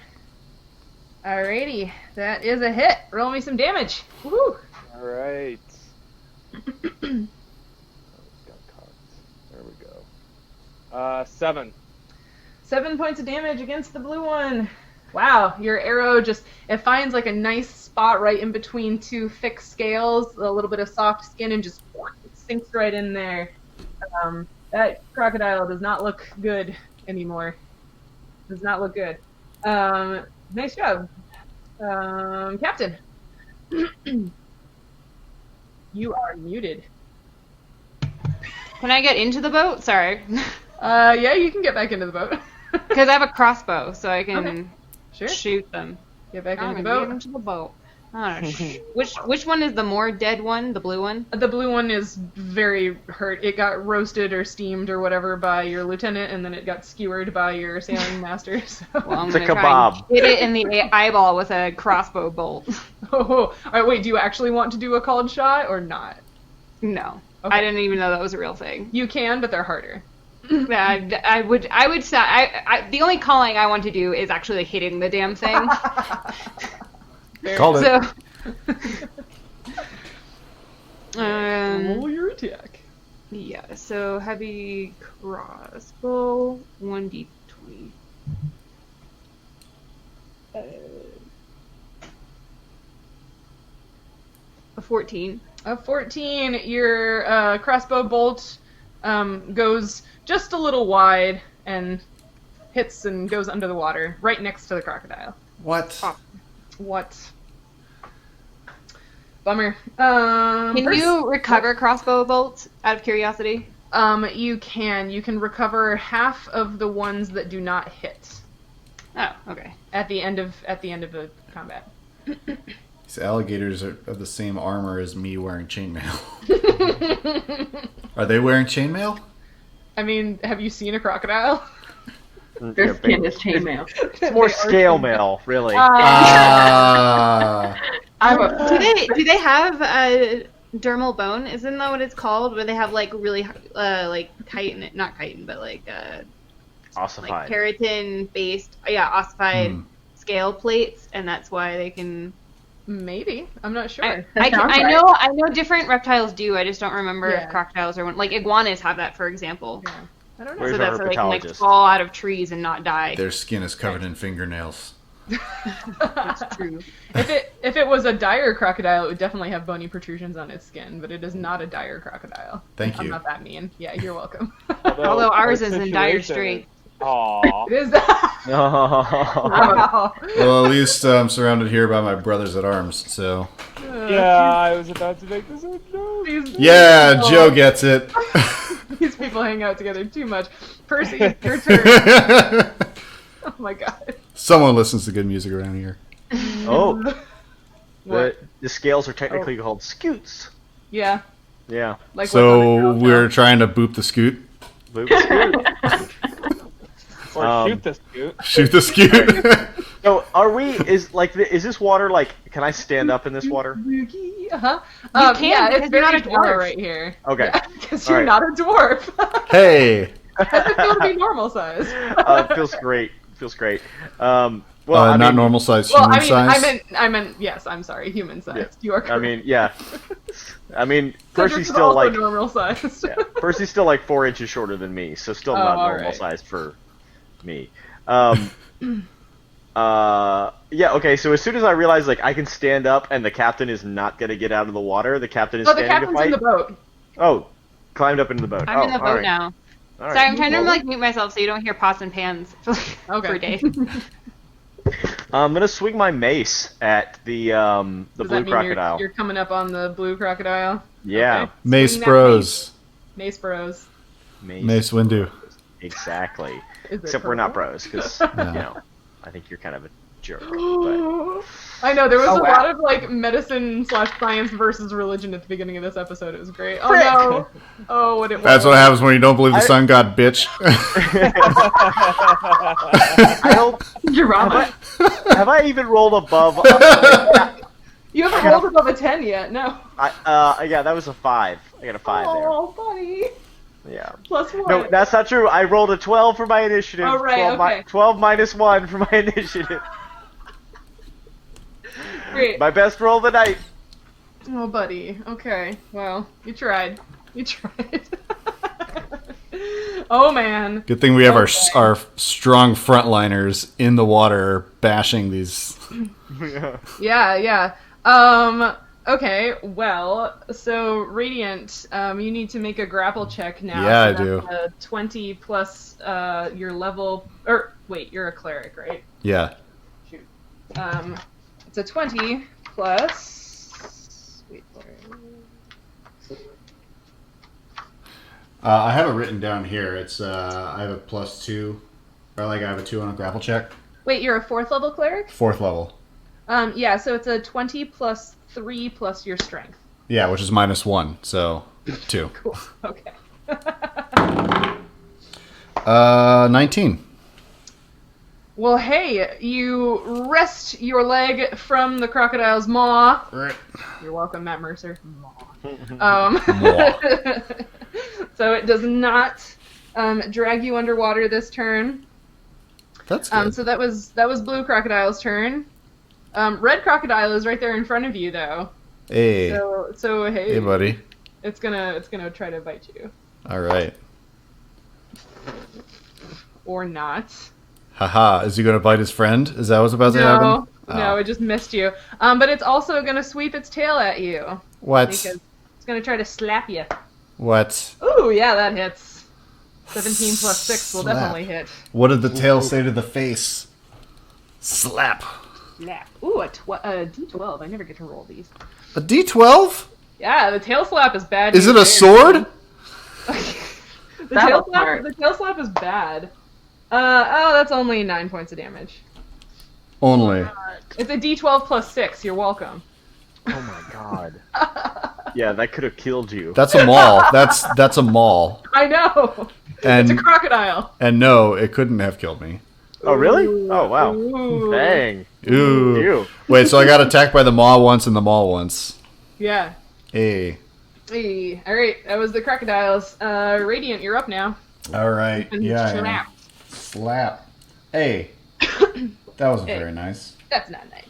Speaker 1: Alrighty, that is a hit. Roll me some damage. Woohoo!
Speaker 5: All right. There we go. 7.
Speaker 1: 7 points of damage against the blue one. Wow, your arrow it finds like a nice spot right in between two thick scales, a little bit of soft skin, and just sinks right in there. That crocodile does not look good anymore. Does not look good. Nice job. Captain. You are muted.
Speaker 4: Can I get into the boat? Sorry.
Speaker 1: Yeah, you can get back into the boat.
Speaker 4: Because I have a crossbow, so I can
Speaker 1: Okay. Sure.
Speaker 4: shoot them.
Speaker 1: Get back
Speaker 4: I'm
Speaker 1: into the
Speaker 4: gonna
Speaker 1: boat.
Speaker 4: get into the boat. Which one is the more dead one? The blue one?
Speaker 1: The blue one is very hurt. It got roasted or steamed or whatever by your lieutenant, and then it got skewered by your sailing master. So.
Speaker 4: Well, I'm
Speaker 6: It's a
Speaker 4: gonna try and
Speaker 6: kebab.
Speaker 4: hit it in the eyeball with a crossbow bolt.
Speaker 1: Oh, all right. Wait, do you actually want to do a called shot or not?
Speaker 4: No,
Speaker 1: Okay.
Speaker 4: I didn't even know that was a real thing.
Speaker 1: You can, but they're harder.
Speaker 4: I would say the only calling I want to do is actually hitting the damn thing.
Speaker 3: Called it.
Speaker 4: So,
Speaker 1: Roll your attack.
Speaker 4: yeah. So heavy crossbow, 1d20. A 14.
Speaker 1: A 14. Your crossbow bolt goes just a little wide and hits and goes under the water, right next to the crocodile.
Speaker 3: What?
Speaker 4: Oh.
Speaker 1: What? Bummer.
Speaker 4: Can you recover crossbow bolts out of curiosity?
Speaker 1: You can. You can recover half of the ones that do not hit
Speaker 4: Oh, okay.
Speaker 1: at the end of a combat.
Speaker 3: These alligators are of the same armor as me wearing chainmail. Are they wearing chainmail?
Speaker 1: I mean, have you seen a crocodile?
Speaker 2: Their skin is chainmail.
Speaker 6: It's more scale mail, really.
Speaker 3: Ah.
Speaker 4: Do they have dermal bone? Isn't that what it's called? Where they have like really like chitin, not chitin, but like
Speaker 6: Ossified.
Speaker 4: keratin based, ossified scale plates, and that's why they can.
Speaker 1: Maybe. I'm not sure.
Speaker 4: I know different reptiles do. I just don't remember
Speaker 1: Yeah.
Speaker 4: if crocodiles are one. Like iguanas have that, for example.
Speaker 1: Yeah. I don't know.
Speaker 6: Where's
Speaker 4: So that's
Speaker 6: our
Speaker 4: why they can like
Speaker 6: herpetologist?
Speaker 4: fall out of trees and not die.
Speaker 3: Their skin is covered in fingernails.
Speaker 4: That's true.
Speaker 1: If it was a dire crocodile, it would definitely have bony protrusions on its skin, but it is not a dire crocodile.
Speaker 3: Thank
Speaker 1: I'm
Speaker 3: you.
Speaker 1: not that mean. Yeah, you're welcome.
Speaker 4: Although ours
Speaker 5: our
Speaker 4: is in dire
Speaker 5: situation
Speaker 4: straits.
Speaker 5: Aw.
Speaker 1: It is.
Speaker 6: Oh.
Speaker 1: Wow.
Speaker 3: Well, at least I'm surrounded here by my brothers at arms, so...
Speaker 5: Yeah, I was about to make this a joke.
Speaker 3: Yeah, Joe gets it.
Speaker 1: These people hang out together too much. Percy, your turn. Oh my god.
Speaker 3: Someone listens to good music around here.
Speaker 6: Oh,
Speaker 1: What?
Speaker 6: the scales are technically called scoots.
Speaker 1: Yeah.
Speaker 6: Yeah.
Speaker 1: Like what's on
Speaker 3: So
Speaker 1: the
Speaker 3: we're trying to boop the scoot.
Speaker 6: Boop scoot.
Speaker 5: Or shoot the scoot.
Speaker 3: Shoot the scoot.
Speaker 6: So are we? Is this water like? Can I stand up in this water?
Speaker 1: Uh-huh.
Speaker 4: You can,
Speaker 1: yeah,
Speaker 4: because
Speaker 1: it's
Speaker 4: you're
Speaker 1: very
Speaker 4: not a
Speaker 1: shallow
Speaker 4: dwarf.
Speaker 1: right here.
Speaker 6: Okay.
Speaker 1: Because
Speaker 6: All
Speaker 1: you're
Speaker 6: right.
Speaker 1: not a dwarf.
Speaker 3: Hey.
Speaker 1: Doesn't feel to be normal size.
Speaker 6: Feels great. Feels great. Well, I
Speaker 3: Not
Speaker 6: mean,
Speaker 3: normal size,
Speaker 1: Well,
Speaker 3: human size.
Speaker 1: I meant, yes, I'm sorry, human size.
Speaker 6: Yeah.
Speaker 1: You are correct.
Speaker 6: I mean, yeah. I mean,
Speaker 1: Cedric
Speaker 6: Percy's
Speaker 1: is
Speaker 6: still
Speaker 1: also
Speaker 6: like
Speaker 1: normal size.
Speaker 6: yeah, Percy's still like 4 inches shorter than me, so still not
Speaker 1: all
Speaker 6: normal
Speaker 1: right.
Speaker 6: size for me. Yeah. Okay. So as soon as I realize like I can stand up and the captain is not gonna get out of the water, the captain is
Speaker 1: Oh, the
Speaker 6: standing to
Speaker 1: captain's
Speaker 6: fight.
Speaker 1: in the boat.
Speaker 6: Oh, climbed up into the boat.
Speaker 4: I'm in the
Speaker 6: all
Speaker 4: boat
Speaker 6: right.
Speaker 4: now.
Speaker 6: All right.
Speaker 4: Sorry, I'm trying to
Speaker 6: Well,
Speaker 4: like mute myself so you don't hear pots and pans for a day.
Speaker 6: I'm gonna swing my mace at the
Speaker 1: Does
Speaker 6: blue
Speaker 1: that mean
Speaker 6: crocodile.
Speaker 1: You're coming up on the blue crocodile?
Speaker 6: Yeah.
Speaker 1: Okay.
Speaker 3: Mace
Speaker 1: Swing that
Speaker 3: Bros.
Speaker 1: Mace Bros.
Speaker 3: Mace Windu.
Speaker 6: Exactly.
Speaker 1: Is it
Speaker 6: Except we're not
Speaker 1: purple?
Speaker 6: bros, because
Speaker 3: No.
Speaker 6: you know, I think you're kind of a jerk. But
Speaker 1: I know, there was
Speaker 5: Oh,
Speaker 1: a
Speaker 5: wow.
Speaker 1: lot of like medicine / science versus religion at the beginning of this episode. It was great. Oh
Speaker 6: Frick.
Speaker 1: no. Oh, what it was.
Speaker 3: That's what happens when you don't believe the sun god, bitch.
Speaker 6: I don't.
Speaker 2: Drama.
Speaker 6: Have I even rolled above?
Speaker 1: You haven't rolled above a 10 yet, no.
Speaker 6: Yeah, that was a 5. I got a 5
Speaker 1: Oh, buddy.
Speaker 6: there. Yeah.
Speaker 1: Plus 1.
Speaker 6: No, that's not true. I rolled a 12 for my initiative.
Speaker 1: Oh, right,
Speaker 6: 12,
Speaker 1: okay.
Speaker 6: 12 minus 1 for my initiative.
Speaker 1: Great.
Speaker 6: My best roll of the night.
Speaker 1: Oh, buddy. Okay. Well, you tried. You tried. Oh, man.
Speaker 3: Good thing we have
Speaker 1: Okay.
Speaker 3: our strong frontliners in the water bashing these.
Speaker 1: Yeah. Okay, well, so Radiant, you need to make a grapple check now.
Speaker 3: Yeah, I
Speaker 1: so
Speaker 3: do.
Speaker 1: that's 20 plus your level, or wait, you're a cleric, right?
Speaker 3: Yeah.
Speaker 1: Shoot. It's a 20 plus. Wait,
Speaker 3: I have it written down here. It's I have a +2, or like I have a 2 on a grapple check.
Speaker 1: wait, you're a 4th level cleric?
Speaker 3: 4th level.
Speaker 1: Yeah, so it's a 20 plus 3 plus your strength.
Speaker 3: Yeah, which is -1, so 2.
Speaker 1: Cool. Okay.
Speaker 3: 19.
Speaker 1: Well, hey, you wrest your leg from the crocodile's maw. You're welcome, Matt Mercer.
Speaker 3: Maw.
Speaker 1: So it does not drag you underwater this turn.
Speaker 3: That's good.
Speaker 1: So that was Blue Crocodile's turn. Red Crocodile is right there in front of you, though.
Speaker 3: Hey.
Speaker 1: So hey,
Speaker 3: Hey, buddy.
Speaker 1: it's gonna try to bite you
Speaker 3: All right.
Speaker 1: or not.
Speaker 3: Haha. Is he going to bite his friend? Is that what's about to happen?
Speaker 1: No, it just missed you. But it's also gonna sweep its tail at you
Speaker 3: What?
Speaker 1: because it's gonna try to slap you.
Speaker 3: What?
Speaker 1: Ooh, yeah, that hits. 17 plus 6 will
Speaker 3: Slap.
Speaker 1: definitely hit.
Speaker 3: What did the tail say to the face? Slap.
Speaker 1: Slap. Ooh, a D12. I never get to roll these.
Speaker 3: A D12?
Speaker 1: Yeah, the tail slap is bad.
Speaker 3: Is it
Speaker 1: news
Speaker 3: a
Speaker 1: there.
Speaker 3: sword?
Speaker 1: The tail slap is bad. That's only 9 points of damage.
Speaker 3: Only.
Speaker 1: It's a D12 plus 6. You're welcome.
Speaker 5: Oh my god.
Speaker 6: Yeah, that could have killed you.
Speaker 3: That's a maul. That's a maul.
Speaker 1: I know.
Speaker 3: And
Speaker 1: It's a crocodile.
Speaker 3: and no, it couldn't have killed me.
Speaker 6: Oh, really? Oh, wow.
Speaker 1: Ooh.
Speaker 6: Dang.
Speaker 3: Ooh.
Speaker 6: You.
Speaker 3: Wait, so I got attacked by the maw once and the maul once.
Speaker 1: Yeah.
Speaker 3: Hey.
Speaker 1: Hey. All right, that was the crocodiles. Radiant, you're up now.
Speaker 3: All right.
Speaker 1: And
Speaker 3: Yeah. I am.
Speaker 1: slap.
Speaker 3: Slap. Hey. That wasn't
Speaker 1: Hey.
Speaker 3: very nice.
Speaker 1: That's not nice.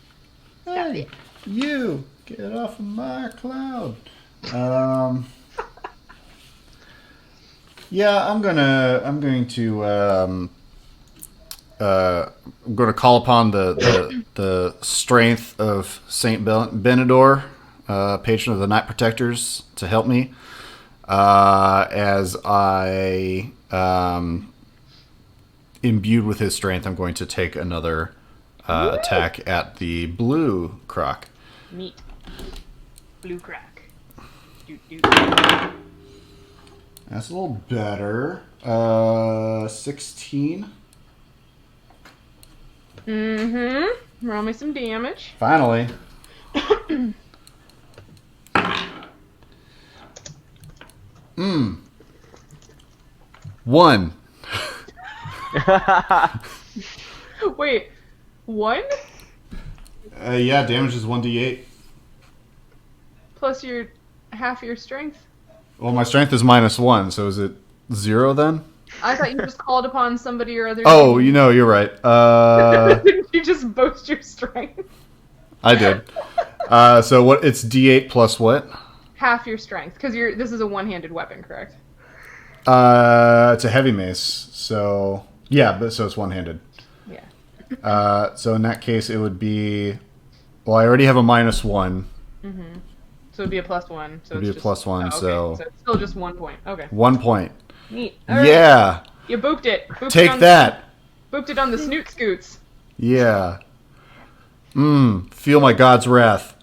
Speaker 1: Stop it.
Speaker 3: You get off of my cloud. Yeah, I'm going to call upon the strength of Saint Benedor, patron of the Night Protectors, to help me as I, imbued with his strength, I'm going to take another attack at the blue croc.
Speaker 1: Neat. Blue crack. Doot.
Speaker 3: That's a little better. 16.
Speaker 1: Mm-hmm. Roll me some damage.
Speaker 3: Finally. One.
Speaker 1: Wait. 1?
Speaker 3: Yeah, damage is 1d8.
Speaker 1: Plus your half your strength?
Speaker 3: Well, my strength is -1, so is it 0 then?
Speaker 1: I thought you just called upon somebody or other.
Speaker 3: Oh, you're right.
Speaker 1: You just boast your strength.
Speaker 3: I did. So what? It's d8 plus what?
Speaker 1: Half your strength, because this is a one-handed weapon, correct?
Speaker 3: It's a heavy mace, so yeah, but so it's one-handed.
Speaker 1: Yeah.
Speaker 3: So in that case, it would be. Well, I already have a -1.
Speaker 1: Mm-hmm. So it'd be a +1. So
Speaker 3: It'd be
Speaker 1: it's
Speaker 3: a +1,
Speaker 1: okay.
Speaker 3: so
Speaker 1: So it's still just 1 point. Okay.
Speaker 3: 1 point.
Speaker 1: Neat. All right.
Speaker 3: Yeah.
Speaker 1: You booped it. Booped it
Speaker 3: Take
Speaker 1: on
Speaker 3: that.
Speaker 1: Booped it on the snoot scoots.
Speaker 3: Yeah. Feel my god's wrath.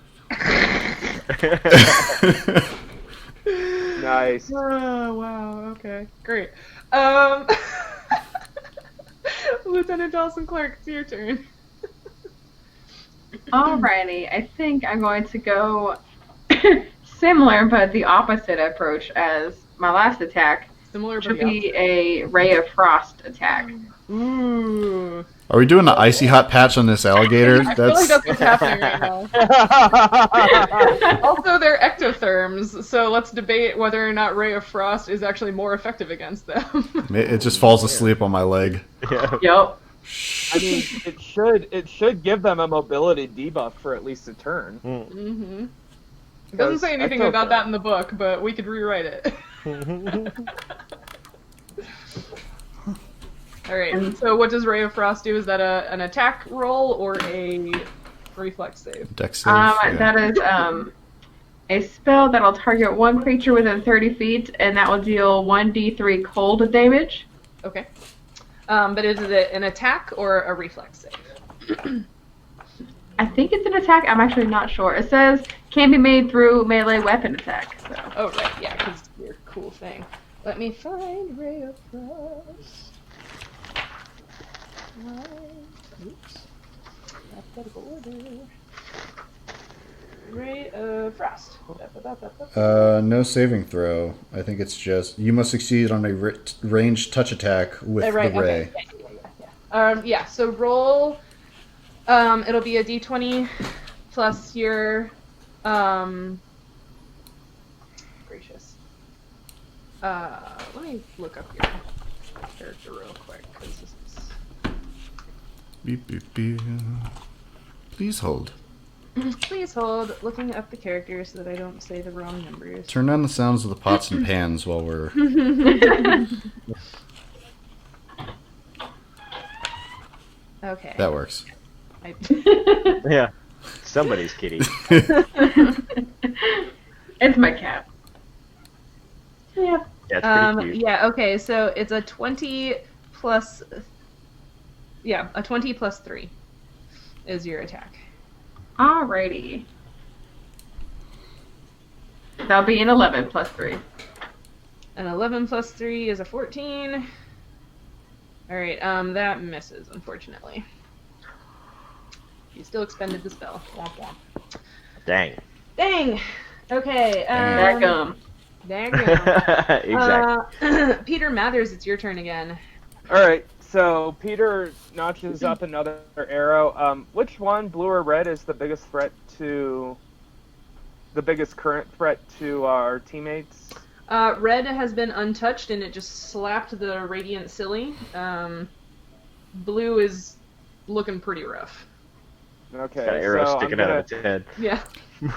Speaker 5: Nice.
Speaker 1: Oh, wow. Okay. Great. Lieutenant Dawson-Clark, it's your turn.
Speaker 2: Alrighty, I think I'm going to go similar but the opposite approach as my last attack.
Speaker 1: Similar,
Speaker 2: Should
Speaker 1: but
Speaker 2: be a Ray of Frost attack.
Speaker 1: Ooh.
Speaker 3: Are we doing the icy hot patch on this alligator?
Speaker 1: I feel like that's what's happening right now. Also, they're ectotherms, so let's debate whether or not Ray of Frost is actually more effective against them.
Speaker 3: It just falls asleep on my leg.
Speaker 6: Yeah.
Speaker 2: Yup.
Speaker 5: I mean, it should give them a mobility debuff for at least a turn.
Speaker 1: Mm-hmm. It doesn't say anything about that in the book, but we could rewrite it. Alright, so what does Ray of Frost do? Is that an attack roll or a reflex save?
Speaker 3: Dex save. Yeah.
Speaker 2: That is a spell that'll target one creature within 30 feet, and that will deal 1d3 cold damage.
Speaker 1: Okay. But is it an attack or a reflex save?
Speaker 2: I think it's an attack. I'm actually not sure. It says can be made through melee weapon attack. So.
Speaker 1: Oh, right, yeah, because it's your cool thing. Let me find Ray of Frost. Oops. Alphabetical order. Ray of Frost.
Speaker 3: No saving throw. I think it's just you must succeed on a ranged touch attack with the ray.
Speaker 1: Okay. Yeah. So roll. It'll be a d20 plus your. Gracious. Let me look up your character real quick because this is.
Speaker 3: Beep, beep, beep. Please hold.
Speaker 1: Please hold. Looking up the characters so that I don't say the wrong numbers.
Speaker 3: Turn down the sounds of the pots and pans while we're.
Speaker 1: Okay.
Speaker 3: That works.
Speaker 6: Yeah. Somebody's kitty.
Speaker 2: It's my cat. Yeah.
Speaker 6: Yeah, it's pretty cute.
Speaker 1: Yeah, okay, so it's a 20 plus. Yeah, a 20 plus 3 is your attack.
Speaker 2: Alrighty. That'll be an 11 plus 3.
Speaker 1: An 11 plus 3 is a 14. Alright, that misses, unfortunately. You still expended the spell. Womp womp.
Speaker 6: Dang.
Speaker 1: Dang. Okay.
Speaker 2: Daggum.
Speaker 6: Exactly.
Speaker 1: Peter Mathers, it's your turn again.
Speaker 5: All right. So Peter notches up another arrow. Which one, blue or red, is the biggest current threat to our teammates?
Speaker 1: Red has been untouched and it just slapped the radiant silly. Blue is looking pretty rough.
Speaker 5: Okay.
Speaker 6: Got an arrow
Speaker 5: so
Speaker 6: sticking out of its head.
Speaker 1: Yeah.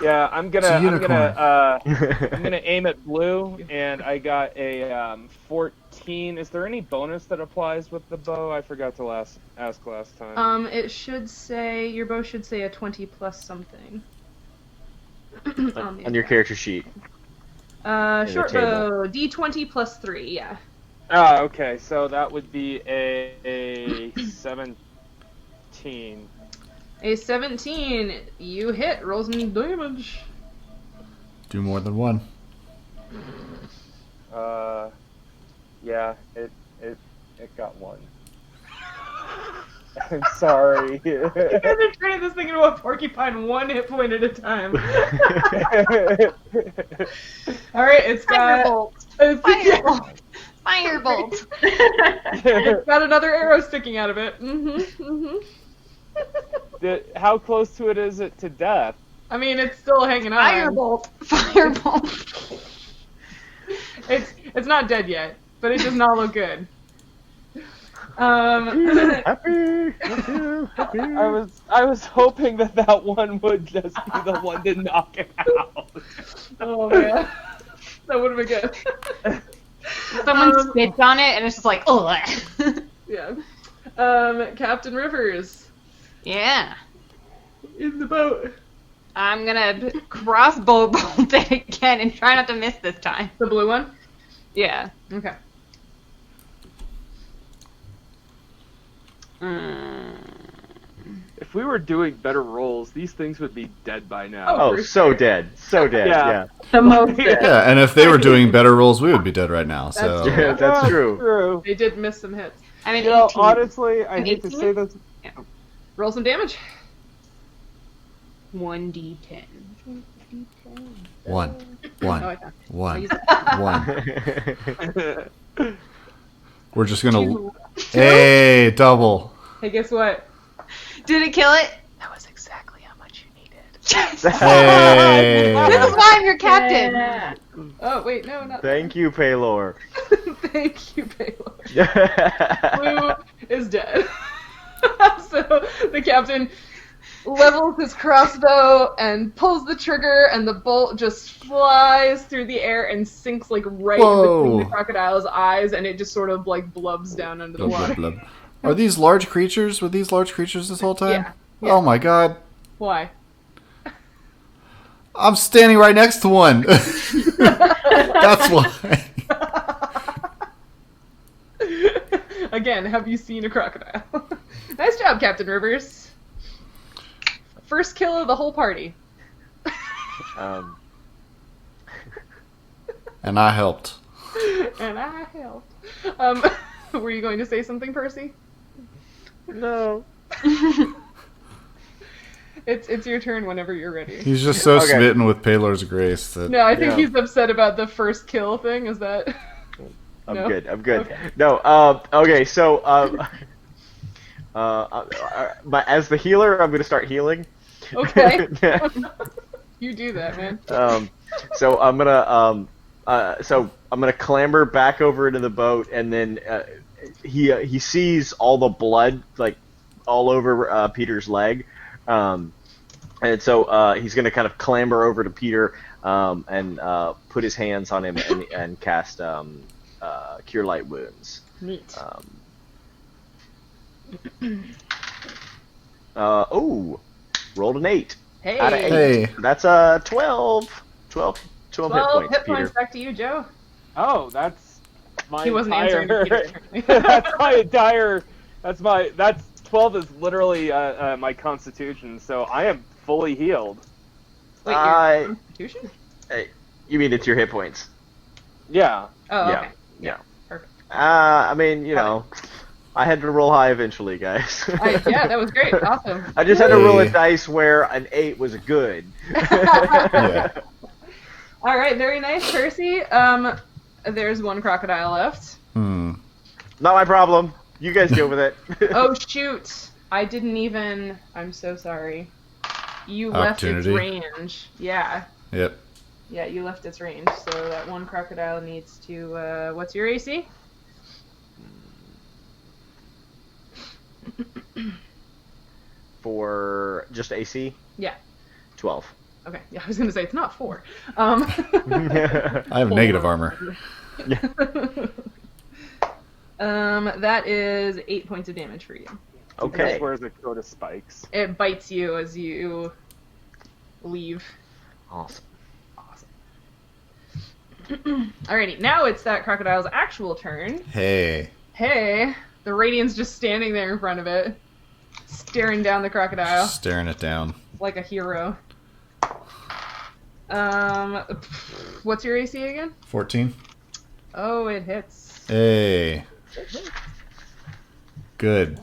Speaker 5: Yeah, I'm
Speaker 3: It's a
Speaker 5: gonna
Speaker 3: unicorn.
Speaker 5: I'm gonna aim at blue, and I got a 14. Is there any bonus that applies with the bow? I forgot to ask last time.
Speaker 1: It should say your bow should say a 20 plus something.
Speaker 6: On your character sheet.
Speaker 1: Short
Speaker 6: table.
Speaker 1: bow, D20 plus 3, yeah.
Speaker 5: Okay, so that would be a 17.
Speaker 1: A 17, you hit, roll some damage.
Speaker 3: Do more than one.
Speaker 5: Yeah, it got one. I'm sorry.
Speaker 1: You guys are turning this thing into a porcupine 1 hit point at a time. Alright, it's got...
Speaker 4: Firebolt! Firebolt!
Speaker 1: It's got another arrow sticking out of it.
Speaker 5: How close to it is it to death?
Speaker 1: I mean, it's still hanging on.
Speaker 4: Firebolt! Firebolt!
Speaker 1: It's not dead yet, but it does not look good.
Speaker 6: Happy.
Speaker 5: I was hoping that one would just be the one to knock it out.
Speaker 1: Oh man, that would have been good.
Speaker 4: Someone spits on it and it's just like, oh.
Speaker 1: Yeah. Captain Rivers
Speaker 4: Yeah.
Speaker 1: in the boat.
Speaker 4: I'm gonna crossbow bolt it again and try not to miss this time.
Speaker 1: The blue one.
Speaker 4: Yeah.
Speaker 1: Okay.
Speaker 5: If we were doing better rolls, these things would be dead by now.
Speaker 6: Oh, so dead. So dead, yeah.
Speaker 2: The most.
Speaker 3: Yeah, and if they were doing better rolls, we would be dead right now. So
Speaker 1: That's
Speaker 6: Yeah, that's true.
Speaker 5: True.
Speaker 1: They did miss some hits.
Speaker 4: I mean,
Speaker 5: You know,
Speaker 4: 18.
Speaker 5: honestly, I hate to
Speaker 4: 18?
Speaker 5: say this.
Speaker 1: Roll some damage.
Speaker 4: 1d10.
Speaker 3: one,
Speaker 1: Oh,
Speaker 3: one,
Speaker 1: I can't.
Speaker 3: one,
Speaker 1: use it.
Speaker 3: one. We're just gonna. Hey, double.
Speaker 1: Hey, guess what?
Speaker 4: Did it kill it?
Speaker 1: That was exactly how much you needed.
Speaker 4: Yes!
Speaker 3: Hey.
Speaker 4: This is why I'm your captain.
Speaker 2: Yeah.
Speaker 1: Oh wait, no, not.
Speaker 6: Thank you, Paylor.
Speaker 1: Thank you, Baylor. Blue is dead. So the captain levels his crossbow and pulls the trigger, and the bolt just flies through the air and sinks like right in between the
Speaker 3: Whoa.
Speaker 1: crocodile's eyes, and it just sort of like blubs down under the
Speaker 3: Blub,
Speaker 1: water.
Speaker 3: blub, blub. Are these large creatures? Were these large creatures this whole time?
Speaker 1: Yeah, yeah.
Speaker 3: Oh my god.
Speaker 1: Why?
Speaker 3: I'm standing right next to one. That's why.
Speaker 1: Again, have you seen a crocodile? Nice job, Captain Rivers. First kill of the whole party.
Speaker 3: And I helped.
Speaker 1: And I helped. Were you going to say something, Percy?
Speaker 6: No.
Speaker 1: It's your turn whenever you're ready.
Speaker 3: He's just so
Speaker 6: Okay.
Speaker 3: smitten with Paylor's grace that.
Speaker 1: No, I think
Speaker 6: Yeah.
Speaker 1: he's upset about the first kill thing. Is that?
Speaker 6: I'm
Speaker 1: No?
Speaker 6: good. I'm good.
Speaker 1: Okay.
Speaker 6: No. Okay. So, as the healer, I'm gonna start healing.
Speaker 1: Okay. You do that, man.
Speaker 6: So I'm gonna clamber back over into the boat, and then he sees all the blood like all over Peter's leg, and so he's gonna kind of clamber over to Peter and put his hands on him and cast Cure Light Wounds.
Speaker 1: Neat.
Speaker 6: Rolled an 8
Speaker 1: Hey.
Speaker 6: out of 8.
Speaker 3: Hey.
Speaker 6: That's 12 hit
Speaker 1: 12
Speaker 6: points,
Speaker 1: hit
Speaker 6: Peter.
Speaker 1: points back to you, Joe.
Speaker 5: Oh, that's my
Speaker 1: He wasn't
Speaker 5: entire...
Speaker 1: answering Peter, apparently.
Speaker 5: That's my entire... That's 12 is literally my constitution, so I am fully healed.
Speaker 1: Wait, your constitution?
Speaker 6: You mean it's your hit points?
Speaker 5: Yeah.
Speaker 1: Oh,
Speaker 6: Yeah.
Speaker 1: okay.
Speaker 6: Yeah.
Speaker 1: Perfect.
Speaker 6: I mean, you know, I had to roll high eventually, guys.
Speaker 1: Yeah, that was great. Awesome.
Speaker 6: I just had to roll a dice where an 8 was good.
Speaker 3: Yeah.
Speaker 1: All right, very nice, Percy. There's one crocodile left.
Speaker 3: Hmm.
Speaker 6: Not my problem. You guys deal with it.
Speaker 1: Oh shoot! I didn't even. I'm so sorry. You left its
Speaker 3: Opportunity.
Speaker 1: range. Yeah.
Speaker 3: Yep.
Speaker 1: Yeah, you left its range. So that one crocodile needs to. What's your AC?
Speaker 6: For just AC?
Speaker 1: Yeah.
Speaker 6: 12.
Speaker 1: Okay. Yeah, I was gonna say it's not 4.
Speaker 3: I have negative armor.
Speaker 1: That is 8 points of damage for you.
Speaker 6: Okay.
Speaker 5: That's where it go to spikes.
Speaker 1: It bites you as you leave.
Speaker 6: Awesome.
Speaker 1: Alrighty, now it's that crocodile's actual turn.
Speaker 3: Hey.
Speaker 1: Hey, the Radiant's just standing there in front of it, staring down the crocodile
Speaker 3: Staring it down.
Speaker 1: like a hero. What's your AC again?
Speaker 3: 14.
Speaker 1: Oh, it hits.
Speaker 3: Hey. Good.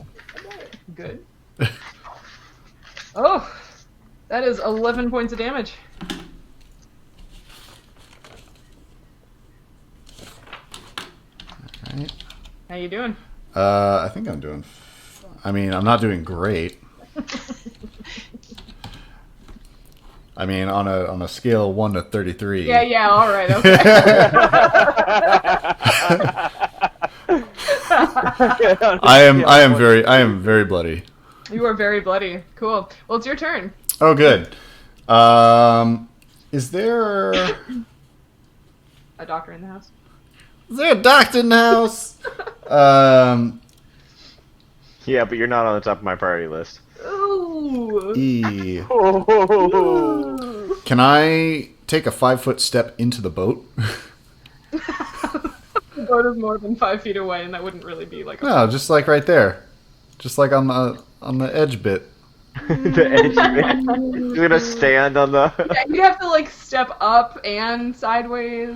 Speaker 1: Good. Oh, that is 11 points of damage.
Speaker 3: Right.
Speaker 1: How you doing?
Speaker 3: I think I'm doing. I mean, I'm not doing great. I mean, on a scale of 1 to 33.
Speaker 1: Yeah, all right, okay.
Speaker 3: I am very bloody.
Speaker 1: You are very bloody. Cool. Well, it's your turn.
Speaker 3: Oh, good. Is there
Speaker 1: A doctor in the house.
Speaker 3: is there a doctor in the house?
Speaker 6: Yeah, but you're not on the top of my priority list.
Speaker 1: Ooh.
Speaker 3: E.
Speaker 5: Oh.
Speaker 3: Can I take a 5-foot step into the boat?
Speaker 1: The boat is more than 5 feet away, and that wouldn't really be like a...
Speaker 3: No, just like right there, just like on the edge bit.
Speaker 6: The edge of it. You're gonna stand on the.
Speaker 1: Yeah, you have to like step up and sideways.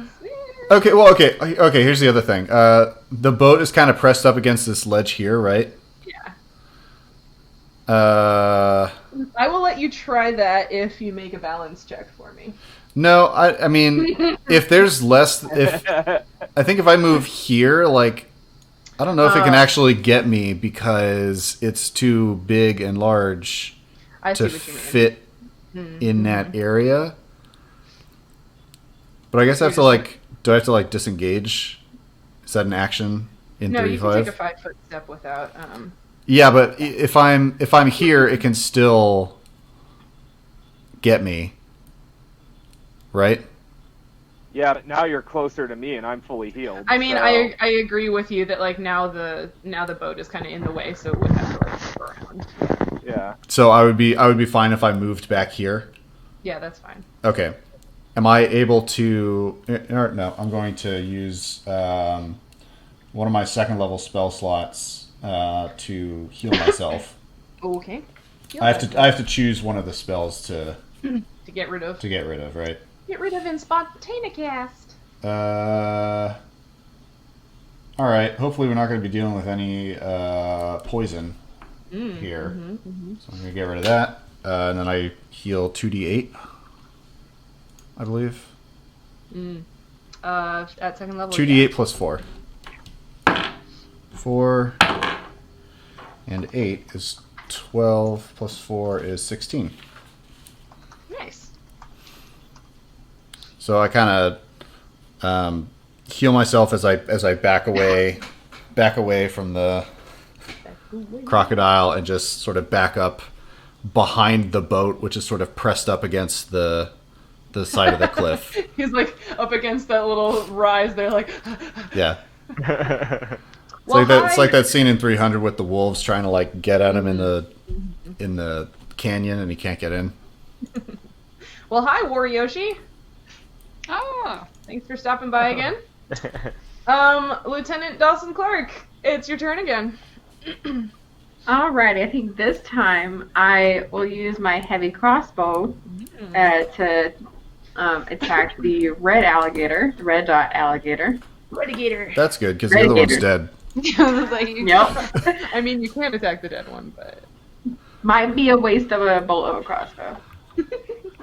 Speaker 3: Okay, well, okay. Here's the other thing. The boat is kind of pressed up against this ledge here, right?
Speaker 1: Yeah.
Speaker 3: I
Speaker 1: will let you try that if you make a balance check for me.
Speaker 3: No, I mean, if there's less, I think if I move here, like, I don't know if it can actually get me because it's too big and large to fit in that area. But I guess I have to like, do I have to like disengage? Is that an action in 35?
Speaker 1: No, you can take a 5-foot step without.
Speaker 3: Yeah, but if I'm here, it can still get me, right?
Speaker 5: Yeah, but now you're closer to me, and I'm fully healed.
Speaker 1: I mean,
Speaker 5: so...
Speaker 1: I agree with you that like now the boat is kind of in the way, so it would have to like go around.
Speaker 5: Yeah.
Speaker 3: So I would be fine if I moved back here.
Speaker 1: Yeah, that's fine.
Speaker 3: Okay. Am I able to? No, I'm going to use one of my second level spell slots to heal myself.
Speaker 1: Okay.
Speaker 3: I have to choose one of the spells to
Speaker 1: get rid of.
Speaker 3: Right?
Speaker 1: Get rid of in Spontanicast.
Speaker 3: All right. Hopefully, we're not going to be dealing with any poison here. So I'm going to get rid of that, and then I heal 2d8. I believe.
Speaker 1: At second level.
Speaker 3: 2d8 plus 4. 4 and 8 is 12 plus 4 is 16.
Speaker 1: Nice.
Speaker 3: So I kind of heal myself as I back away from the crocodile and just sort of back up behind the boat, which is sort of pressed up against the side of the cliff.
Speaker 1: He's like up against that little rise there, like.
Speaker 3: Yeah. It's like that scene in 300 with the wolves trying to like get at him in the canyon and he can't get in.
Speaker 1: Well, hi, Warioshi.
Speaker 4: Oh,
Speaker 1: Thanks for stopping by again. Lieutenant Dawson-Clark, it's your turn again.
Speaker 2: Alrighty, I think this time I will use my heavy crossbow to attack the red alligator, the red dot alligator.
Speaker 1: Redigator.
Speaker 3: That's good because the other one's dead.
Speaker 4: I was like,
Speaker 2: Yep.
Speaker 1: I mean, you can attack the dead one, but
Speaker 2: Might be a waste of a bolt of a crossbow.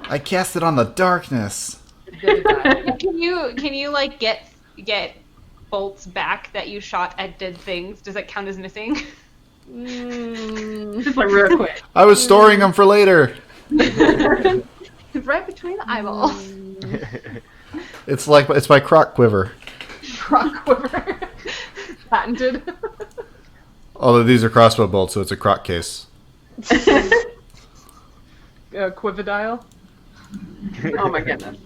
Speaker 3: I cast it on the darkness.
Speaker 1: it's gonna die.
Speaker 4: can you like get bolts back that you shot at dead things? Does that count as missing?
Speaker 2: Just like real quick.
Speaker 3: I was storing them for later.
Speaker 4: Right between the eyeballs.
Speaker 3: It's my croc quiver.
Speaker 1: Croc quiver. Patented.
Speaker 3: Although these are crossbow bolts, so it's a croc case.
Speaker 1: Quividile.
Speaker 2: Oh my goodness.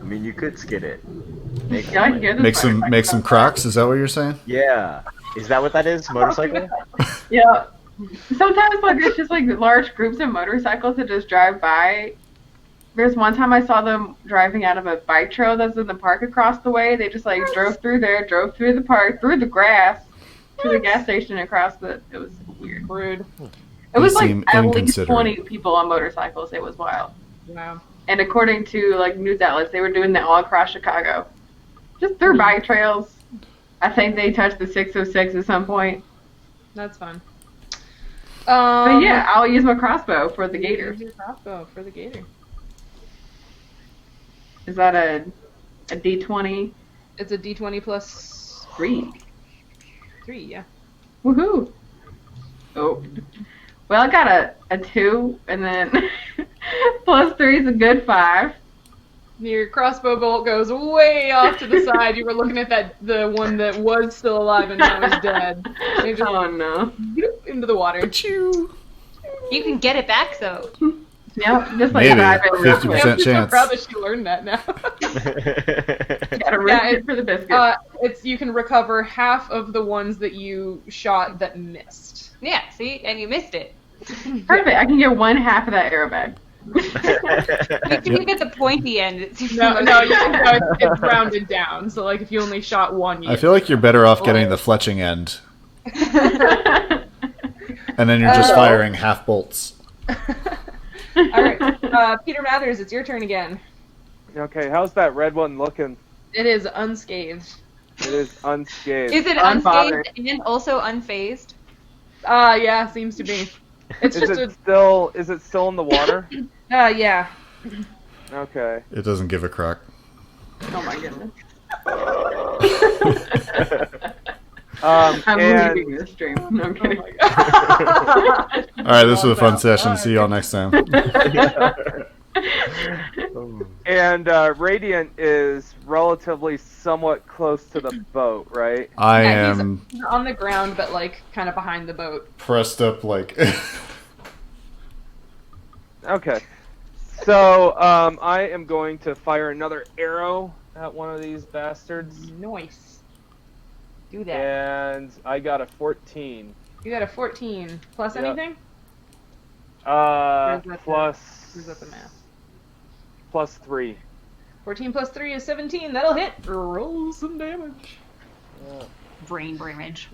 Speaker 6: I mean, you could skid it.
Speaker 2: Yeah, I can hear this
Speaker 3: Make some crocs. Is that what you're saying?
Speaker 6: Yeah. Is that what that is? Motorcycle?
Speaker 2: Yeah. Sometimes like it's just like large groups of motorcycles that just drive by. There's one time I saw them driving out of a bike trail that's in the park across the way. They just like drove through there, drove through the park, through the grass, to the gas station across the. It was weird.
Speaker 1: Rude.
Speaker 2: It was
Speaker 3: You
Speaker 2: like
Speaker 3: seem
Speaker 2: at least
Speaker 3: inconsiderate.
Speaker 2: 20 people on motorcycles. It was wild.
Speaker 1: Wow.
Speaker 2: And according to like news outlets, they were doing that all across Chicago, just through bike trails. I think they touched the 606 at some point.
Speaker 1: That's fun.
Speaker 2: But yeah, I'll use my crossbow for the gator.
Speaker 1: Use your crossbow for the gator.
Speaker 2: Is that a D20?
Speaker 1: It's a D20 plus
Speaker 2: 3.
Speaker 1: 3, yeah.
Speaker 2: Woohoo! Oh. Well, I got a 2, and then plus 3 is a good 5.
Speaker 1: Your crossbow bolt goes way off to the side. You were looking at the one that was still alive and now is dead. And it just
Speaker 2: Oh no.
Speaker 1: into the water.
Speaker 4: You can get it back though.
Speaker 2: Yep, just like
Speaker 3: Maybe.
Speaker 2: dive in real
Speaker 3: 50%.
Speaker 2: quick.
Speaker 1: I'm so
Speaker 3: chance.
Speaker 1: proud that she learned that now.
Speaker 2: Gotta risk it for the biscuit.
Speaker 1: You can recover half of the ones that you shot that missed.
Speaker 4: Yeah, see, and you missed it.
Speaker 2: Perfect. I can get 1/2 of that arrow back.
Speaker 4: You get the pointy end. It seems
Speaker 1: No,
Speaker 4: like-
Speaker 1: it's rounded down. So like if you only shot one, you
Speaker 3: I feel like you're better off getting the fletching end, and then you're just firing half bolts.
Speaker 1: All right, Peter Mathers, it's your turn again.
Speaker 5: Okay, how's that red one looking?
Speaker 1: It is unscathed.
Speaker 5: It is unscathed.
Speaker 4: Is it
Speaker 2: Unbothered.
Speaker 4: unscathed and also unfazed?
Speaker 1: Yeah, seems to be. It's
Speaker 5: Is
Speaker 1: just
Speaker 5: it still in the water?
Speaker 1: yeah.
Speaker 5: Okay.
Speaker 3: It doesn't give a crock.
Speaker 2: Oh my goodness. I'm
Speaker 5: And
Speaker 2: leaving this stream. No, I'm kidding.
Speaker 3: All right, this was a fun session. See y'all next time.
Speaker 5: and Radiant is relatively somewhat close to the boat, right?
Speaker 3: I
Speaker 1: Yeah,
Speaker 3: am
Speaker 1: he's on the ground, but like kind of behind the boat.
Speaker 3: pressed up like.
Speaker 5: Okay. So I am going to fire another arrow at one of these bastards,
Speaker 1: Nice. Do that.
Speaker 5: and I got a 14.
Speaker 1: You got a 14 plus
Speaker 5: Yep.
Speaker 1: anything? Where's that Where's that the math?
Speaker 5: plus 3.
Speaker 1: 14 plus 3 is 17. That'll hit. Roll some damage.
Speaker 4: Brain damage.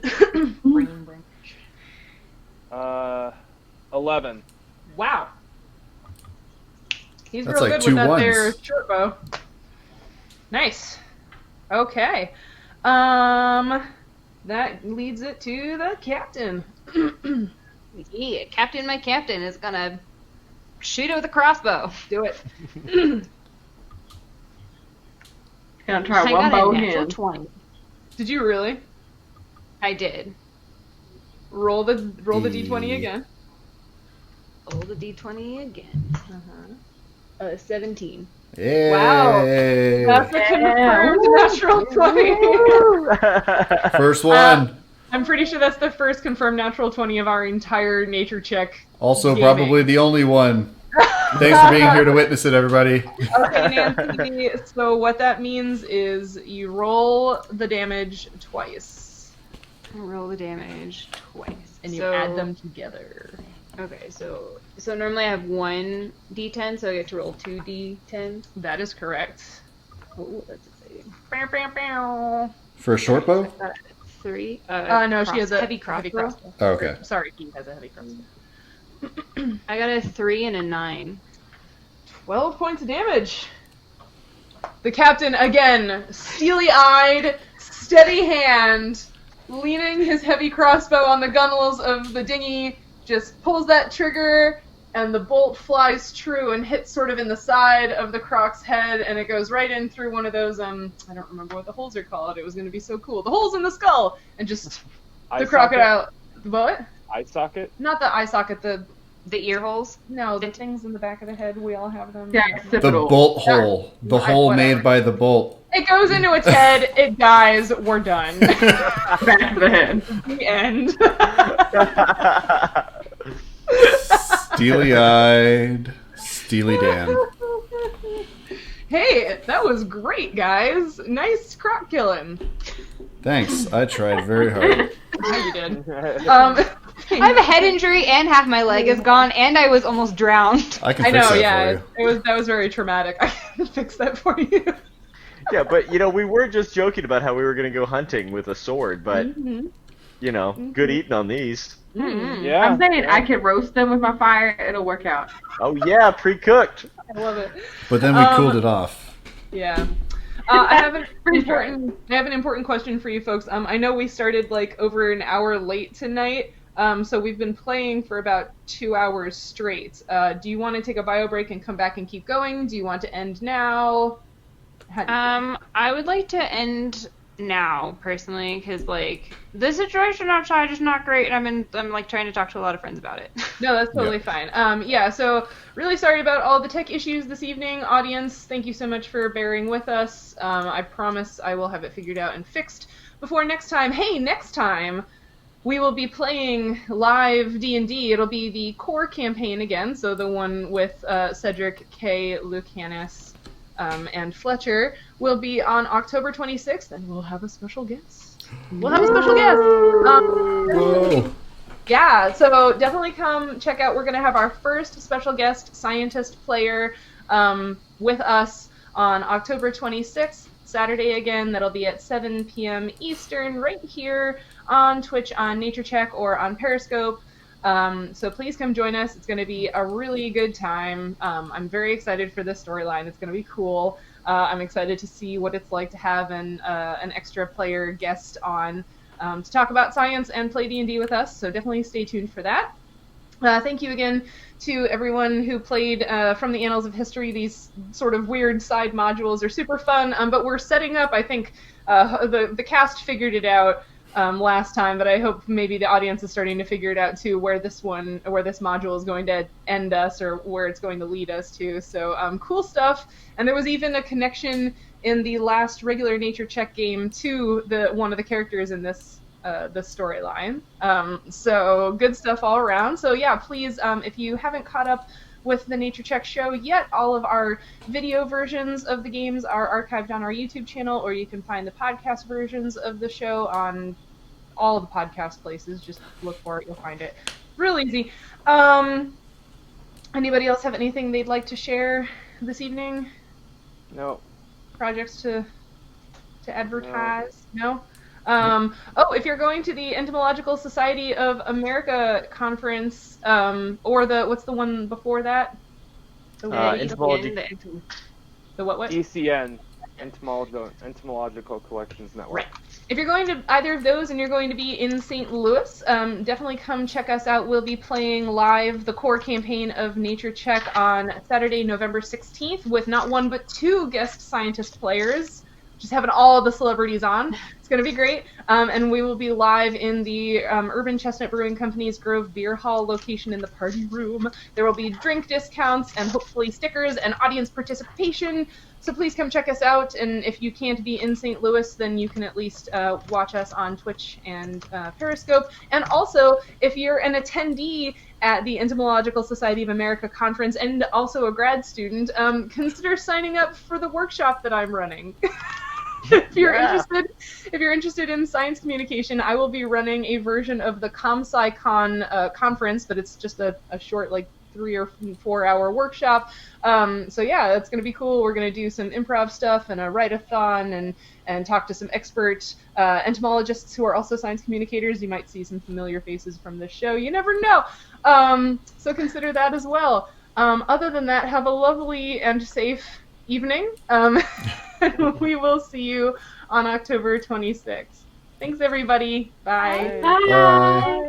Speaker 1: Brain.
Speaker 5: 11.
Speaker 1: Wow. He's
Speaker 3: That's
Speaker 1: real
Speaker 3: like
Speaker 1: good
Speaker 3: two
Speaker 1: with that
Speaker 3: ones.
Speaker 1: there short bow. Nice. Okay. That leads it to the captain.
Speaker 4: Yeah, my captain is gonna shoot it with a crossbow.
Speaker 1: Do it.
Speaker 2: Gonna try
Speaker 4: I
Speaker 2: one
Speaker 4: got
Speaker 2: bow
Speaker 4: a natural
Speaker 2: hand.
Speaker 4: 20.
Speaker 1: Did you really?
Speaker 4: I did.
Speaker 1: Roll the d20 again.
Speaker 4: Roll the d20 again. 17.
Speaker 3: Yay.
Speaker 1: Wow. That's a confirmed natural 20.
Speaker 3: First one.
Speaker 1: I'm pretty sure that's the first confirmed natural 20 of our entire nature check.
Speaker 3: Also,
Speaker 1: gaming.
Speaker 3: probably the only one. Thanks for being here to witness it, everybody.
Speaker 1: Okay, Nancy. So what that means is you roll the damage twice,
Speaker 4: Roll the damage twice.
Speaker 1: and you add them together.
Speaker 4: Okay, so normally I have 1 d10, so I get to roll 2 d10s.
Speaker 1: That is correct.
Speaker 4: Oh, that's exciting.
Speaker 1: Bow, bow, bow.
Speaker 3: For a short bow?
Speaker 4: 3.
Speaker 1: No, she has a
Speaker 4: heavy crossbow.
Speaker 3: Oh, okay.
Speaker 1: Sorry, he has a heavy crossbow.
Speaker 4: I got a 3 and a 9.
Speaker 1: 12 points of damage. the captain, again, steely-eyed, steady hand, leaning his heavy crossbow on the gunwales of the dinghy, just pulls that trigger, and the bolt flies true and hits sort of in the side of the croc's head, and it goes right in through one of those, I don't remember what the holes are called. It was going to be so cool. The holes in the skull! And just the crocodile... What?
Speaker 5: Eye socket?
Speaker 1: Not the eye socket, the
Speaker 4: ear holes?
Speaker 1: No, the things in the back of the head. We all have them.
Speaker 2: Yeah,
Speaker 3: The
Speaker 2: occipital.
Speaker 3: bolt hole. The hole
Speaker 1: whatever.
Speaker 3: made by the bolt.
Speaker 1: It goes into its head, it dies, we're done.
Speaker 2: Back to the head.
Speaker 1: The end.
Speaker 3: Steely-eyed, Steely Dan.
Speaker 1: Hey, that was great, guys. Nice croc killing.
Speaker 3: Thanks. I tried very hard.
Speaker 1: Yeah, you did.
Speaker 4: I have a head injury and half my leg is gone, and I was almost drowned.
Speaker 3: I can
Speaker 1: I
Speaker 3: fix
Speaker 1: know,
Speaker 3: that
Speaker 1: yeah.
Speaker 3: for you.
Speaker 1: That was very traumatic. I can fix that for you.
Speaker 6: Yeah, but we were just joking about how we were going to go hunting with a sword, but good eating on these.
Speaker 5: Yeah.
Speaker 2: I'm saying I could roast them with my fire. It'll work out.
Speaker 6: Oh yeah, pre-cooked.
Speaker 1: I love it.
Speaker 3: But then we cooled it off.
Speaker 1: Yeah. I have an important question for you folks. I know we started like over an hour late tonight, so we've been playing for about 2 hours straight. Do you want to take a bio break and come back and keep going? Do you want to end now?
Speaker 4: I would like to end now personally, because like the situation outside is not great, and I'm like trying to talk to a lot of friends about it.
Speaker 1: No, that's totally fine. So really sorry about all the tech issues this evening, audience. Thank you so much for bearing with us. I promise I will have it figured out and fixed before next time. Hey, next time we will be playing live D&D. It'll be the core campaign again, so the one with Cedric, Kay, Lucanus, and Fletcher will be on October 26th, and we'll have a special guest.
Speaker 3: Whoa.
Speaker 1: Yeah, so definitely come check out. We're going to have our first special guest scientist player with us on October 26th, Saturday again. That'll be at 7 p.m. Eastern, right here on Twitch, on Nature Check, or on Periscope. So please come join us. It's going to be a really good time. I'm very excited for this storyline. It's going to be cool. I'm excited to see what it's like to have an extra player guest on to talk about science and play D&D with us. So definitely stay tuned for that. Thank you again to everyone who played from the Annals of History. These sort of weird side modules are super fun, but we're setting up, I think, the cast figured it out last time, but I hope maybe the audience is starting to figure it out too, where this module is going to end us, or where it's going to lead us to. So cool stuff. And there was even a connection in the last regular Nature Check game to one of the characters in this storyline. So good stuff all around. So yeah, please, if you haven't caught up with the Nature Check show yet, all of our video versions of the games are archived on our YouTube channel, or you can find the podcast versions of the show on all of the podcast places. Just look for it, you'll find it. Real easy. Anybody else have anything they'd like to share this evening?
Speaker 5: No.
Speaker 1: Projects to advertise? No? If you're going to the Entomological Society of America conference, or what's the one before that?
Speaker 5: Entomology.
Speaker 1: The what?
Speaker 5: ECN, Entomological Collections Network.
Speaker 1: Right. If you're going to either of those and you're going to be in St. Louis, definitely come check us out. We'll be playing live the core campaign of Nature Check on Saturday, November 16th, with not one but two guest scientist players. Just having all the celebrities on. It's going to be great. And we will be live in the Urban Chestnut Brewing Company's Grove Beer Hall location in the party room. There will be drink discounts and hopefully stickers and audience participation. So please come check us out. And if you can't be in St. Louis, then you can at least watch us on Twitch and Periscope. And also, if you're an attendee at the Entomological Society of America conference and also a grad student, consider signing up for the workshop that I'm running. If you're interested in science communication, I will be running a version of the ComSciCon conference, but it's just a short, like 3 or 4 hour workshop. So yeah, it's going to be cool. We're going to do some improv stuff and a write-a-thon and talk to some expert entomologists who are also science communicators. You might see some familiar faces from this show. You never know. So consider that as well. Other than that, have a lovely and safe evening. We will see you on October 26th. Thanks, everybody. Bye.
Speaker 5: Bye.
Speaker 3: Bye.